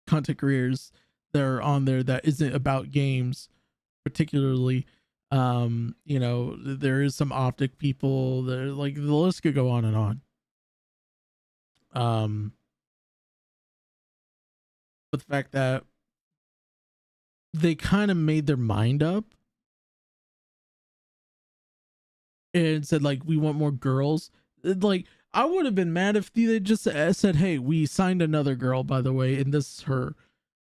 content creators that are on there that isn't about games particularly. You know, there is some Optic people there, like, the list could go on and on. But the fact that they kind of made their mind up and said, like, we want more girls, like, I would have been mad if they just said, hey, we signed another girl, by the way, and this is her,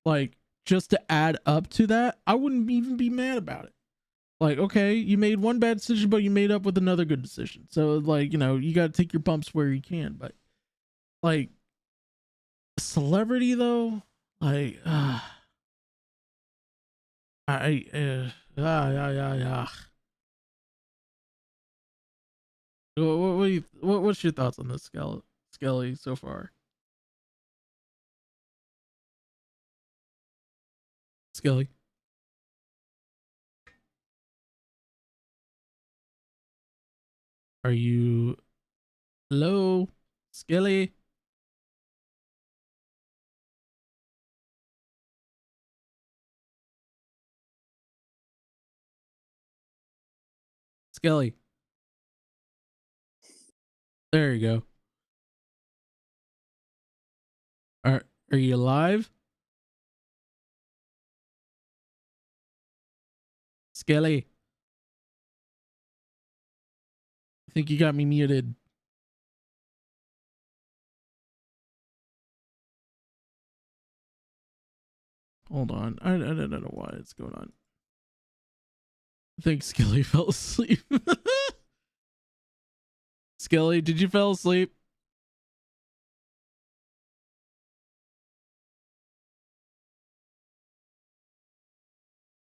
like, just to add up to that. I wouldn't even be mad about it. Like, okay, you made one bad decision, but you made up with another good decision. So, like, you know, you got to take your bumps where you can. But, like, celebrity, though, like, what's your thoughts on this, Skelly, so far? Skelly? Are you... Hello? Skelly? Skelly. There you go. Are you alive? Skelly. I think you got me muted. Hold on. I don't know why it's going on. I think Skelly fell asleep. Skelly, did you fall asleep?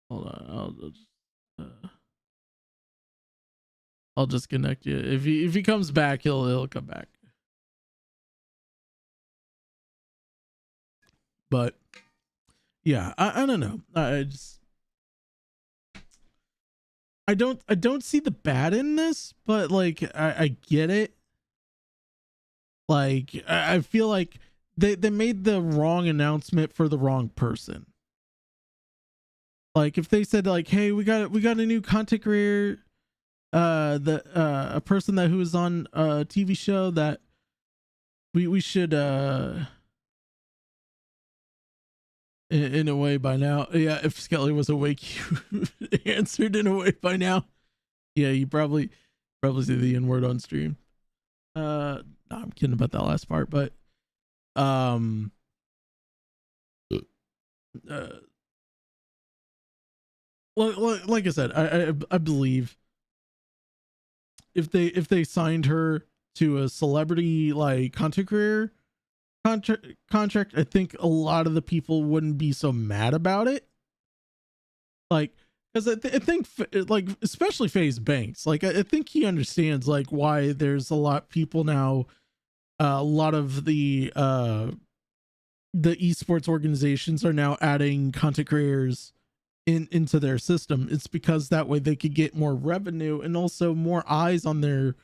Hold on. I'll just connect you. If he comes back, he'll come back. But yeah, I don't know. I don't see the bad in this, but like I get it. Like I feel like they made the wrong announcement for the wrong person. Like if they said like, hey, we got a new content creator, a person who is on a TV show that we should in a way by now. Yeah, if Skelly was awake, you answered in a way by now. Yeah, you probably say the N-word on stream. No, I'm kidding about that last part, but like I said, I believe if they signed her to a celebrity like content creator contract, I think a lot of the people wouldn't be so mad about it. Like, because I think like especially FaZe Banks, like I think he understands like why there's a lot of people now, a lot of the esports organizations are now adding content creators into their system. It's because that way they could get more revenue and also more eyes on their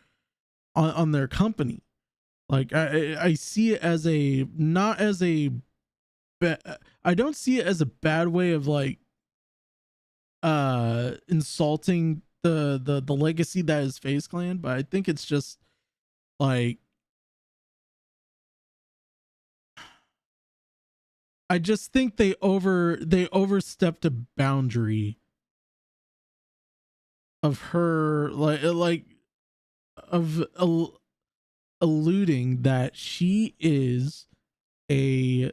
company. Like I see it as a not as a I don't see it as a bad way of like insulting the legacy that is FaZe Clan, but I think it's just like I just think they overstepped a boundary of her like of alluding that she is a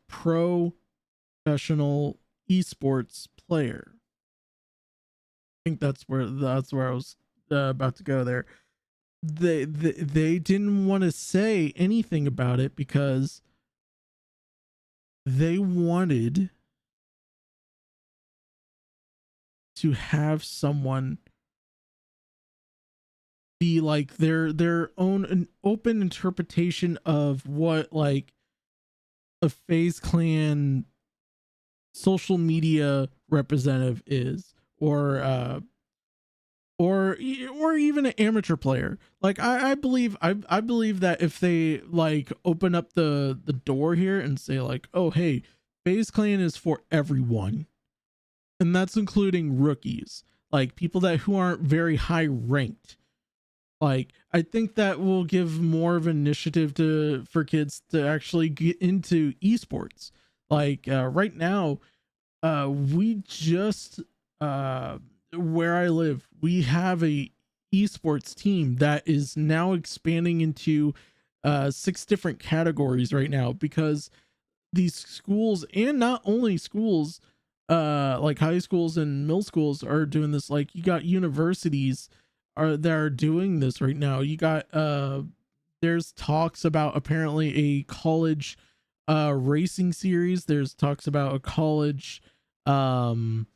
professional esports player. I think that's where I was about to go there. they didn't want to say anything about it because they wanted to have someone be like their own open interpretation of what like a FaZe Clan social media representative is, or even an amateur player. Like I believe that if they like open up the door here and say like, oh hey, FaZe Clan is for everyone, and that's including rookies, like people that who aren't very high ranked. Like I think that will give more of an initiative for kids to actually get into esports. Like right now, we just where I live, we have a esports team that is now expanding into 6 different categories right now, because these schools, and not only schools, like high schools and middle schools, are doing this. Like you got universities that are doing this right now. You got there's talks about apparently a college racing series. There's talks about a college um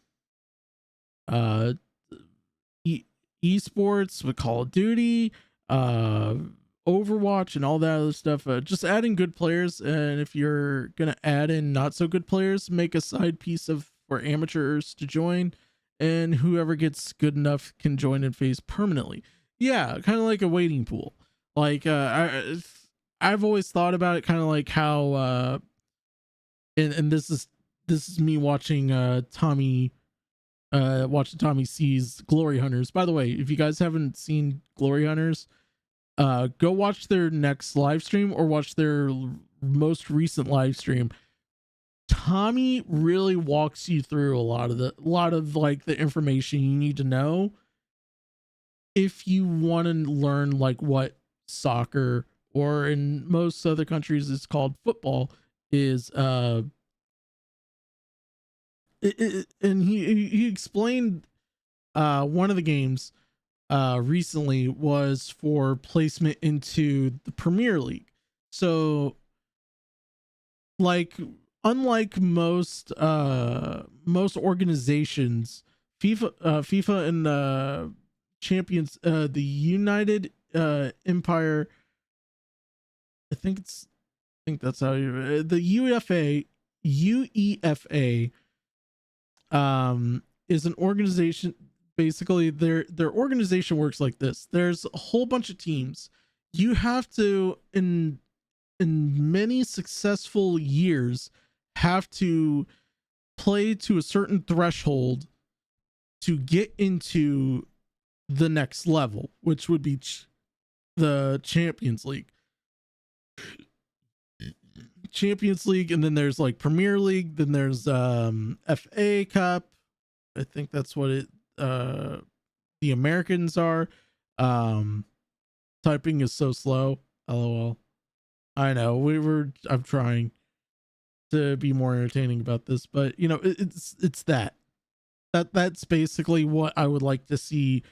uh esports with Call of Duty, Overwatch, and all that other stuff. Just adding good players, and if you're gonna add in not so good players, make a side piece of for amateurs to join, and whoever gets good enough can join and FaZe permanently. Yeah, kind of like a waiting pool. Like I've always thought about it kind of like how and this is me watching Tommy C's Glory Hunters. By the way, if you guys haven't seen Glory Hunters, go watch their next live stream or watch their most recent live stream. Tommy really walks you through a lot of like the information you need to know if you want to learn like what soccer, or in most other countries it's called football, is. And he explained one of the games recently was for placement into the Premier League. So like unlike most organizations, FIFA and champions, the United Empire, I think that's how you, the UEFA is an organization. Basically their organization works like this. There's a whole bunch of teams. You have to, in many successful years, have to play to a certain threshold to get into the next level, which would be the Champions League. And then there's like Premier League, then there's FA Cup. I think that's what it the Americans are. Typing is so slow. LOL. I know I'm trying to be more entertaining about this, but you know, it's that's basically what I would like to see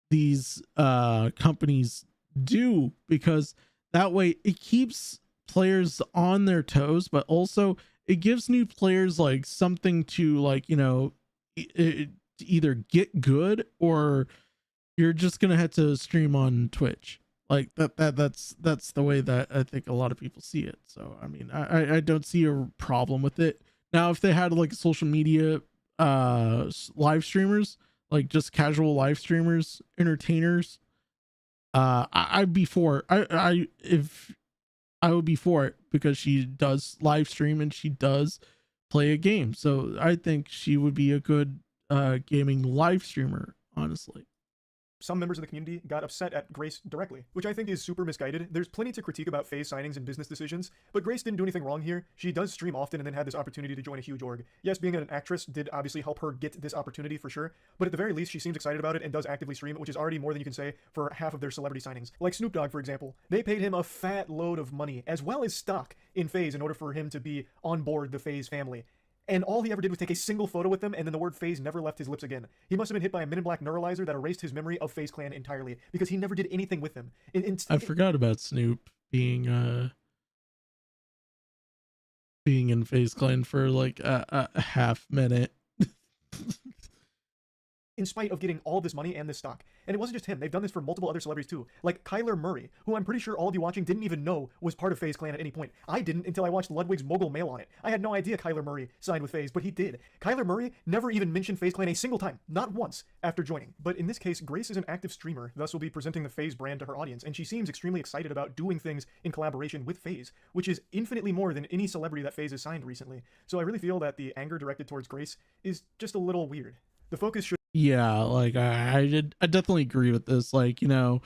these companies do, because that way it keeps players on their toes, but also it gives new players like something to, like, you know, either get good, or you're just gonna have to stream on Twitch. Like that's the way that I think a lot of people see it. So I mean, I don't see a problem with it. Now if they had like social media live streamers, like just casual live streamers, entertainers, I'd be for it. I would be for it, because she does live stream and she does play a game. So I think she would be a good gaming live streamer, honestly. Some members of the community got upset at Grace directly, which I think is super misguided. There's plenty to critique about FaZe signings and business decisions, but Grace didn't do anything wrong here. She does stream often and then had this opportunity to join a huge org. Yes, being an actress did obviously help her get this opportunity for sure, but at the very least she seems excited about it and does actively stream, which is already more than you can say for half of their celebrity signings. Like Snoop Dogg, for example. They paid him a fat load of money, as well as stock, in FaZe in order for him to be on board the FaZe family. And all he ever did was take a single photo with them, and then the word FaZe never left his lips again. He must have been hit by a Men in Black neuralizer that erased his memory of FaZe Clan entirely, because he never did anything with them. I forgot about Snoop being in FaZe Clan for like a half minute. In spite of getting all this money and this stock. And it wasn't just him. They've done this for multiple other celebrities too. Like Kyler Murray, who I'm pretty sure all of you watching didn't even know was part of FaZe Clan at any point. I didn't until I watched Ludwig's Mogul Mail on it. I had no idea Kyler Murray signed with FaZe, but he did. Kyler Murray never even mentioned FaZe Clan a single time. Not once after joining. But in this case, Grace is an active streamer, thus will be presenting the FaZe brand to her audience, and she seems extremely excited about doing things in collaboration with FaZe, which is infinitely more than any celebrity that FaZe has signed recently. So I really feel that the anger directed towards Grace is just a little weird. The focus should... Yeah, like I definitely agree with this. Like, you know,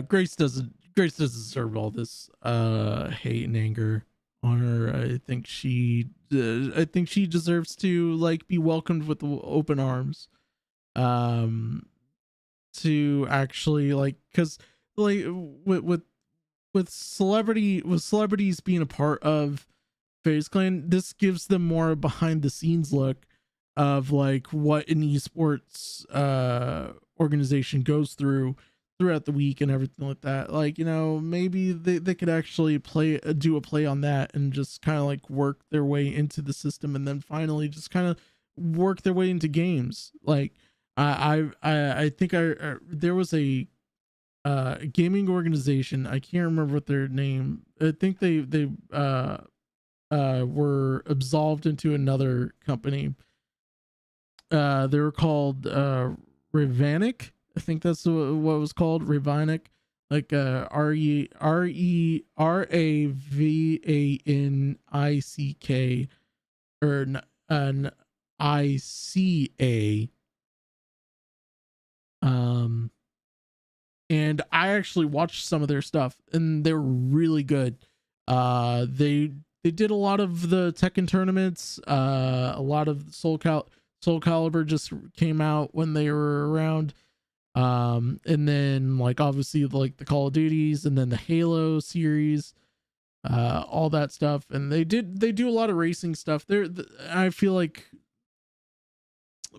Grace doesn't deserve all this hate and anger on her. I think she deserves to like be welcomed with open arms. To actually like, because like with celebrities being a part of FaZe Clan, this gives them more behind the scenes look of like what an esports organization goes through throughout the week and everything like that. Like, you know, maybe they could actually do a play on that and just kind of like work their way into the system, and then finally just kind of work their way into games. Like I think there was a gaming organization, I can't remember what their name, I think they were absolved into another company. They were called Revanic. I think that's what it was called, Revanic, like Ravanick, or an ICA. And I actually watched some of their stuff, and they were really good. They did a lot of the Tekken tournaments, a lot of Soul Calibur just came out when they were around, and then like obviously like the Call of Duties, and then the Halo series, all that stuff. And they do a lot of racing stuff. I feel like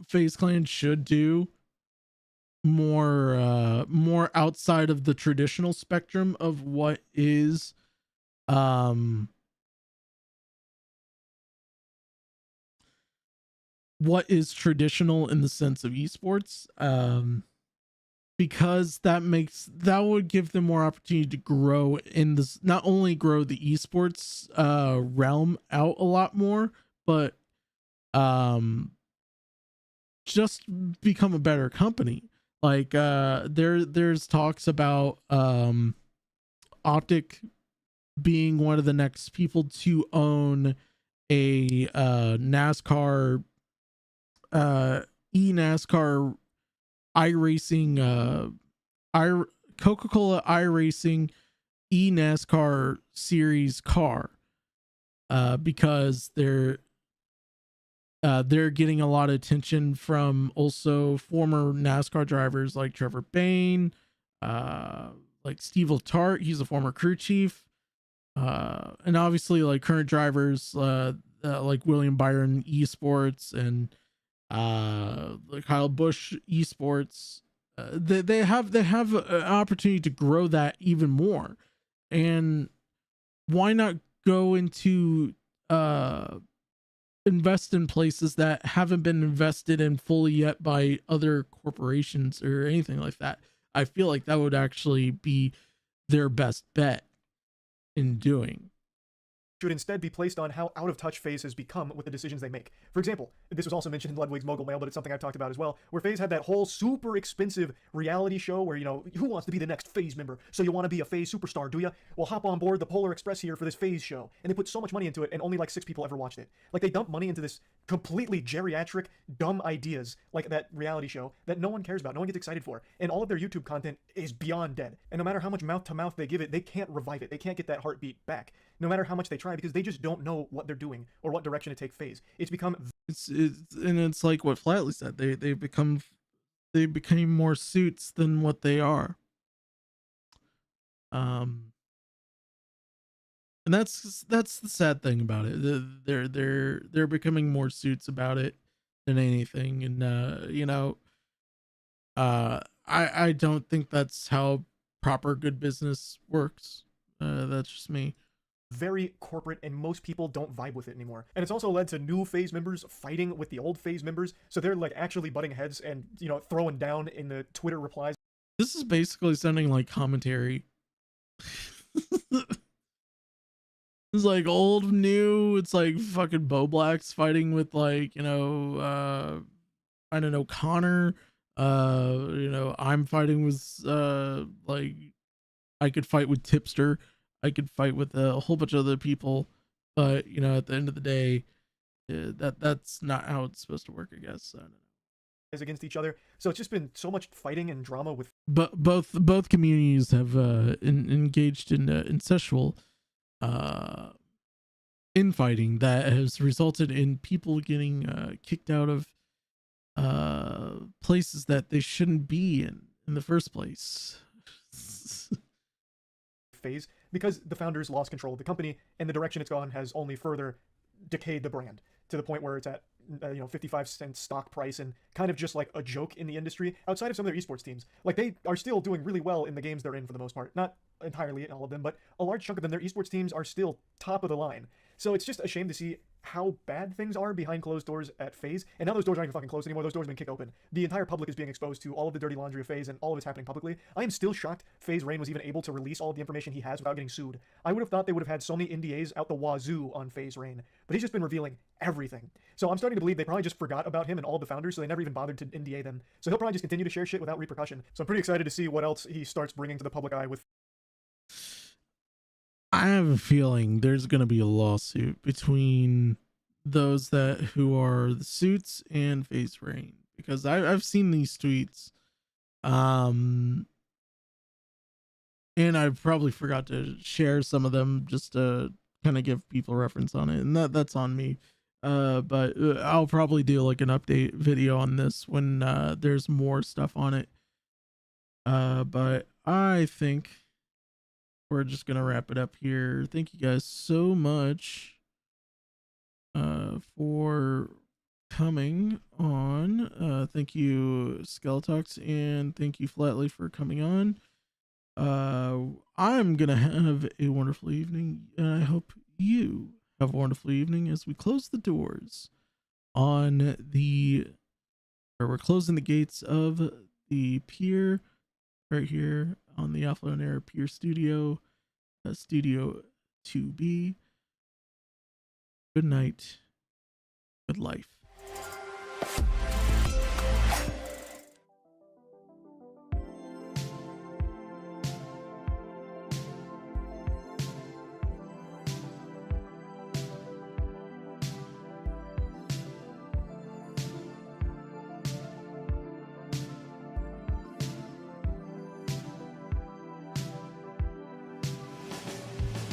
FaZe Clan should do more outside of the traditional spectrum of what is traditional in the sense of esports, because that would give them more opportunity to grow in this, not only grow the esports realm out a lot more, but just become a better company. Like there's talks about Optic being one of the next people to own a NASCAR eNASCAR iRacing Coca-Cola iRacing eNASCAR series car, because they're getting a lot of attention from also former NASCAR drivers like Trevor Bayne, like Steve Letarte, he's a former crew chief, and obviously like current drivers like William Byron Esports and Kyle Busch Esports. They have an opportunity to grow that even more, and why not go into invest in places that haven't been invested in fully yet by other corporations or anything like that. I feel like that would actually be their best bet in doing. Should instead be placed on how out of touch FaZe has become with the decisions they make. For example, this was also mentioned in Ludwig's Mogul Mail, but it's something I've talked about as well, where FaZe had that whole super expensive reality show where, you know, who wants to be the next FaZe member? So you want to be a FaZe superstar, do you? Well, hop on board the Polar Express here for this FaZe show. And they put so much money into it, and only like 6 people ever watched it. Like, they dump money into this completely geriatric, dumb ideas, like that reality show, that no one cares about, no one gets excited for. And all of their YouTube content is beyond dead. And no matter how much mouth-to-mouth they give it, they can't revive it. They can't get that heartbeat back, no matter how much they try, because they just don't know what they're doing or what direction to take FaZe. It's become... It's like what Flatley said. They became more suits than what they are. And that's the sad thing about it. They're becoming more suits about it than anything. And you know, I don't think that's how proper good business works. That's just me. Very corporate, and most people don't vibe with it anymore. And it's also led to new phase members fighting with the old phase members, so they're like actually butting heads and, you know, throwing down in the Twitter replies. This is basically sounding like commentary. It's like old, new. It's like fucking Bo Blacks fighting with, like, you know, I don't know, Connor. You know, I'm fighting with like, I could fight with Tipster. I could fight with a whole bunch of other people, but you know, at the end of the day, that's not how it's supposed to work, I guess. I don't know. Against each other, so it's just been so much fighting and drama with. But both communities have engaged in incestual infighting that has resulted in people getting kicked out of places that they shouldn't be in the first place. Phase, because the founders lost control of the company, and the direction it's gone has only further decayed the brand to the point where it's at 55-cent stock price and kind of just like a joke in the industry outside of some of their esports teams. Like, they are still doing really well in the games they're in for the most part, not entirely all of them, but a large chunk of them, their esports teams are still top of the line. So it's just a shame to see how bad things are behind closed doors at FaZe. And now those doors aren't even fucking closed anymore. Those doors have been kicked open. The entire public is being exposed to all of the dirty laundry of FaZe, and all of it's happening publicly. I am still shocked FaZe Rain was even able to release all of the information he has without getting sued. I would have thought they would have had so many NDAs out the wazoo on FaZe Rain, but he's just been revealing everything. So I'm starting to believe they probably just forgot about him and all the founders, so they never even bothered to NDA them. So he'll probably just continue to share shit without repercussion. So I'm pretty excited to see what else he starts bringing to the public eye with. I have a feeling there's going to be a lawsuit between those who are the suits and FaZe Rain, because I've seen these tweets, and I probably forgot to share some of them just to kind of give people reference on it, and that's on me. But I'll probably do like an update video on this when there's more stuff on it. But I think we're just gonna wrap it up here. Thank you guys so much for coming on. Thank you, Skeletox, and thank you, Flatly, for coming on. I'm gonna have a wonderful evening, and I hope you have a wonderful evening as we close the doors on we're closing the gates of the pier right here on the Alpha and Air Pier Studio, Studio 2B. Good night. Good life.